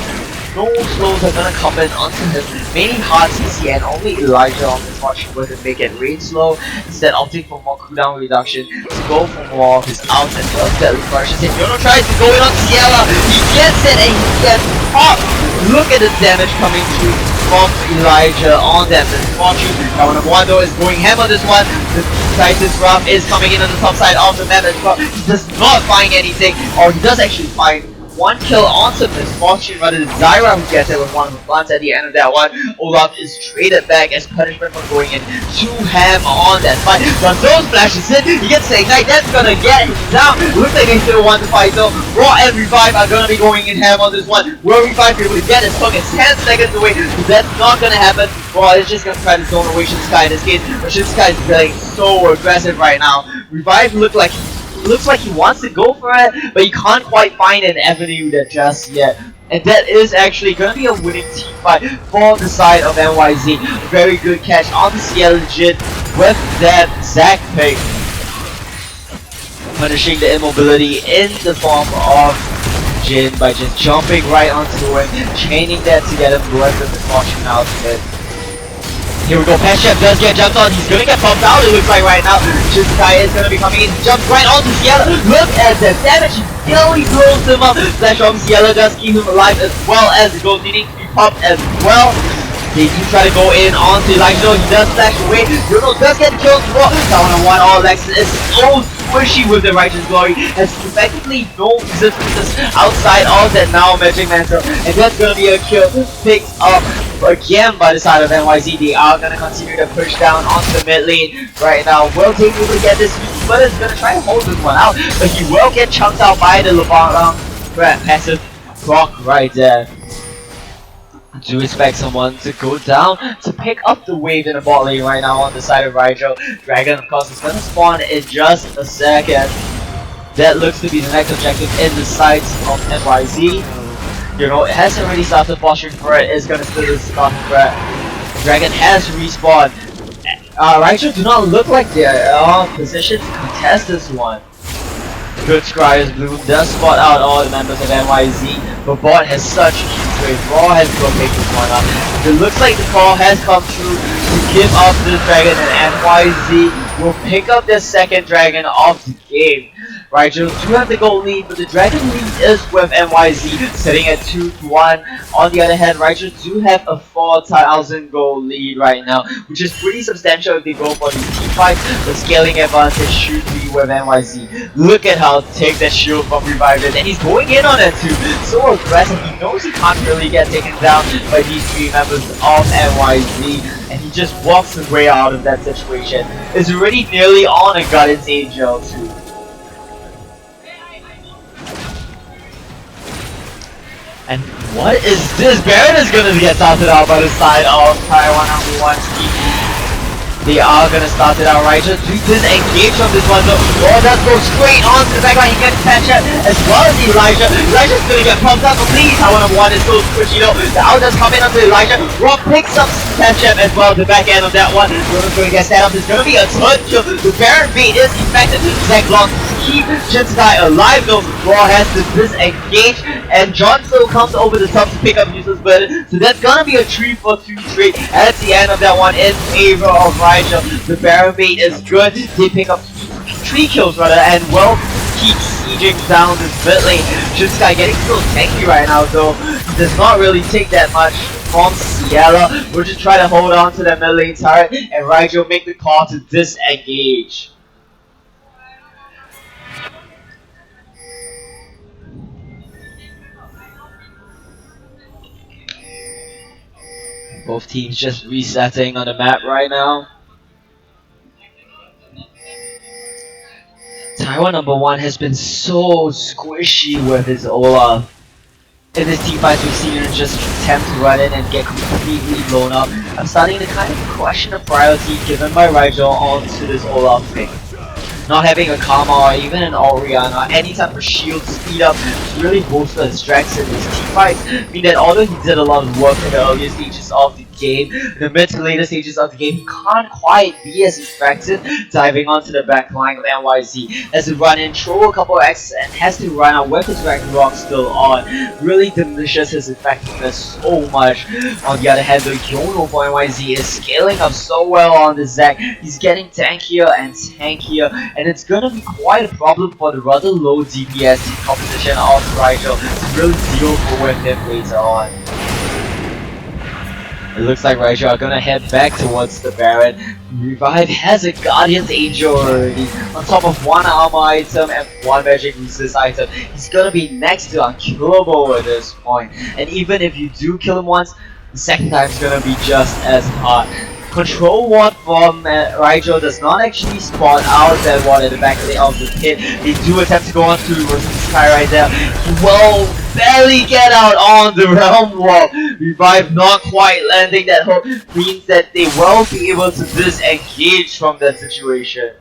No slows are gonna come in onto him, mainly hard CC and only Elijah on this watch were to make it rain slow, instead opting for more cooldown reduction to go for more of his outs and first deadly versions. And Yono tries to go in on Ciela, he gets it and he gets popped! Look at the damage coming through from Elijah on that misfortune. Now number one though is going ham on this one. The Titan's Wrath is coming in on the top side of the map as well. He does not find anything, or he does actually find one kill onto misfortune rather than Zyra who gets it with one of the plants at the end of that one. Olaf is traded back as punishment for going in too ham on that fight. But those flashes in, he gets the ignite, that's gonna get him down. Looks like they still want to fight though. Raw and Revive are gonna be going in ham on this one. Will Revive be able to get his hook? It's 10 seconds away, so that's not gonna happen. Raw is just gonna try to zone away Shinsukai in this case, but Shinsukai is playing so aggressive right now. Revive looks like he wants to go for it, but he can't quite find an avenue there just yet. And that is actually going to be a winning team fight for the side of NYZ. Very good catch on the CL Jin with that Zac pick. Punishing the immobility in the form of Jin by just jumping right onto him, chaining that to get him with the misfortune out of it. Here we go, Chef does get jumped on, he's gonna get bumped out it looks like right now. Shinsukai is gonna be coming in, jumps right onto Ciela. Look at the damage, he barely blows him up. Flash from Ciela does keep him alive as well as the gold needing to be popped as well. They do try to go in onto Elijah, he does flash away. Yono does get killed as well. Down on one, all Alexis is so squishy with the Righteous Glory, has effectively no resistances outside of that now Magic Mantle, and that's gonna be a kill picked up again by the side of NYZ. They are gonna continue to push down onto the mid lane right now. Will take able to get this, but is gonna try to hold this one out, but he will get chunked out by the LeBron passive proc right there. I do expect someone to go down to pick up the wave in the bot lane right now on the side of Raijo. Dragon, of course, is going to spawn in just a second. That looks to be the next objective in the sights of NYZ. You know, it has already started posturing for it. It's going to still start threat. Dragon has respawned. Raijo do not look like they're positioned to contest this one. Good Scryer's Bloom does spot out all the members of NYZ, but bot has such a huge wave. Raw has to go pick this one up. It looks like the call has come through to give up the dragon, and NYZ will pick up their second dragon of the game. Raijo do have the gold lead, but the dragon lead is with NYZ, sitting at 2-1. On the other hand, Raijo do have a 4,000 gold lead right now, which is pretty substantial if they go for these team fights. The scaling advantage should be with NYZ. Look at how thick that shield from Revive is, and he's going in on it too. So aggressive, he knows he can't really get taken down by these three members of NYZ, and he just walks his way out of that situation. It's already nearly on a Guardian's Angel too. And what is this? Baron is gonna get started out by the side of Taiwan #1 team. They are gonna start it out right. Just disengage from this one though. Oh, does go straight on to the backline. He gets Patchet as well as Elijah. Elijah's gonna get pumped up, but please, Taiwan #1 is so squishy though. The out does come in onto Elijah. Rob picks up Patchet as well, the back end of that one. Roman's gonna get set up. There's gonna be a third kill. The Baron bait is effective. Zach Long keep Shinsukai alive though. Raw has to disengage, and John still comes over the top to pick up useless burden. So that's gonna be a 3-for-2 trade at the end of that one in favor of Raijo. The Baron bait is good. They pick up 3 kills rather, and will keep sieging down this mid lane. Shinsukai getting so tanky right now though. He does not really take that much from Ciela. We'll just try to hold on to that mid lane turret, and Raijo make the call to disengage. Both teams just resetting on the map right now. Taiwan #1 has been so squishy with his Olaf. In this team fight, we've seen him just attempt to run in and get completely blown up. I'm starting to kind of question the priority given by Rigel onto this Olaf pick. Not having a Karma or even an Oriana, any type of shield speed up to really bolster his strengths in his teamfights. Mean that although he did a lot of work in the earlier stages of the game, the mid to later stages of the game, he can't quite be as effective diving onto the back line of NYZ. Has to run in, throw a couple of X's, and has to run out with his Ragnarok still on. Really diminishes his effectiveness so much. On the other hand, the Yono for NYZ is scaling up so well on the Zac. He's getting tankier and tankier, and it's gonna be quite a problem for the rather low DPS composition of Rigel to really deal with him later on. It looks like Rigel are gonna head back towards the Baron. Revive has a Guardian's Angel already, on top of one armor item and one magic resist item. He's gonna be next to unkillable at this point. And even if you do kill him once, the second time is gonna be just as hard. Control ward from Rigel does not actually spawn out that ward at the back of the pit. They do attempt to go on to Sky right there. He will barely get out on the realm wall. Revive not quite landing that hook means that they will be able to disengage from that situation.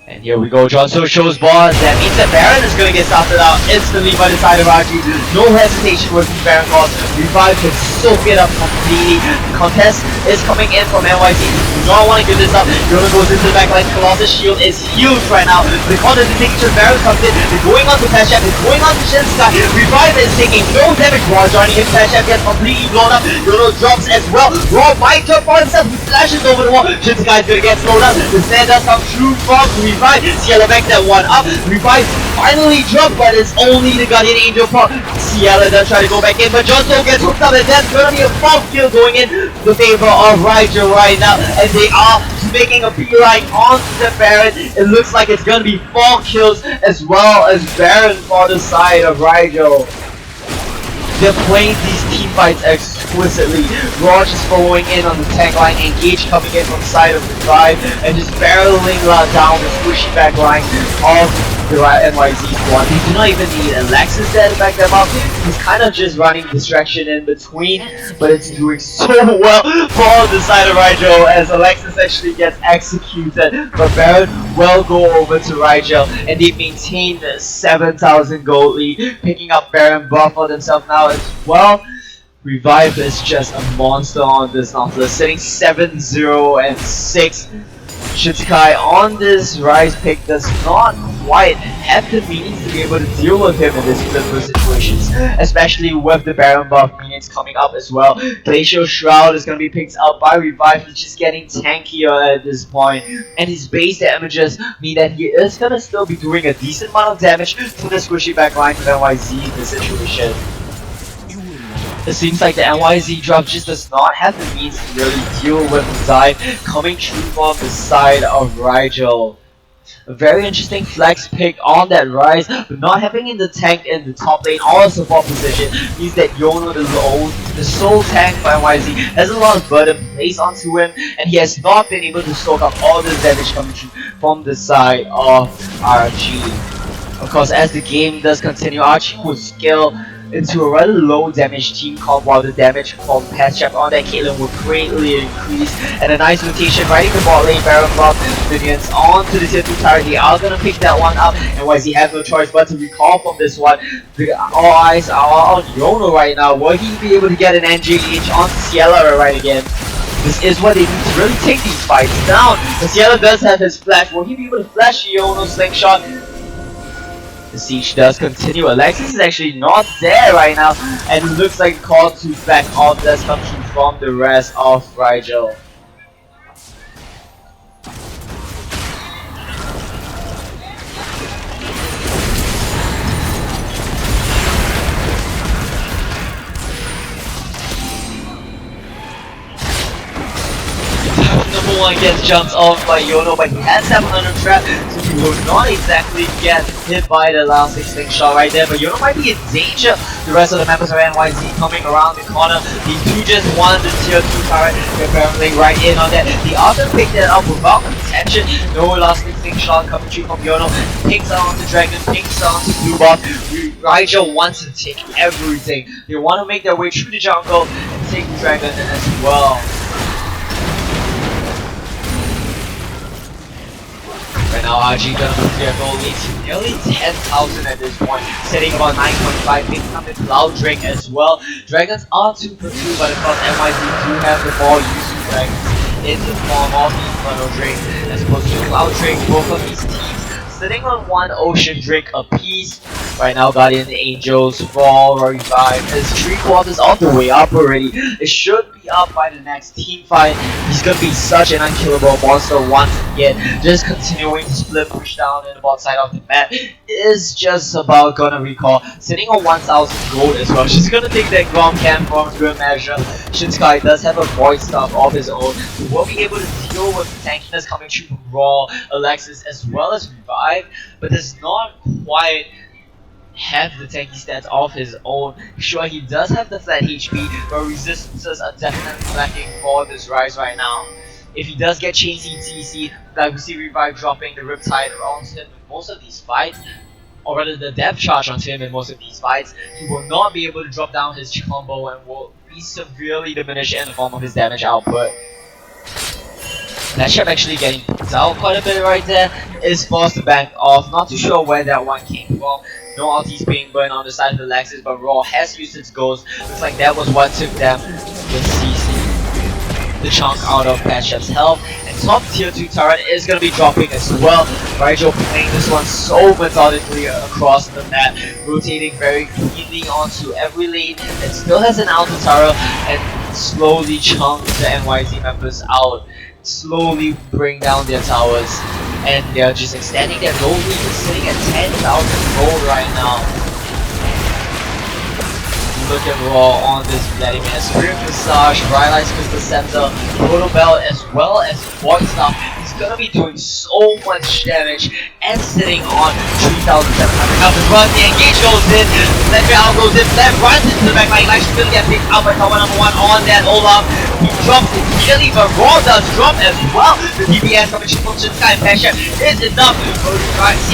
And here we go, John So shows boss. That means that Baron is going to get started out instantly by the side of Raji. No hesitation with the Baron calls. Revive can soak it up completely. The contest is coming in from NYC. Do not want to give this up. Yono goes into the backline. Colossus shield is huge right now. The corner detection, Baron comes in. They're going on to Pashap. They're going on to Shinsky. Revive is taking no damage while joining him. Pashap gets completely blown up. Yono drops as well. Raw might jump for himself. He flashes over the wall. Shinsky is going to get slowed up. The stand does come through from Revive. Ciela back that one up. Revive finally dropped, but it's only the Guardian Angel pop. Ciela does try to go back in, but John So gets hooked up, and that's gonna be a 4th kill going in the favor of Rigel right now. And they are making a beeline onto the Baron. It looks like it's gonna be 4 kills as well as Baron for the side of Rigel. They're playing these team fights exquisitely. Raj is following in on the tank line, Engage coming in from the side of the drive, and just barreling down the squishy back line of the NYZ squad. They do not even need Alexis there to back them up. He's kind of just running distraction in between, but it's doing so well for the side of Rigel as Alexis actually gets executed. But Baron will go over to Rigel, and they maintain the 7,000 gold lead, picking up Baron buff for themselves now as well. Revive is just a monster on this Nautilus, sitting 7-0 and 6. Shinsky on this Rise pick does not quite have the means to be able to deal with him in this critical situations, especially with the Baron buff minions coming up as well. Glacial Shroud is going to be picked up by Revive. He's just getting tankier at this point, and his base damages mean that he is going to still be doing a decent amount of damage to the squishy backline of NYZ in this situation. It seems like the NYZ drop just does not have the means to really deal with the dive coming through from the side of Rigel. A very interesting flex pick on that Rise, but not having in the tank in the top lane or support position means that Yono, the sole tank for NYZ, has a lot of burden placed onto him, and he has not been able to soak up all this damage coming through from the side of RG. Of course, as the game does continue, RG will scale into a rather low damage team comp, while the damage from Pashap on that Caitlyn will greatly increase. And a nice rotation right in the bot lane, Baron buff minions onto the tier 2 tower. They are gonna pick that one up, and YZ has no choice but to recall from this one. All eyes are on Yono right now. Will he be able to get an NGH onto Ciela right again? This is what they need to really take these fights down. But Ciela does have his flash. Will he be able to flash Yono's slingshot? The siege does continue. Alexis is actually not there right now, and it looks like the call to back off does come through from the rest of Rigel. Number 1 gets jumped off by Yono, but he has 700 trap, so he will not exactly get hit by the last slingshot right there. But Yono might be in danger. The rest of the members of NYZ coming around the corner. They do just want the tier 2 turret. They're barreling right in on that. The other picked it up without contention. No last slingshot coming through from Yono. Picks on the dragon, picks on the blue buff. Rigel wants to take everything. They want to make their way through the jungle and take Dragon as well. Right now, RG gonna move their goal lead to nearly 10,000 at this point, sitting about 9.5, picking up the Cloud Drake as well. Dragons are 2 for 2, but of course NYZ do have the more useful Dragons in the form of the Inferno Drake as opposed to Cloud Drake. Both of these teams sitting on 1 Ocean Drake apiece. Right now, Guardian Angels fall or revive is 3/4 of the way up already. It should be up by the next team fight. He's gonna be such an unkillable monster once again. Just continuing to split push down in the bot side of the map is just about gonna recall. Sitting on 1,000 gold as well. She's gonna take that Grom Camp for good measure. Shinsky does have a void stuff of his own. He will be able to deal with the tankiness coming through from Raw, Alexis, as well as Revive, but does not quite have the tanky stats of his own. Sure, he does have the flat HP, but resistances are definitely lacking for this Rise right now. If he does get chain CTC, like we see Revive dropping the Riptide around him in most of these fights, or rather the depth charge onto him in most of these fights, he will not be able to drop down his combo and will be severely diminished in the form of his damage output. That actually getting put out quite a bit right there is forced to back off. Not too sure where that one came from. No ultis being burned on the side of the Lexus, but Raw has used its ghost. Looks like that was what took them the CC, the chunk out of Patchup's health. And top tier 2 turret is going to be dropping as well. Rigel playing this one so methodically across the map, rotating very cleanly onto every lane. It still has an outer turret and slowly chunks the NYZ members out. Slowly bring down their towers, and they're just extending their gold lead. They're sitting at 10,000 gold right now. Look at Raw on this Vladimir. Spirit Visage, Rylai's Crystal Scepter, Proto Belt, as well as Void Staff. He's gonna be doing so much damage and sitting on 3,700 health as well. The engage goes in, Legendary Owl goes in, left runs into the backline. Like, still get picked up by tower number 1 on that Olaf. He drops immediately, but Raw does drop as well. The DPS coming from Shinsky and Passion is enough.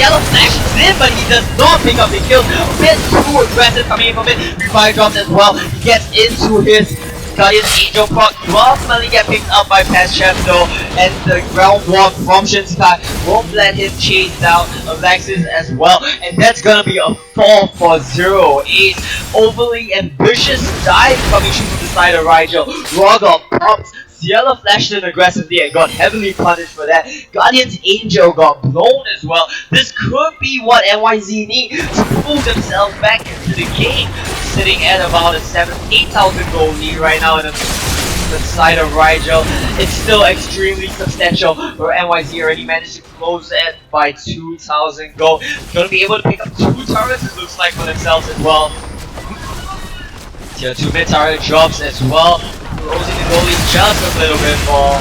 Yellow flashes in, but he does not pick up the kill. A bit too aggressive coming in from it. Revive drops as well. He gets into his Guardian Angel proc. He will ultimately get picked up by Passion though, and the ground walk from Shinsky won't let him chase down Alexis as well. And that's gonna be a 4-for-0 ace. Overly ambitious dive coming from the side of Rigel. Raw got popped. Ciela flashed in aggressively and got heavily punished for that. Guardian's Angel got blown as well. This could be what NYZ need to pull themselves back into the game. Sitting at about a 8,000 gold lead right now in the side of Rigel. It's still extremely substantial, where NYZ already managed to close it by 2,000 gold. Gonna be able to pick up 2 turrets, it looks like, for themselves as well. Tier 2 mid turret drops as well. Closing the goalie just a little bit more.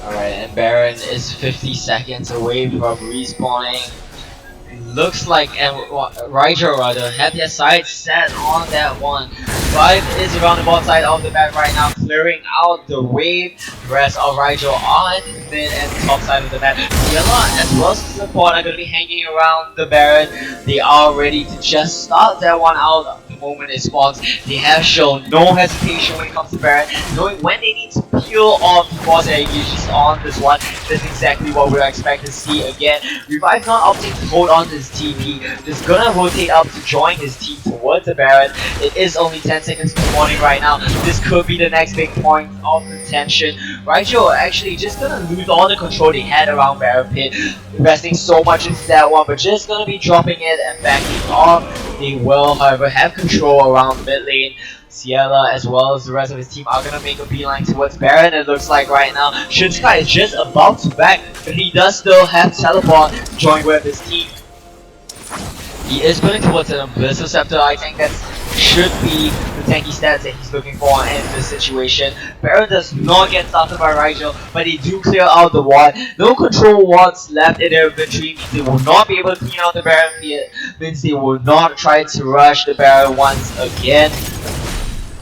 Alright, and Baron is 50 seconds away from respawning. Looks like Rigel rather had their sights set on that one. Vibe is around the bottom side of the map right now, clearing out the wave. The rest of Rigel on the mid and top side of the map. Yella as well as the support are going to be hanging around the Baron. They are ready to just start that one out the moment it spawns. They have shown no hesitation when it comes to Baron, knowing when they need to peel off before they engage on this one. That's exactly what we're expecting to see again. Revive not opting to hold on to his TP, just gonna rotate up to join his team towards the Baron. It is only 10 seconds to morning right now. This could be the next big point of contention. Rigel actually just gonna lose all the control they had around Baron Pit, investing so much into that one, but just gonna be dropping it and backing off. They will, however, have control around mid lane. Ciela as well as the rest of his team are gonna make a beeline towards Baron, it looks like right now. Shinsky is just about to back, but he does still have teleport to join with his team. He is putting towards an Abyssal Scepter. I think that should be the tanky stats that he's looking for in this situation. Baron does not get started by Rigel, but they do clear out the ward. No control wards left in their inventory means they will not be able to clean out the Baron, means they will not try to rush the Baron once again.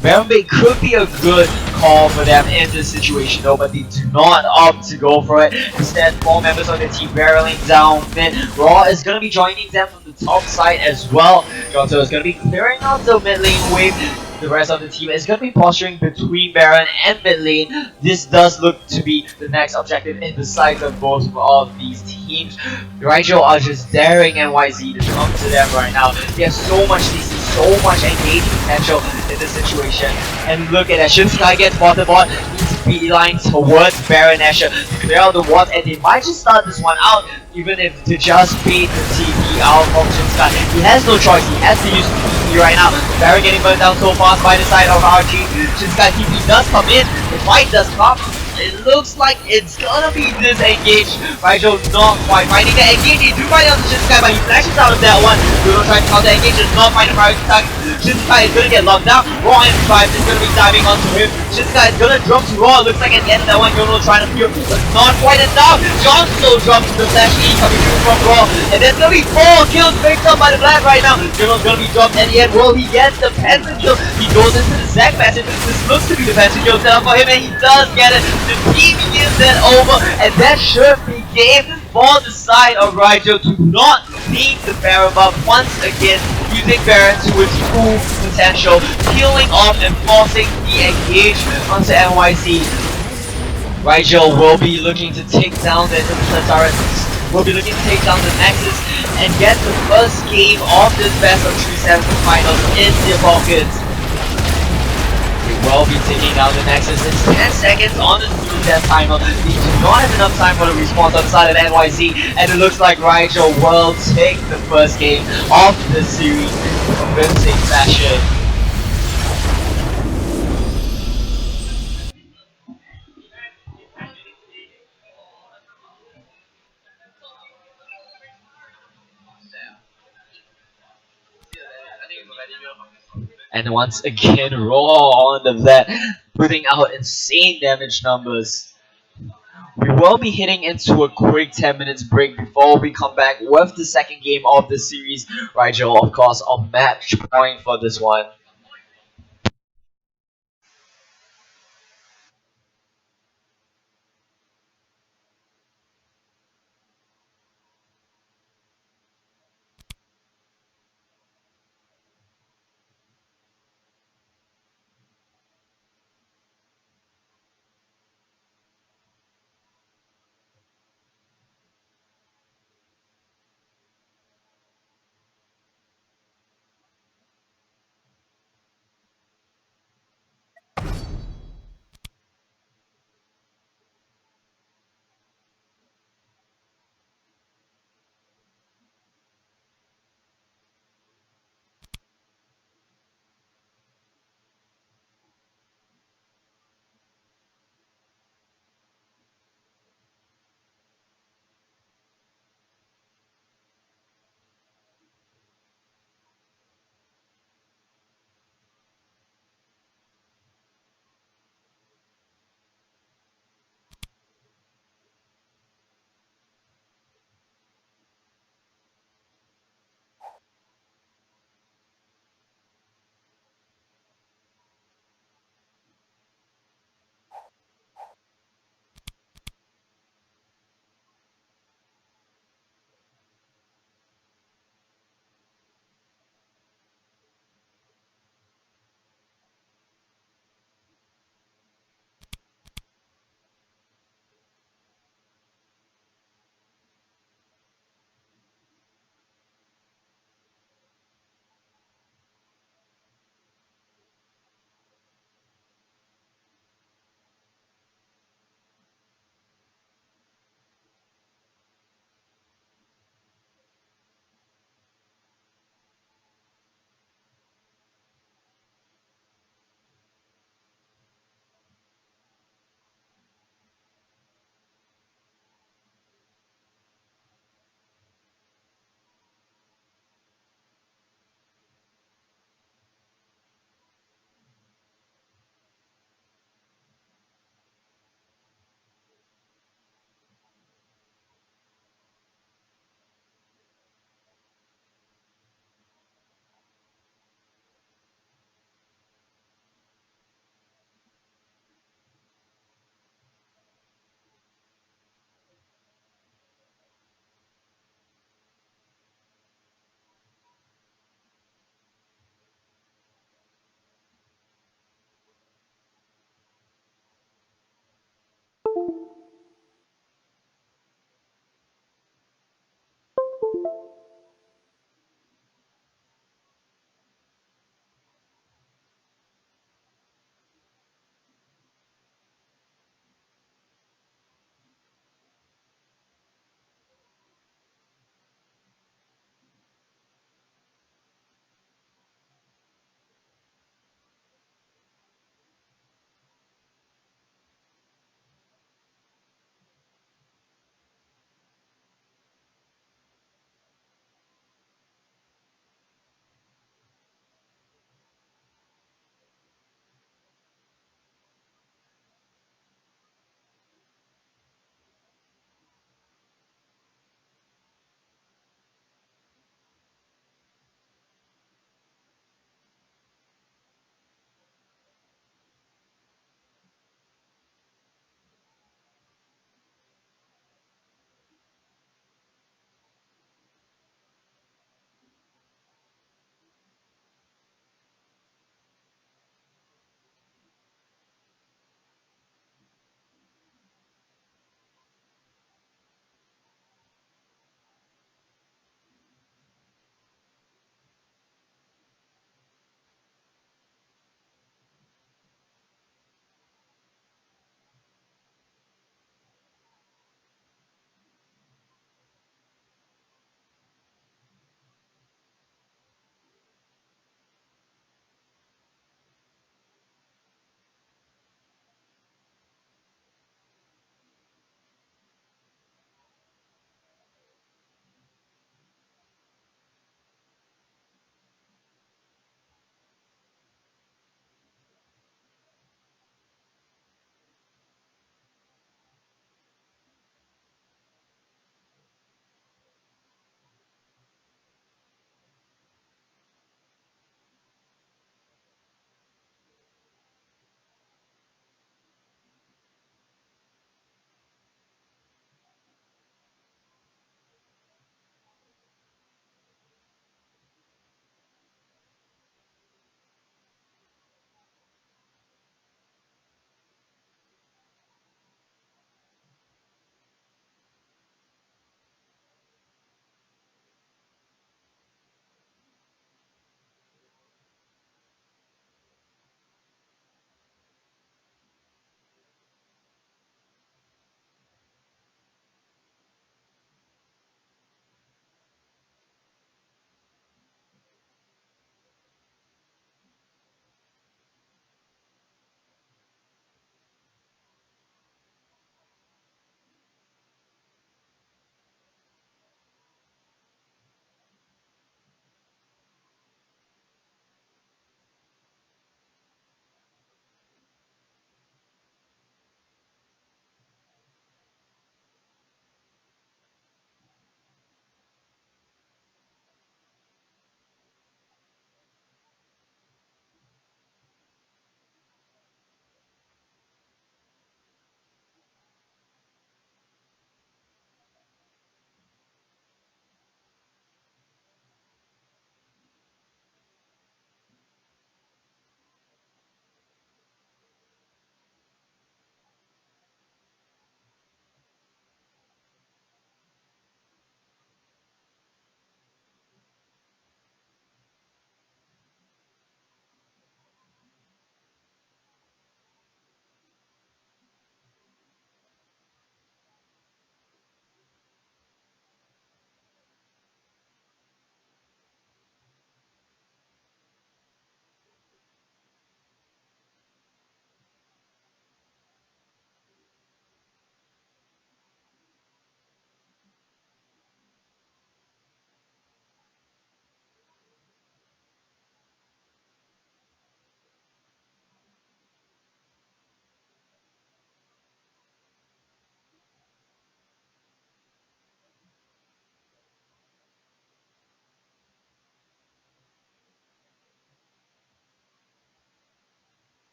Baron Bay could be a good call for them in this situation though, but they do not opt to go for it. Instead, 4 members of the team barreling down mid. Raw is going to be joining them from the top side as well. Jonto is going to be clearing out the mid lane wave. The rest of the team is going to be posturing between Baron and mid lane. This does look to be the next objective in the sights of both of these teams. Rigel are just daring NYZ to come to them right now. They have so much CC, so much engaging potential in this situation. And look at that, Shinsuke gets bottom bot, he's beeline towards Baron Nashor to clear out the wards, and they might just start this one out, even if to just bait the TP out from Shinsuke. He has no choice, he has to use TP right now. Baron getting burned down so fast by the side of RG. Shinsuke TP does come in, the fight does come. It looks like it's gonna be disengaged. Rigel not quite finding the engage. He do find out the Shinsuke, but he flashes out of that one. Bruno trying to counter engage, does not find a priority target. Shinsuke is gonna get locked down. Raw M5 is gonna be diving onto him. Shinsuke is gonna drop to Raw. Looks like at the end of that one, Yono trying to peel, but not quite enough. John still drops the flash E coming through from Raw. And there's gonna be 4 kills picked up by the Black right now. Yono's gonna be dropped at the end. Will he get the pentakill? He goes into the Zac passage. This looks to be the pentakill setup for him, and he does get it. The team gives that over, and that should be game for the side of Rigel to not need the Baron buff once again, using Baron to its full potential, peeling off and forcing the engage onto NYC. Rigel will be looking to take down the turret, will be looking to take down the Nexus and get the first game of this best of 3 semi-finals in their pockets. We will be taking down the Nexus. It's 10 seconds on the death timer. We do not have enough time for the response on the side of NYC, and it looks like Rigel will take the first game of the series in convincing fashion. And once again, Raw on the vet, putting out insane damage numbers. We will be hitting into a quick 10 minutes break before we come back with the second game of the series. Rigel, of course, on match point for this one.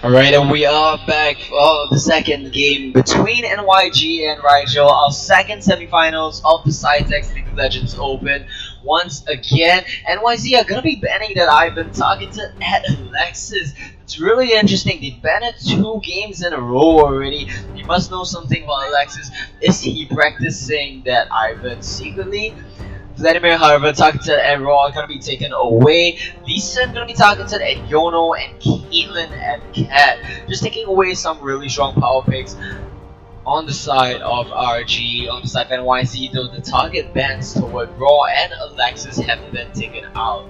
Alright, and we are back for the second game between NYG and Rigel, our second semifinals of the Sitex League of Legends Open. Once again, NYZ are gonna be banning that Ivan targeted at Alexis. It's really interesting. They banned it 2 games in a row already. You must know something about Alexis. Is he practicing that Ivan secretly? Vladimir, however, targeted at Raw are gonna be taken away. Lisa gonna be targeted at Yono and Caitlyn at Cat. Just taking away some really strong power picks on the side of RG, on the side of NYZ, though the target bans toward Raw and Alexis have been taken out.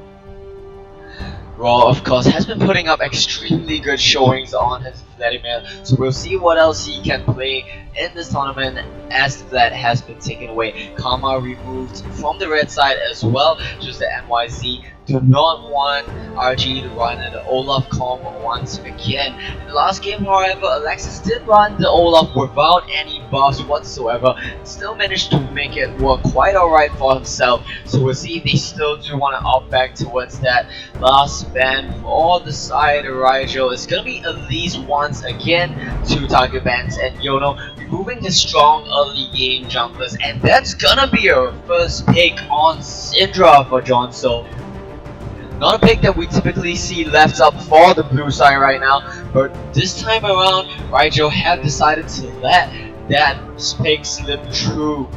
Raw, of course, has been putting up extremely good showings on his Vladimir, so we'll see what else he can play in this tournament as Vlad has been taken away. Karma removed from the red side as well, just the NYZ do not want RG to run the Olaf combo once again. In the last game, however, Alexis did run the Olaf without any buffs whatsoever, still managed to make it work quite alright for himself, so we'll see if they still do want to opt back towards that. Last ban for the side of Rigel is gonna be at least once again 2 target bans, and Yono removing his strong early game junglers, and that's gonna be our first pick on Syndra for John So. Not a pick that we typically see left up for the blue side right now, but this time around, Rigel have decided to let that pick slip through.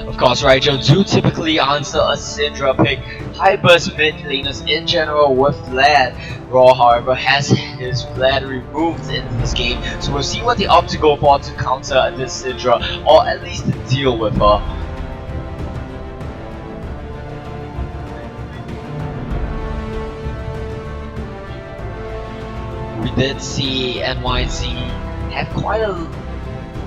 Of course, Rigel do typically answer a Syndra pick. High burst mid laners in general with Vlad. Raw, however, has his Vlad removed in this game, so we'll see what they opt to go for to counter this Syndra, or at least to deal with her. We did see NYZ have quite a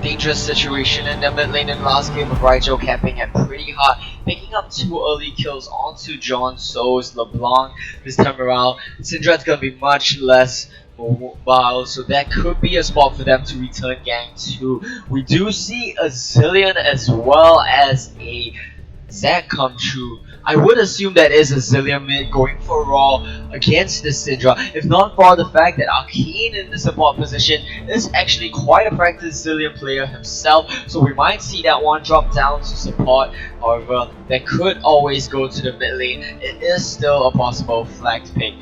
dangerous situation in the mid lane in the last game, with Rigel camping it pretty hard, picking up 2 early kills onto John So's LeBlanc. This time around, Syndra's gonna be much less mobile, so that could be a spot for them to return gang 2. We do see a Zillion as well as a Zac come true. I would assume that is a Zillion mid going for Raw against this Syndra, if not for the fact that Arcane in the support position is actually quite a practiced Zillion player himself, so we might see that one drop down to support. However, that could always go to the mid lane. It is still a possible flagged pick.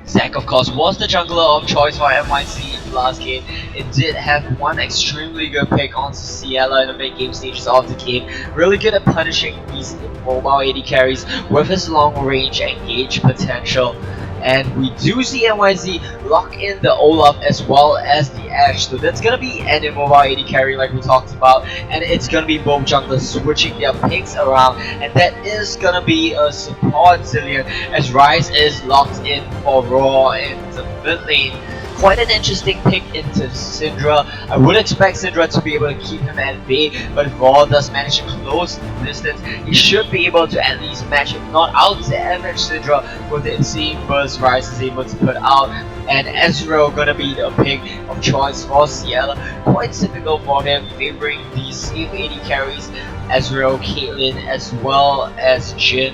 Zac, of course, was the jungler of choice for NYC in the last game. It did have one extremely good pick onto Ciela in the mid-game stages of the game. Really good at punishing these mobile AD carries with his long range engage potential. And we do see NYZ lock in the Olaf as well as the Ashe, so that's gonna be an immobile AD carry like we talked about, and it's gonna be both junglers switching their picks around, and that is gonna be a support Zillion as Ryze is locked in for Raw in the mid lane. Quite an interesting pick into Syndra. I would expect Syndra to be able to keep him at bay, but if Raw does manage to close the distance, he should be able to at least match, if not out damage Syndra with the insane burst Ryze is able to put out. And Ezreal gonna be the pick of choice for Ciela. Quite typical for him, favoring the same AD carries, Ezreal, Caitlyn, as well as Jhin.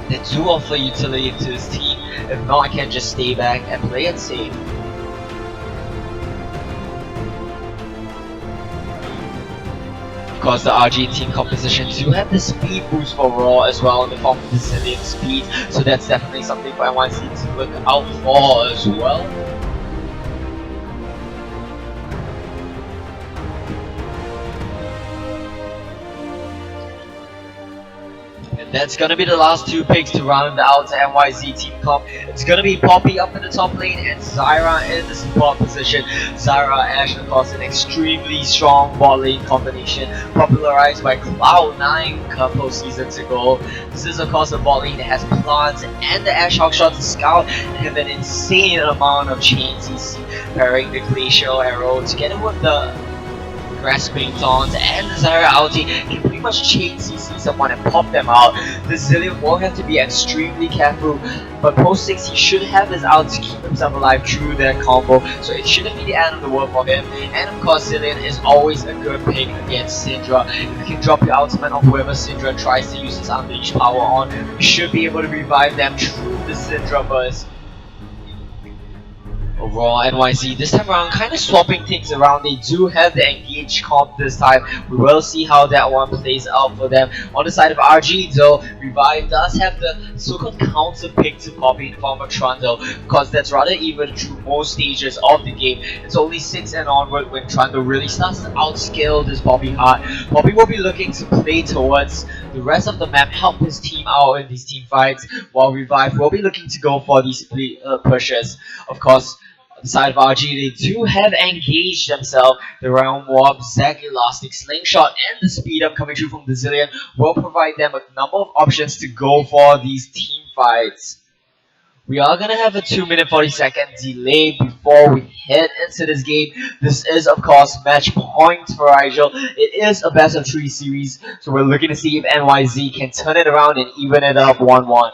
They do offer utility to his team. If not, I can just stay back and play it safe. Of course, the RG team composition do have the speed boost for Raw as well in the form of the Zillion speed, so that's definitely something for NYC to look out for as well. That's gonna be the last 2 picks to round out the NYZ team comp. It's gonna be Poppy up in the top lane and Zyra in the support position. Zyra Ashe, of course, an extremely strong bot lane combination popularized by Cloud9 a couple seasons ago. This is, of course, a bot lane that has plants and the Ashe Hawkshot to scout and have an insane amount of chain CC, pairing the Glacial Arrow together with the Grasping Taunts and the Zyra ulti can pretty much chain CC someone and pop them out. The Zillion will have to be extremely careful, but post 6 he should have his ult to keep himself alive through that combo, so it shouldn't be the end of the world for him. And of course, Zillion is always a good pick against Syndra. If you can drop your ultimate on whoever Syndra tries to use his unleashed power on, you should be able to revive them through the Syndra burst. Overall, NYC this time around kind of swapping things around. They do have the engaged comp this time. We will see how that one plays out for them. On the side of RG though, Revive does have the so-called counter pick to Poppy in the form of Trundle, because that's rather even through most stages of the game. It's only 6 and onward when Trundle really starts to outscale this Poppy hard. Poppy will be looking to play towards the rest of the map, help his team out in these team fights, while Revive will be looking to go for these pushes. Of course, on the side of RG, they do have engaged themselves. The Realm Warp, Zac Elastic, Slingshot, and the speed up coming through from the Zillion will provide them a number of options to go for these team fights. We are gonna have a 2 minute 40-second delay before we head into this game. This is, of course, match point for Rigel. It is a best of 3 series, so we're looking to see if NYZ can turn it around and even it up 1-1.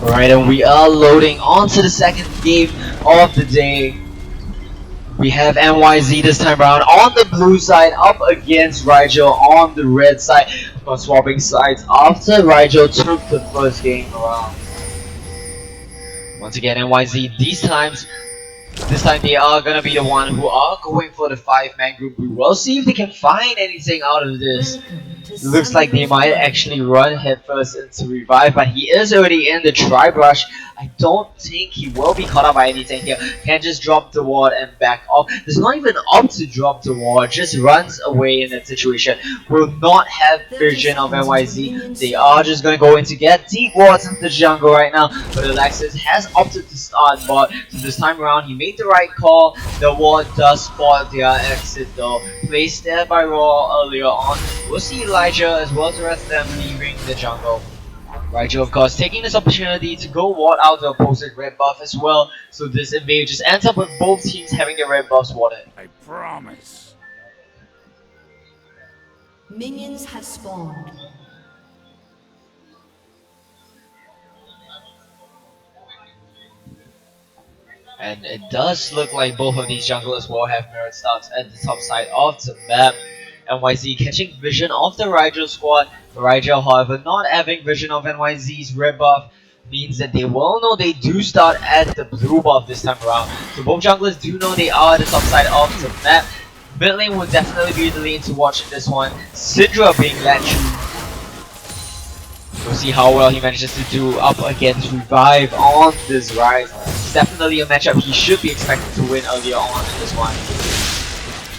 Alright, and we are loading onto the second game of the day. We have NYZ this time around on the blue side up against Rigel on the red side. Of course, swapping sides after Rigel took the first game around. Once again, NYZ this time they are gonna be the one who are going for the 5-man group. We will see if they can find anything out of this. Welcome Looks like they might actually run headfirst into revive, but he is already in the tri brush. I don't think he will be caught up by anything here. Can just drop the ward and back off. There's not even opt to drop the ward, just runs away in that situation. Will not have vision of NYZ. They are just gonna go in to get deep wards into the jungle right now. But Alexis has opted to start bot. So this time around he made the right call. The ward does spot their exit though. Placed there by Raw earlier on. We'll see Elijah as well as the rest of them leaving the jungle. Rigel, of course, taking this opportunity to go ward out the opposite red buff as well. So this invade just ends up with both teams having their red buffs warded. I promise. Minions have spawned. And it does look like both of these junglers will have merit starts at the top side of the map. NYZ catching vision of the Rigel squad. Rigel, however, not having vision of NYZ's red buff means that they will know they do start at the blue buff this time around. So both junglers do know they are at the top side of the map. Mid lane will definitely be the lane to watch in this one. Syndra being led through. We'll see how well he manages to do up against Revive on this Rise. It's definitely a matchup he should be expected to win earlier on in this one.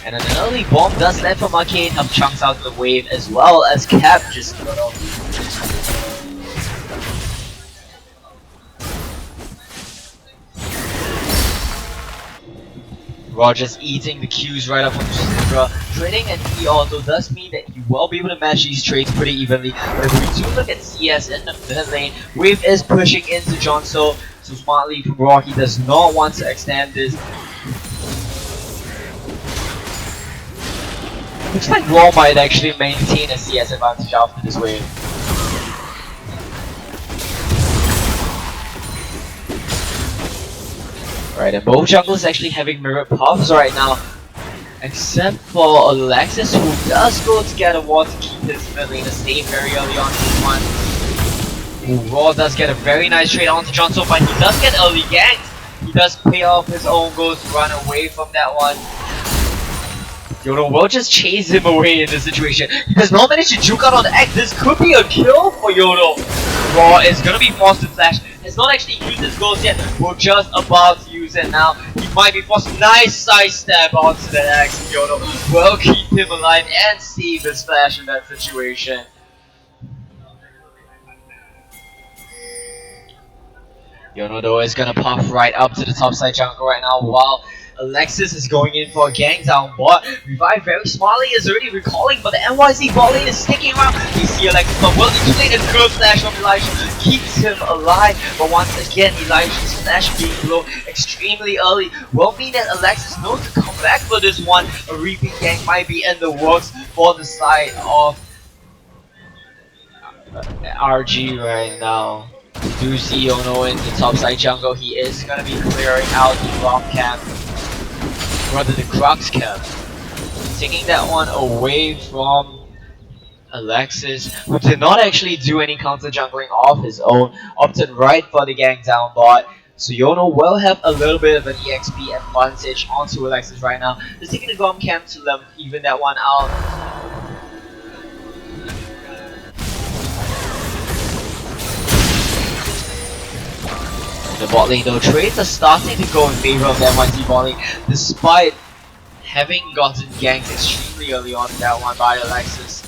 And an early bomb does land from Arcane, help chunks out the wave as well as Cap just got off. Rogers eating the Qs right up onto Syndra. Trading an E auto does mean that you will be able to match these trades pretty evenly. But if we do look at CS in the mid lane, Wave is pushing into Johnso. So smartly from Raw, he does not want to extend this. Looks like Raw might actually maintain a CS advantage after this wave. Right, and both junglers actually having mirror puffs right now. Except for Alexis, who does go to get a ward to keep his mid laner safe very early on in this one. Ooh, Raw does get a very nice trade onto Johnson, but he does get early ganked. He does pay off his own goals to run away from that one. Yodo will just chase him away in this situation. He does not manage to juke out on the act. This could be a kill for Yodo. Raw is gonna be forced to flash. Has not actually used his goals yet. We're just about to use it now. He might be forced. Nice sidestep onto the axe. Yodo will keep him alive and save his flash in that situation. Yono though is gonna puff right up to the top side jungle right now while Alexis is going in for a gang down bot. Revive very smartly is already recalling, but the NYZ bot lane is sticking around. You see Alexis, but will he play a good flash from Elijah? Keeps him alive, but once again, Elijah's flash being low extremely early will mean that Alexis knows to come back for this one. A repeat gang might be in the works for the side of RG right now. We do see Yono in the top side jungle. He is gonna be clearing out the Rock camp. Rather the Crux camp. Taking that one away from Alexis, who did not actually do any counter jungling of his own. Opted right for the gang down bot. So Yono will have a little bit of an EXP advantage onto Alexis right now. Just taking the Grom camp to even that one out. The bot lane though, trades are starting to go in favor of the NYT bot lane, despite having gotten ganked extremely early on in that one by Alexis.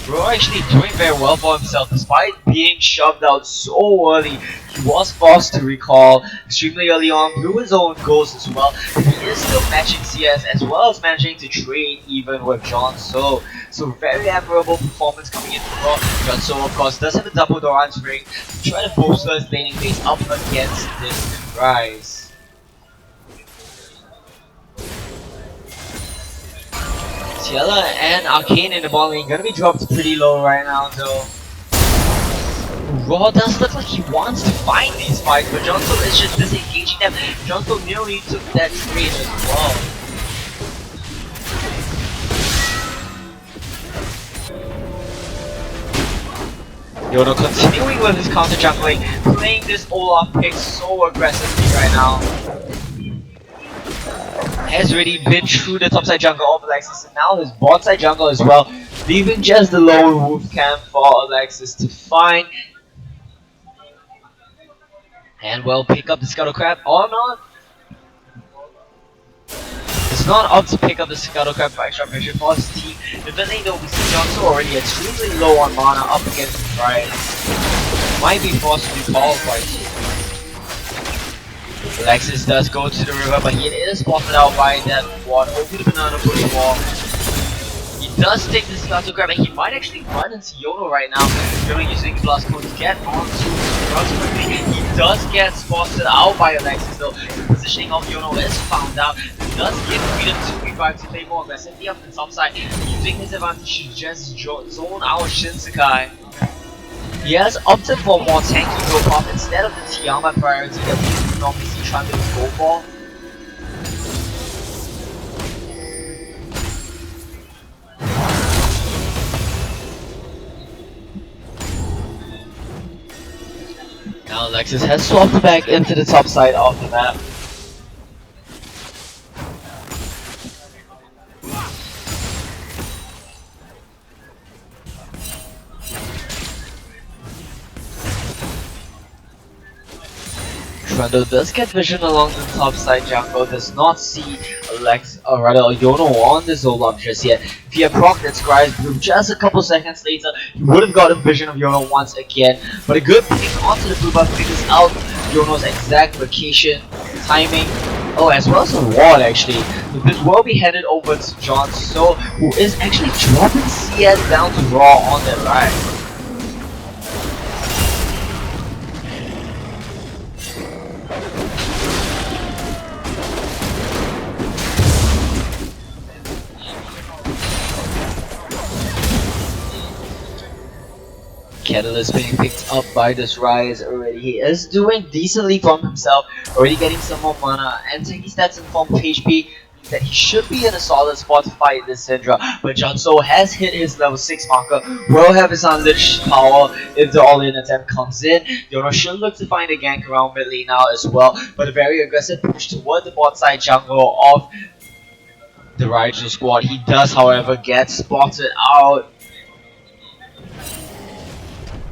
Bro actually doing very well for himself despite being shoved out so early. He was forced to recall extremely early on, blew his own goals as well. He is still matching CS as well as managing to trade even with John So. So very admirable performance coming in from Raw. John So of course does have a double door answering to try to bolster his laning phase up against this Rise. Ciela and Arcane in the bot lane gonna be dropped pretty low right now though. Raw does look like he wants to find these fights, but Johnson is just disengaging them. Johnson nearly took that trade as well. Yono continuing with his counter jungling, playing this Olaf pick so aggressively right now. has already been through the topside jungle of Alexis and now his bot-side jungle as well, leaving just the lone wolf camp for Alexis to find. And well, pick up the Scuttle Crab or not. It's not up to pick up the Scuttle Crab for extra pressure for his team. Even though we see Johnson already extremely low on mana up against the Pride. Might be forced to be qualified. Alexis does go to the river, but he is spotted out by that ward over the banana bush wall. He does take the Scuttle Crab and he might actually run into Yono right now. Yono using Blast Code to get onto Runs quickly. He does get spotted out by Alexis though. The positioning of Yono is found out. He does give freedom to revive to play more aggressively up the top side, using his advantage to just zone out Shinsekai. He has opted for more tanky go pop instead of the Tiamat priority that we normally see Trundles go for. Now Alexis has swapped back into the top side of the map. Trundle does get vision along the top side jungle, does not see Yono on the Zoloft just yet. If he had proc that Scry's Bloom just a couple seconds later, he would have gotten vision of Yono once again. But a good pick onto the blue buff figures out Yono's exact location, timing, oh as well as the ward actually. This will be headed over to John So, who is actually dropping CS down to Raw on the right. Catalyst being picked up by this Rise already. He is doing decently from himself, already getting some more mana, and taking stats in form of HP means that he should be in a solid spot to fight this Syndra. But Johnso has hit his level 6 marker, will have his unleashed power if the all-in attempt comes in. Yono should look to find a gank around mid lane now as well, but a very aggressive push toward the bot side jungle of the Rigel squad. He does however get spotted out.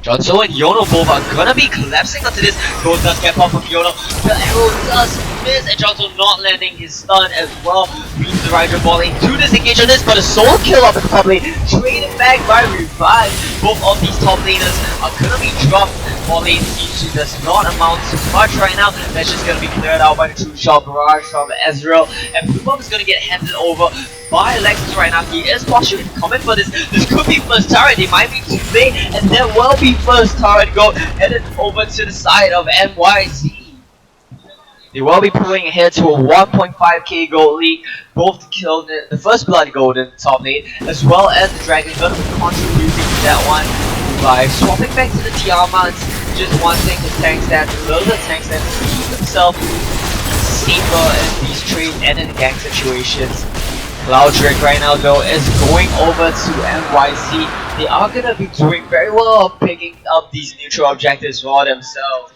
Johnso and Yono both are gonna be collapsing onto this. Gold does get off of Yono. The arrow does miss, and Johnso not landing his stun as well. Reads the Rider ball lane to disengage on this, but a soul kill up at the top lane. Traded back by Revive. Both of these top laners are gonna be dropped. Ball lane T2 does not amount to much right now. That's just gonna be cleared out by the True Shot Barrage from Ezreal. And Blue Buff is gonna get handed over by Alexis right now. He is partially coming for this. This could be first turret. They might be too late, and there will be first turret go headed over to the side of NYZ. They will be pulling ahead to a 1.5k gold lead, both to kill the first blood golden top lane, as well as the dragon gonna be contributing to that one by swapping back to the Tiamat. Just one thing, the tank stands, a little bit of tank stands to keep himself safer in these trades and in gank situations. Cloudrick right now though is going over to NYC. They are gonna be doing very well of picking up these neutral objectives for themselves.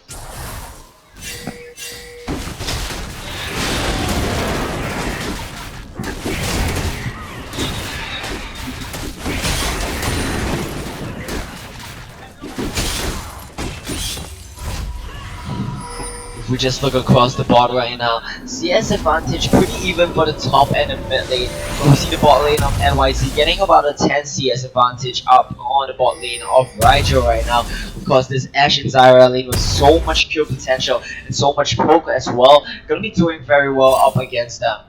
If we just look across the board right now, CS advantage pretty even for the top and the mid lane. But we see the bot lane of NYC getting about a 10 CS advantage up on the bot lane of Rigel right now. Because this Ashe and Zyra lane with so much kill potential and so much poke as well, gonna be doing very well up against them.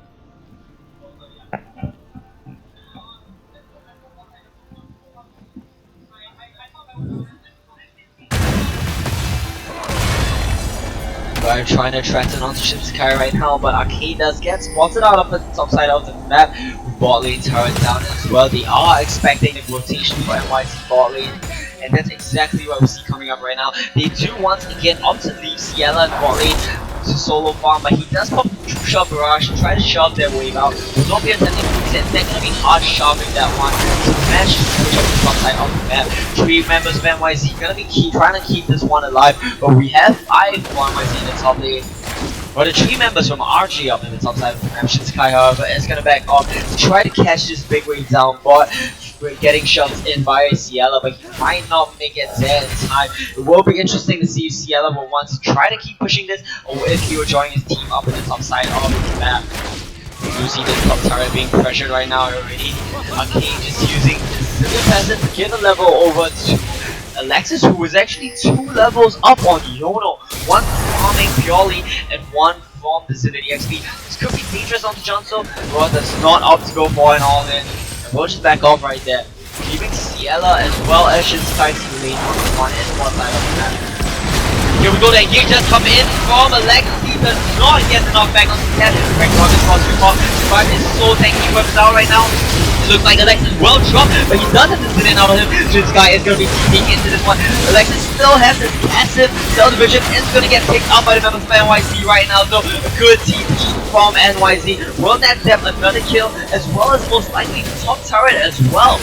I'm trying to threaten onto Shinsekai right now, but Arcane does get spotted out of the top side of the map with bot lane turret down as well. They are expecting a rotation for NYC bot lane, and that's exactly what we see coming up right now. They do once again opt to leave Ciela and bot lane to solo farm, but he does pop True Shot Barrage and try to shove their wave out. Will not be attempting to reset. They're gonna be hard shoving that one to match the switch up the top side of the map. 3 members of NYC gonna be trying to keep this one alive, but we have 5 for NYC in the top lane. But the three members from RG up in the top side of the map, Shinsekai, however, is gonna back off to try to catch this big wave down bot. Getting shoved in by Ciela, but he might not make it there in time. It will be interesting to see if Ciela will want to try to keep pushing this, or if he will join his team up in the top side of the map. You see this top turret being pressured right now already. Arcane just using the passive to get a level over to Alexis, who is actually 2 levels up on Yono. One farming purely and one from the Divinity XP. This could be dangerous onto Junso, but that's not up to go for an all-in. And we'll just back off right there. Leaving Ciela as well as Shinsekai to lane on and one side of the map. Here we go, the engage just come in from Alexis. He does not get the knockback on the cat. Right on this cross report. Survive is so tanky for himself right now. It looks like Alexis will drop, but he does have to sit in out of him. Shinsekai is going to be TPing into this one. Alexis still has this passive. Cell division is going to get picked up by the members of NYZ right now, though. A good TP from NYZ. Will that depth another kill, as well as most likely the top turret as well.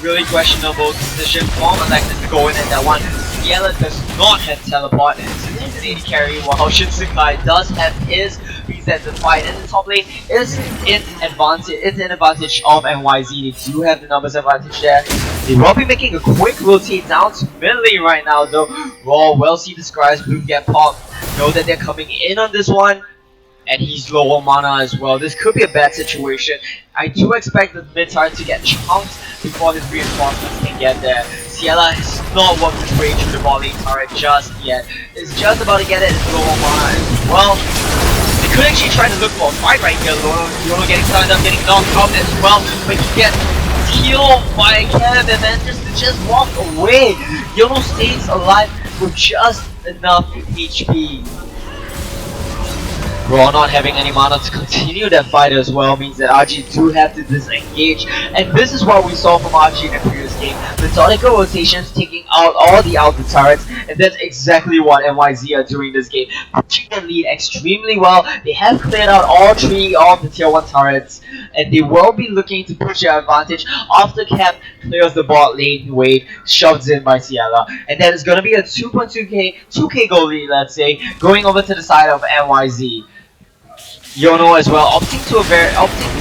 Really questionable decision from Alexis to go in at that one. Ciela does not have teleport into the AD carry, while Shinsekai does have his reset to fight in the top lane. Is in advantage. It's an advantage of NYZ. They do have the numbers advantage there. They will be making a quick rotate down to mid lane right now, though. Raw will see the Scry's Bloom get popped. Know that they're coming in on this one. And he's low on mana as well. This could be a bad situation. I do expect the mid turret to get chunked before his reinforcements can get there. Ciela has not worked his way through the bot lane turret just yet. It's just about to get it. It's low on mana as well. They could actually try to look for a fight right here. Lono getting signed up, getting knocked out as well. But he gets killed by Kev and then just walk away. Yono stays alive with just enough HP. Raw not having any mana to continue that fight as well means that RG do have to disengage, and this is what we saw from RG in the previous game. Methodical rotations taking out all the outer turrets, and that's exactly what NYZ are doing this game. Pushing the lead extremely well. They have cleared out all 3 of the tier 1 turrets, and they will be looking to push their advantage after Cap clears the bot lane wave, shoved in by Ciela. And that is going to be a 2.2k goal lead, let's say, going over to the side of NYZ. Yono as well, opting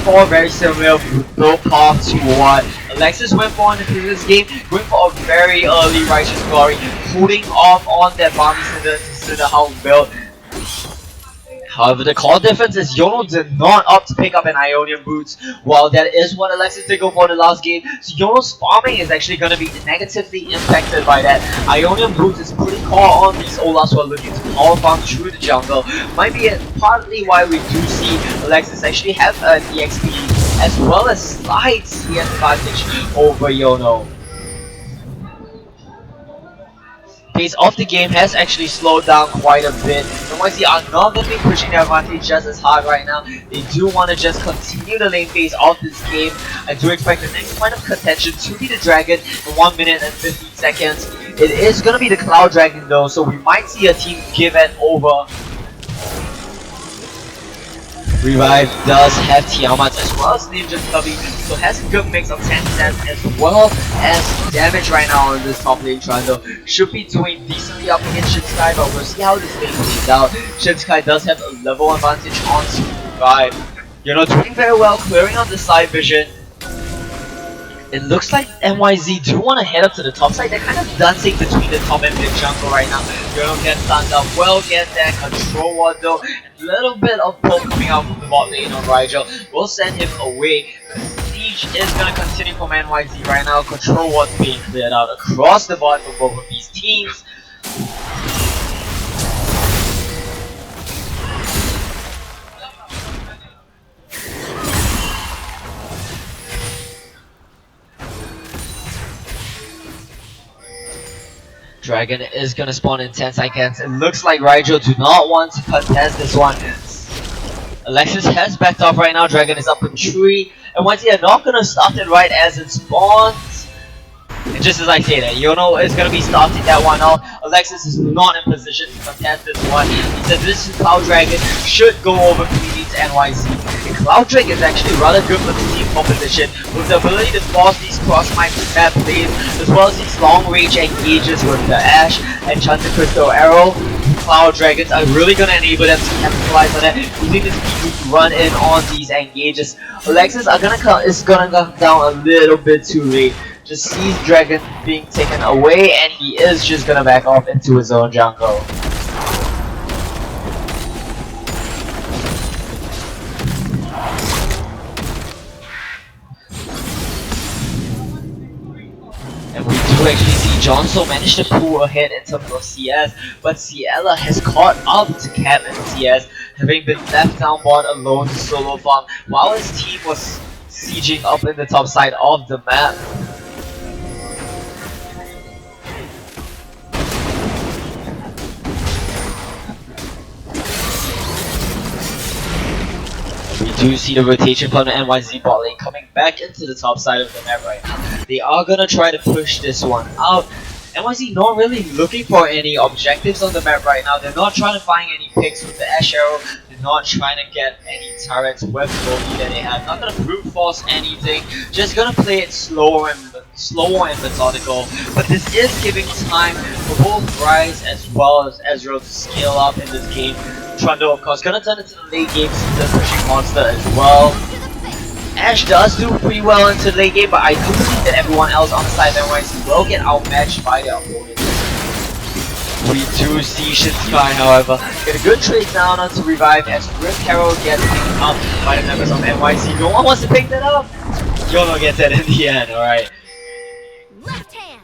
for a very similar build path to what Alexis went for in the previous game, going for a very early Righteous Glory, holding off on that Bounty Cinder Hound build. However, the core difference is Yono did not opt to pick up an Ionian Boots, while that is what Alexis did go for in the last game. So Yono's farming is actually going to be negatively impacted by that. Ionian Boots is putting core on these Olafs who are looking to power farm through the jungle. Might be partly why we do see Alexis actually have an EXP as well as slight CS advantage over Yono. Pace of the game has actually slowed down quite a bit. NYC are not going to be pushing their advantage just as hard right now. They do want to just continue the lane phase of this game. I do expect the next point of contention to be the Dragon in 1 minute and 15 seconds. It is going to be the Cloud Dragon though, so we might see a team give it over. Revive does have Tiamat as well as Ninja Stubby, so has a good mix of 10 cents as well as damage right now on this top lane trundle. Should be doing decently up against Shinsekai, but we'll see how this lane plays out. Shinsekai does have a level advantage on Revive. You're not doing very well, clearing on the side vision. It looks like NYZ do want to head up to the top side. They're kind of dancing between the top and mid jungle right now. Yono gets stunned up, well get that control ward though. A little bit of poke coming out from the bot lane on Rigel will send him away. The siege is going to continue from NYZ right now. Control ward being cleared out across the board for both of these teams. Dragon is gonna spawn in 10 seconds. It looks like Rigel do not want to contest this one. Alexis has backed off right now. Dragon is up in 3. And once they are not gonna start it right as it spawns. And just as I say that, Yono is gonna be starting that one out. Alexis is not in position to contest this one. He said this Cloud Dragon should go over cleanly to NYZ. And Cloud Dragon is actually rather good for the team composition, with the ability to force these cross-map plays, as well as these long-range engages with the Ashe and Enchanted Crystal Arrow. Cloud Dragons are really gonna enable them to capitalize on it. Using this PvP to run in on these engages. Alexis is gonna come down a little bit too late. Just sees Dragon being taken away, and he is just gonna back off into his own jungle. And we do actually see Johnson manage to pull ahead in terms of CS, but Ciela has caught up to Cap and CS, having been left down bot alone to solo farm while his team was sieging up in the top side of the map. We do see the rotation from the NYZ bot lane coming back into the top side of the map right now. They are gonna try to push this one out. NYZ not really looking for any objectives on the map right now. They're not trying to find any picks with the Ash Arrow. They're not trying to get any turrets with the goldie that they have. Not gonna brute force anything. Just gonna play it slower and methodical. But this is giving time for both Rise as well as Ezreal to scale up in this game. Trundle, of course, gonna turn into the late game the pushing monster as well. Ash does do pretty well into the late game, but I do believe that everyone else on the side of NYC will get outmatched by their opponents. We do see Shinsukai, however, get a good trade down onto revive as Grim Carol gets picked up by the members of NYC. No one wants to pick that up. Yono gets that in the end, alright. Left hand.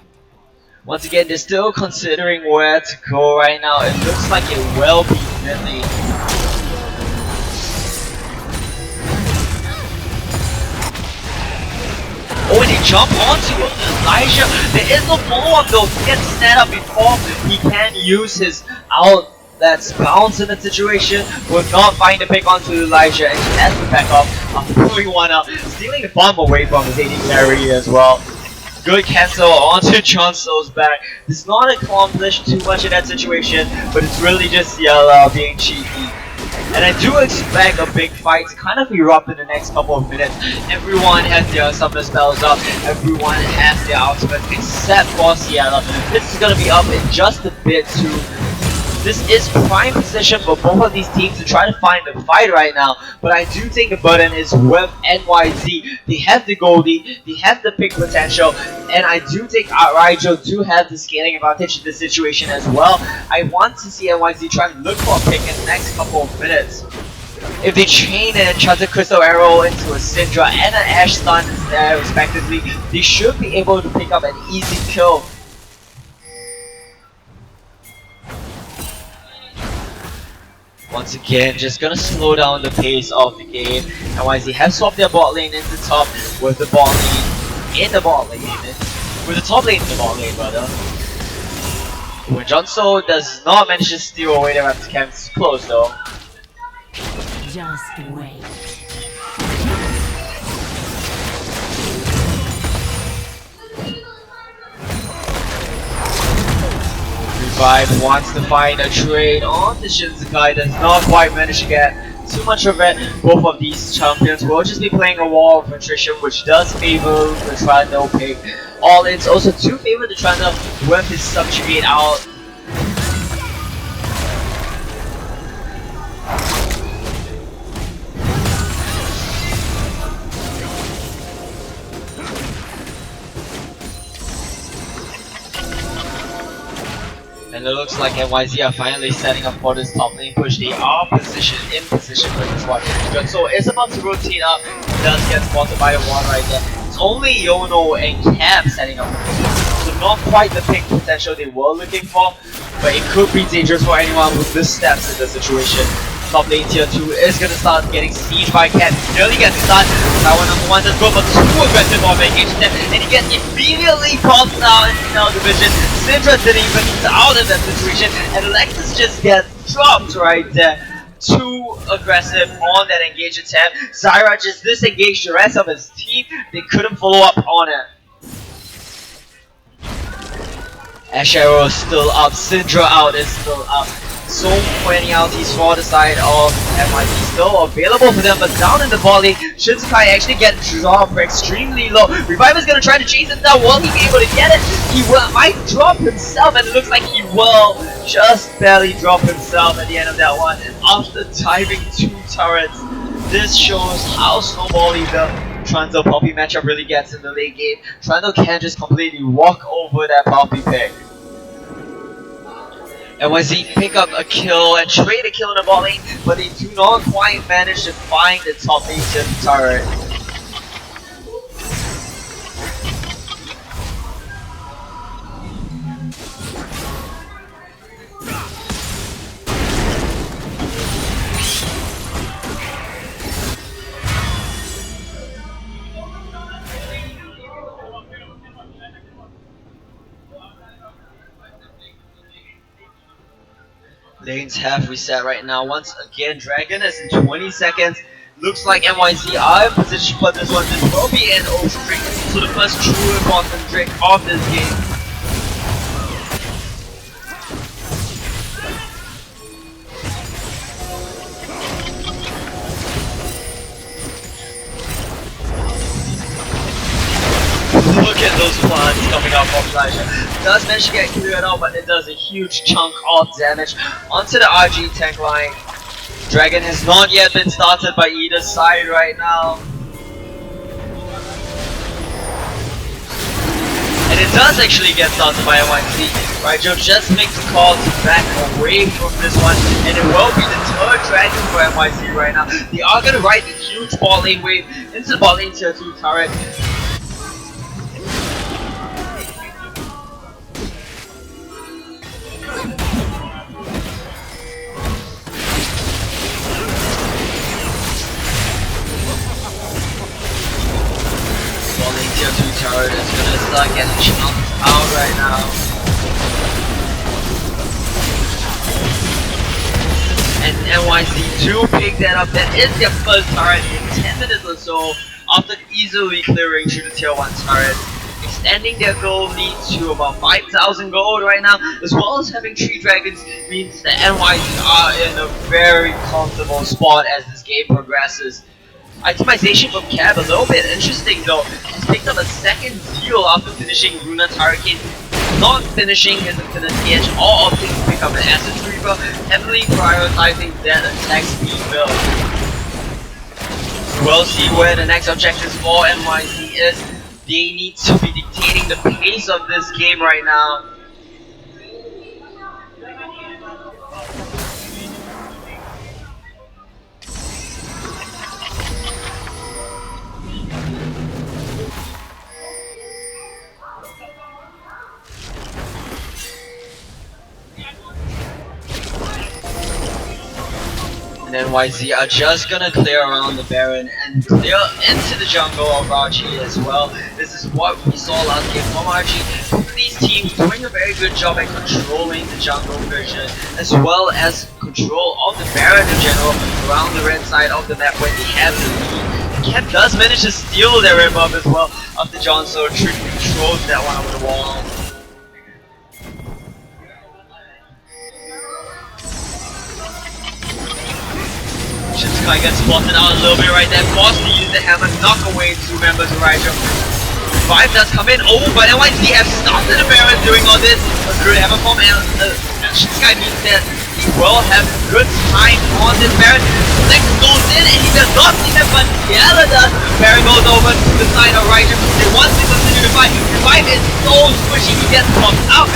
Once again, they're still considering where to go right now. It looks like it will be Finley. Oh, and they jump onto Elijah. There is no follow-up though. He gets set up before he can use his out. That's bounce in the situation. Will not find a pick onto Elijah, and he has to back off after pulling one out, stealing the bomb away from his AD carry as well. Good cancel onto Johnson's back. Does not accomplish too much in that situation, but it's really just Ciela being cheeky. And I do expect a big fight to kind of erupt in the next couple of minutes. Everyone has their summoner spells up, everyone has their ultimates except for Ciela. This is going to be up in just a bit too. This is prime position for both of these teams to try to find the fight right now, but I do think the burden is with NYZ. They have the Goldie, they have the pick potential, and I do think Raijo do have the scaling advantage in this situation as well. I want to see NYZ try to look for a pick in the next couple of minutes. If they chain an Enchanted Crystal Arrow into a Syndra and an Ash Stun respectively, they should be able to pick up an easy kill. Once again, just gonna slow down the pace of the game. NYZ have swapped their bot lane into top with the bot lane in the bot lane. With the top lane in the bot lane, rather. When Johnson does not manage to steal away the Raptor camp, it's close though. Just wait. Revive wants to find a trade on the Shinsukai, does not quite manage to get too much of it. Both of these champions will just be playing a wall of attrition, which does favor the Trundle pick. All ins also do favor the Trundle with his subjugate out. And it looks like NYZ are finally setting up for this top lane push. They are in position for this one. So it's about to rotate up. It does get spotted by the one right there. It's only Yono and Cam setting up for this one. So not quite the pick potential they were looking for, but it could be dangerous for anyone who missteps in the situation. Top lane tier 2 is gonna start getting sieged by Cat. Nearly gets stunned. Tower number 1 does go for too aggressive of engage step, and he gets immediately caught out in the division. Syndra didn't even get out of that situation, and Alexis just gets dropped right there. Too aggressive on that engage attempt. Zyra just disengaged the rest of his team. They couldn't follow up on it. Ash Arrow is still up. Syndra out is still up. So many outies for the side of NYC still available for them, but down in the volley, Shinsukai actually gets dropped extremely low. Revive is gonna try to chase him down. Will he be able to get it? He might drop himself, and it looks like he will just barely dropped himself at the end of that one, and after diving 2 turrets, this shows how snowbally the Trundle Poppy matchup really gets in the late game. Trundle can just completely walk over that Poppy pick. NYZ pick up a kill and trade a kill in the bot lane, but they do not quite manage to find the top lane turret. Lanes have reset right now. Once again, Dragon is in 20 seconds. Looks like NYZ are in position for this one. This will be an Ocean Drake. So the first true important Drake of this game. Look at those plants coming out from Elijah. Does manage to get cleared out, but it does a huge chunk of damage onto the RG tank line. Dragon has not yet been started by either side right now. And it does actually get started by NYZ. Raijo just makes a call to back away from this one, and it will be the third Dragon for NYZ right now. They are going to ride the huge bot lane wave into the bot lane tier 2 turret. Tier 2 turret is gonna start getting chunked out right now. And NYZ do pick that up. That is their first turret in 10 minutes or so after easily clearing through the tier 1 turret. Extending their gold lead to about 5,000 gold right now, as well as having 3 dragons means that NYZ are in a very comfortable spot as this game progresses. Itemization from Cab a little bit interesting though. He's picked up a second deal after finishing Runa's Hurricane, not finishing his Infinity Edge or opting to pick up an Acid Reaper, heavily prioritizing that attack speed build. We'll see where the next objective for NYZ is. They need to be dictating the pace of this game right now. And NYZ are just gonna clear around the Baron and clear into the jungle of RG as well. This is what we saw last game from RG. Both of these teams doing a very good job at controlling the jungle vision, as well as control of the Baron in general around the red side of the map when they have the lead. Cap does manage to steal their red buff as well after John so trickly throws that one over the wall. Shinsukai gets spotted out a little bit right there, forced to use the hammer, knock away 2 members of Raijo. 5 does come in, oh, but NYZ have started the Baron doing all this. A good hammer from Shinsukai means that he will have good time on this Baron. Sitex goes in and he does not see them, but Yella does. Baron goes over to the side of Raijo. They want to continue to fight. The fight is so squishy, he gets popped out.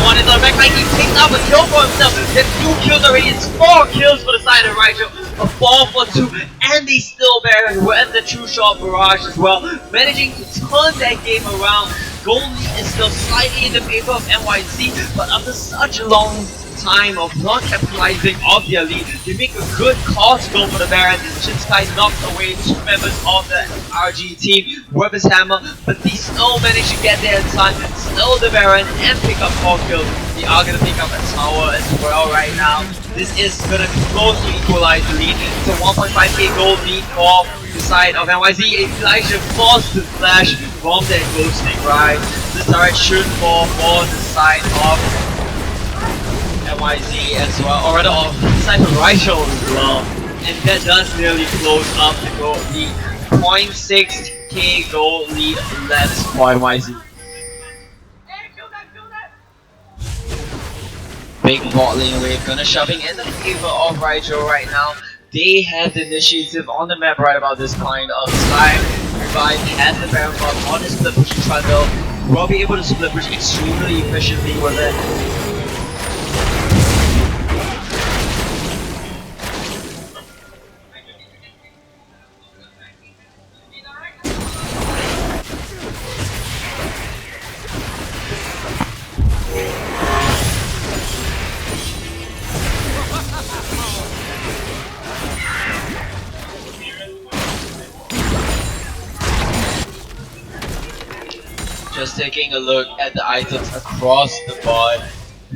One is on the back line, he takes out a kill for himself. There's 2 kills already, it's 4 kills for the side of Raijo. A 4 for 2, and they still Baron with the true shot barrage as well, managing to turn that game around. Gold lead is still slightly in the favor of NYZ, but after such a long time of not capitalizing off their lead, they make a good call to go for the Baron. Shinsukai knocks away 2 members of the RG team with his hammer, but they still manage to get there in time, still the Baron, and pick up 4 kills. They are going to pick up a tower as well right now. This is going to closely equalize the lead. It's a 1.5k gold lead for the side of NYZ. Elijah forced to flash from that ghosting ride. The turret should fall for the side of NYZ as well, or rather on the side of Raijo as well. And that does nearly close up the gold lead. 0.6k gold lead left for NYZ. big bot lane wave gonna shoving in the favor of Raijo right now. They have the initiative on the map right about this kind of time. Revive has the Baron bot on his split pushing trundle. Will be able to split push extremely efficiently with it. Just taking a look at the items across the board.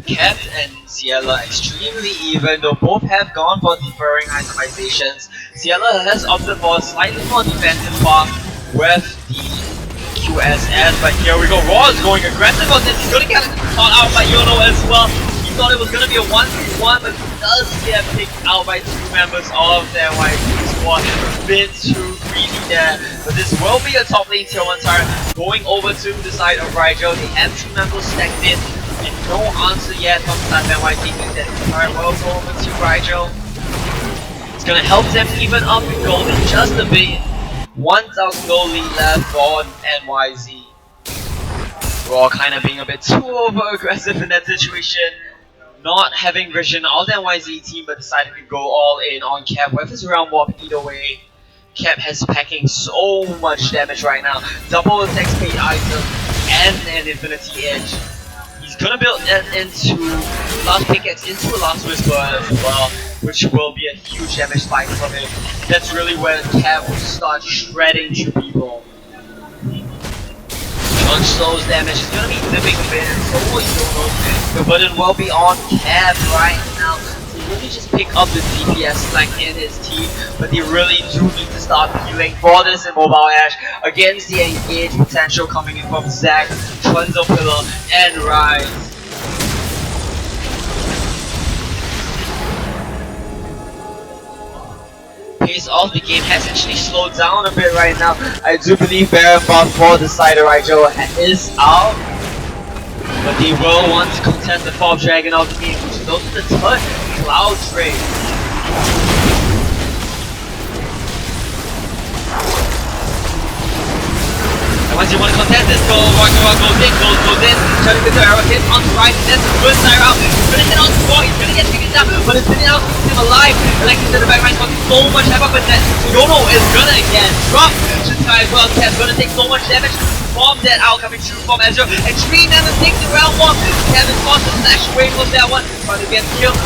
Cat and Ciela extremely even, though both have gone for deferring itemizations. Ciela has opted for a slightly more defensive path with the QSS, but here we go. Raw is going aggressive on this. He's gonna get caught out by Yono as well. He thought it was gonna be a 1v1, but he does get picked out by two members of their YP squad. Bit too greedy there, but this will be a top lane tier 1 turret going over to the side of Raijo. They have two members stacked in, and no answer yet from the side of NYT. That turret will go over to Raijo. It's gonna help them even up in gold in just a bit. 1,000 gold lead left for NYZ. Raw kind of being a bit too over aggressive in that situation. Not having vision of the NYZ team, but decided to go all in on Cap with his round warp either way. Cap has packing so much damage right now. Double attack speed item and an infinity edge. He's gonna build that into last pickaxe into a last whisper as well, which will be a huge damage spike from him. That's really when Cap will start shredding through people. John Slow's damage is gonna be dipping a bit, and so will Yono. The button will be on Cap right now. He really just pick up the DPS flank in his team, but they really do need to start healing for this Immobile Ash against the engage potential coming in from Zac, Trunzo Pillar, and Rise. Pace of the game has actually slowed down a bit right now. I do believe Baron buff for the side of Raijo is out, but they will want to contest the 4th dragon of the game, which is also the 3rd Cloud Trade. Once you want to contest this, goes in, trying to get the arrow hit on the right, that's a good side out. He's gonna hit on the 4, he's gonna get taken down, but it's spinning out, keeps him alive. And like I said, the backline's got so much havoc with that. Yono is gonna get dropped. Shinkai as well, Cap's gonna take so much damage from that out coming through from Ezreal. And 3 members take the round 1. Kevin forced to slash away from that one, trying to get killed.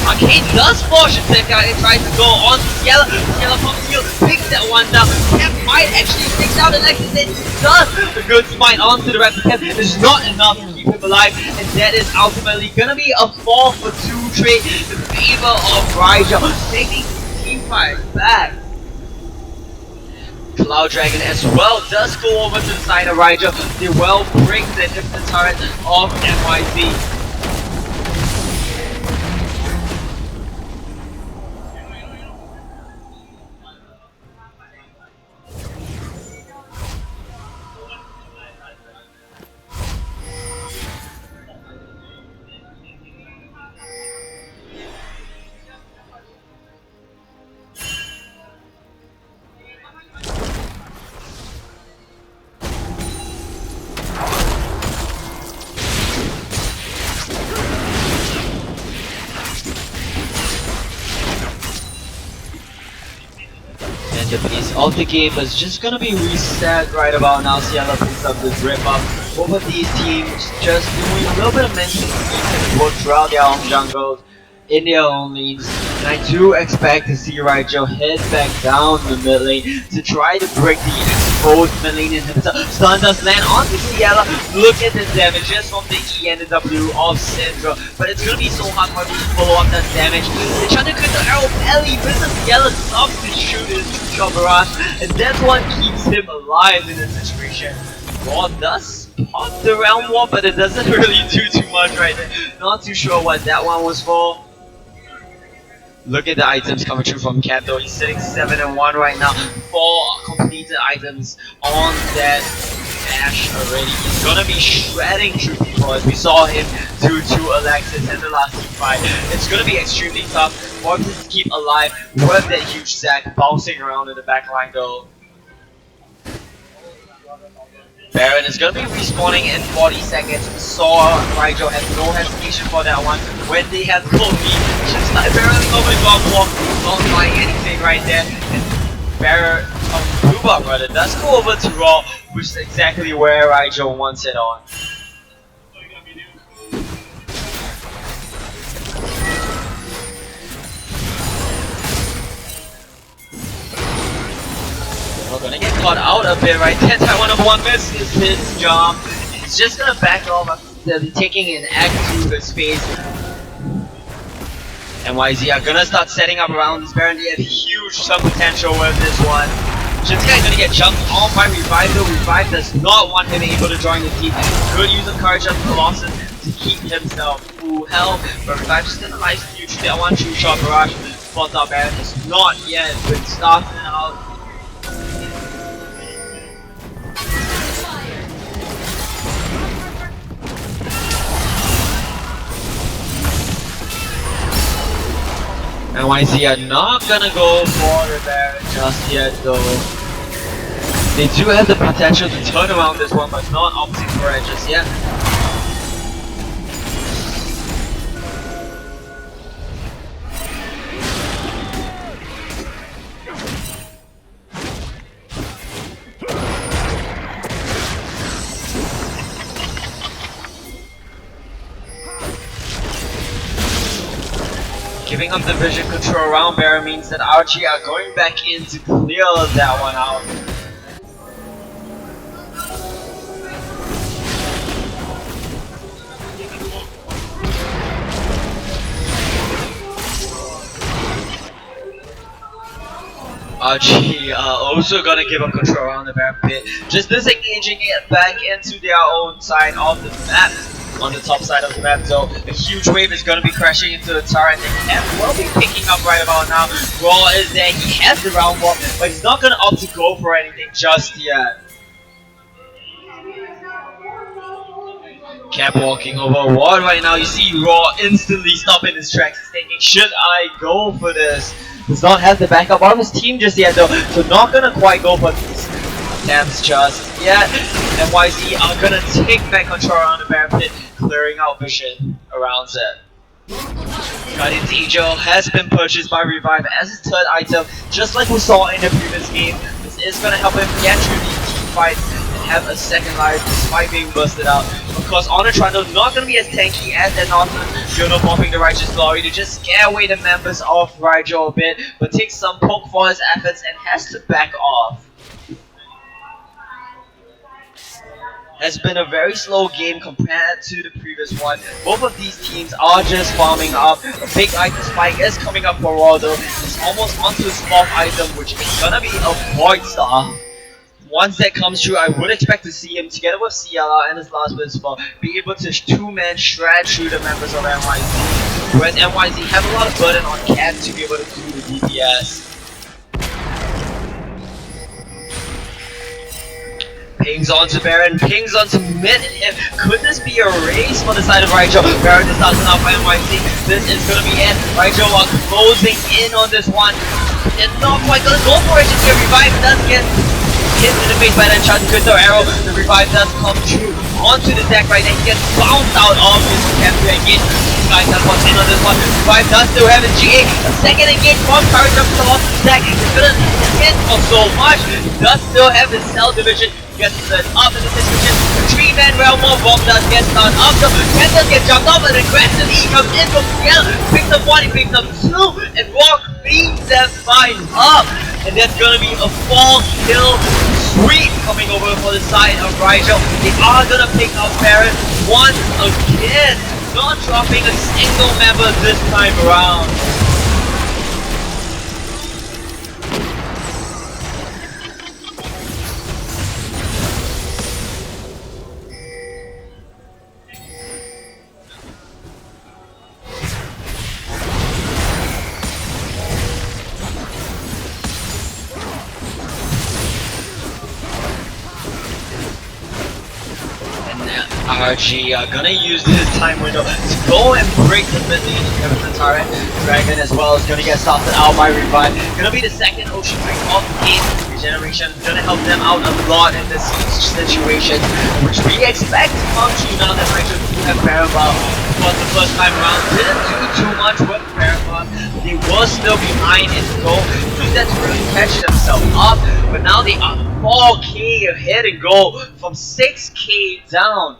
Arcane does force Sitex and tries to go on to Ciela. Ciela from heal picks that one down. Cap might actually take down the next, and then he does a good smite onto the rest of Cap. It's not enough to keep him alive, and that is ultimately gonna be a 4-for-2 trade in favor of Raijo, taking the team fight back. Cloud Dragon as well does go over to the side of Raijo. They will break the infinite turret of NYZ. The pace of the game is just gonna be reset right about now. Ciela picks up the grip up. Both of these teams just doing a little bit of mental defense work throughout their own jungles, in their own lanes. And I do expect to see Raijo head back down the mid lane to try to break the exposed mid lane inhibitor. Stun does land onto Ciela. Look at the damages from the E and the W of Syndra. But it's gonna be so hard for me to follow up that damage. They're trying to crit the arrow belly, but the Ciela stops to shoot his shot barrage, and that's what keeps him alive in this situation. Raw does pop the round one, but it doesn't really do too much right there. Not too sure what that one was for. Look at the items coming through from Cap though. He's sitting 7 and 1 right now. 4 completed items on that Ash already. He's gonna be shredding through people as we saw him do to Alexis in the last team fight. It's gonna be extremely tough for him to keep alive with that huge Zac bouncing around in the back line though. Baron is gonna be respawning in 40 seconds. We saw Rigel has no hesitation for that one. When they had Kobe, just like barely nobody got blocked, not buying anything right there. And Baron, Blue Buck rather, does go over to Raw, which is exactly where Rigel wants it on. We're gonna get caught out a bit right there. Taiwan of one misses his jump. He's just gonna back off after taking an act through the space. NYZ are gonna start setting up around this Baron. They have huge sub potential with this one. Shinsuke is gonna get jumped on by Revive though. Revive does not want him able to join the team. Good use of Courage of Colossus to keep himself full health. But Revive just gonna nice huge that one true shot barrage. Spots out Baron is not yet been starting out. NYZ are not gonna go for the Baron just yet though. They do have the potential to turn around this one, but not opting for it just yet. Giving up the vision control around Baron means that RG are going back in to clear that one out. RG also gonna give up control around the Baron pit, just disengaging it back into their own side of the map. On the top side of the map though, a huge wave is going to be crashing into the tower and they can well be picking up right about now. Raw is there, he has the round ball, but he's not going to opt to go for anything just yet. Cap walking over a wall right now. You see Raw instantly stopping his tracks. He's thinking, should I go for this? Does not have the backup on his team just yet though, so not going to quite go for these attempts just yet. NYZ are going to take back control around the Baron pit, clearing out vision around it. Guardian's Angel has been purchased by Revive as his third item, just like we saw in the previous game. This is going to help him get through these team fights and have a second life despite being busted out. Of course, Honor Trundle not going to be as tanky as that Northern Juno popping the Righteous Glory to just scare away the members of Rigel a bit, but takes some poke for his efforts and has to back off. Has been a very slow game compared to the previous one. Both of these teams are just farming up. A big item spike is coming up for Raw though. It's almost onto his fourth item, which is gonna be a Void Star. Once that comes through, I would expect to see him together with CLR and his last Whisper be able to two-man shred through the members of NYZ. Whereas NYZ have a lot of burden on Cat to be able to do the DPS. Pings onto Baron, pings onto mid, and could this be a race for the side of Rigel? Baron is starting off by NYC. This is gonna be it. Rigel are closing in on this one. They're not quite gonna go for it. Just get Revive does get hit in the face by that enchanted crystal arrow. The Revive does come through onto the deck right there. He gets bounced out of his capture engage. These guys have what's in on this one. Revive does still have his GA. A second engage from Courage up to the off deck. It's gonna hit for so much. He does still have his cell division. Gets set up in the situation. The 3-man realm of bomb does get started up. So Kendall gets jumped off and aggressive E comes in from CL. Picks up one, he picks up two, and Rock beats them by up. And that's gonna be a fall kill sweep coming over for the side of Rigel. They are gonna pick up Baron once again, not dropping a single member this time around. RG are gonna use this time window to go and break the mid lane inhibitor turret. Dragon as well is gonna get started out by Revive. Gonna be the second Ocean Strike of the game. Regeneration is gonna help them out a lot in this situation, which we expect to come true now that Nitro do have Parabol. Was the first time around, didn't do too much with Parabol. They were still behind in goal. Used that to really catch themselves up, but now they are 4k ahead in goal from 6k down.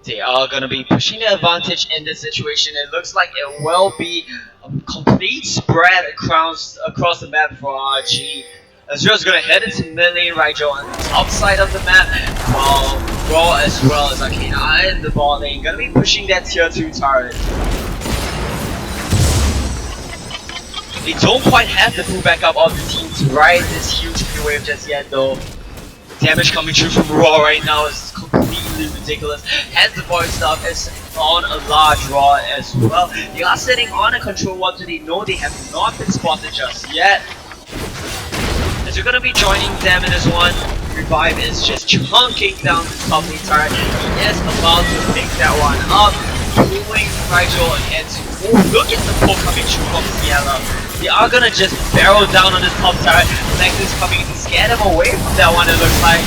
They are going to be pushing the advantage in this situation. It looks like it will be a complete spread across the map for RG. Azura's going to head into mid lane right, Joe, on the top side of the map, while Raw as well as Arcana in the ball lane going to be pushing that tier 2 turret. They don't quite have the full backup of the team to ride this huge Q wave just yet though. Damage coming through from Raw right now is completely ridiculous. Hence the void stuff is on a large Raw as well. They are sitting on a control wall, so they know they have not been spotted just yet. As you're gonna be joining them in this one, Revive is just chunking down the top lane turret. He is about to pick that one up, pulling Rigel ahead to. Oh, look at the pull coming through from Ciela. They are gonna just barrel down on this top turret. Nexus coming to scare them away from that one, it looks like.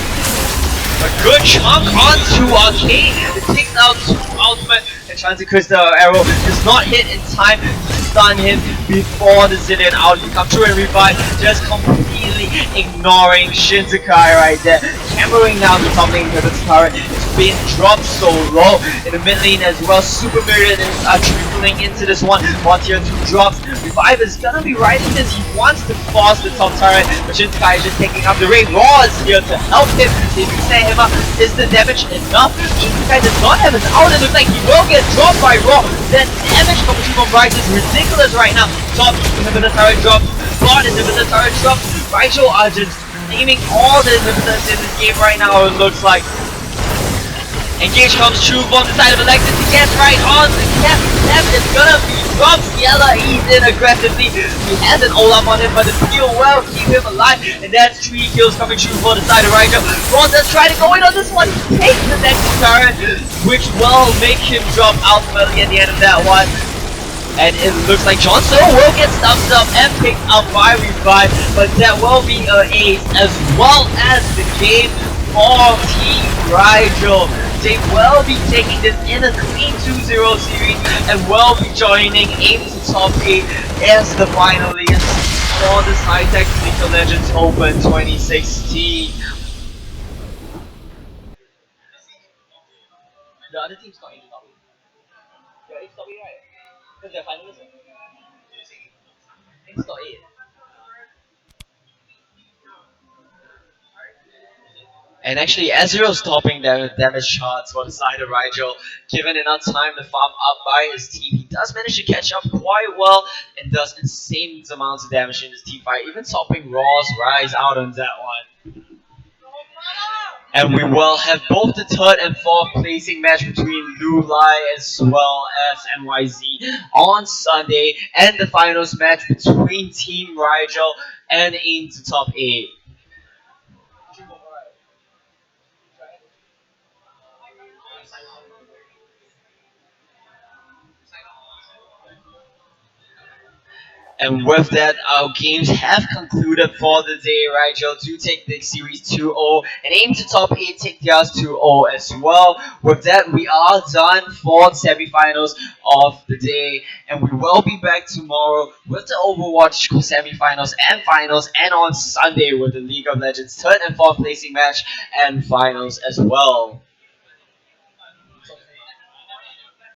A good chunk onto Arcane. It takes out 2 ultimate, and Transit Crystal Arrow does not hit in time to stun him before the Zillion out. You come through and Revive, just completely ignoring Shinsekai right there. Hammering down the top lane with its turret. It's been dropped so low in the mid lane as well. Super Myriad is tripling into this one. While tier 2 drops. Revive is gonna be riding this. He wants to force the top turret, but Shinsekai is just taking up the raid. Raw is here to help him. If you set him up, is the damage enough? Shinsekai does not have his out. It looks like he will get dropped by Raw. That damage coming from Bryce is ridiculous right now. Top inhibitor turret drops. God inhibitor turret drops. Raicho are just aiming all the inhibitors in this game right now, it looks like. Engage comes true from the side of Alexis. He gets right on the cap. Cap is gonna be dropped. Ciela, he's in aggressively. He has an ult up on him, but the peel will keep him alive. And that's 3 kills coming true for the side of Raicho. Ron does try to go in on this one. He takes the next turret, which will make him drop ultimately at the end of that one. And it looks like Johnson will get stumped up and picked up by Revive, but that will be an ace as well as the game for Team Rigel. They will be taking this in a clean 2-0 series and will be joining Aim to Top 8 as the finalists for the Sitex League of Legends Open 2016. The other team's not in the top 8. Yeah, it's top 8, right? Because they're finalists. It's top 8. And actually, Ezreal's topping their damage charts for the side of Rigel. Given enough time to farm up by his team, he does manage to catch up quite well and does insane amounts of damage in this team fight, even topping Raw's Rise out on that one. And we will have both the 3rd and 4th placing match between Lulai as well as NYZ on Sunday, and the finals match between Team Rigel and Aim to Top 8. And with that, our games have concluded for the day. Rigel do take the series 2-0 and Aim to Top 8 take theirs 2-0 as well. With that, we are done for the semifinals of the day, and we will be back tomorrow with the Overwatch semifinals and finals, and on Sunday with the League of Legends 3rd and 4th placing match and finals as well.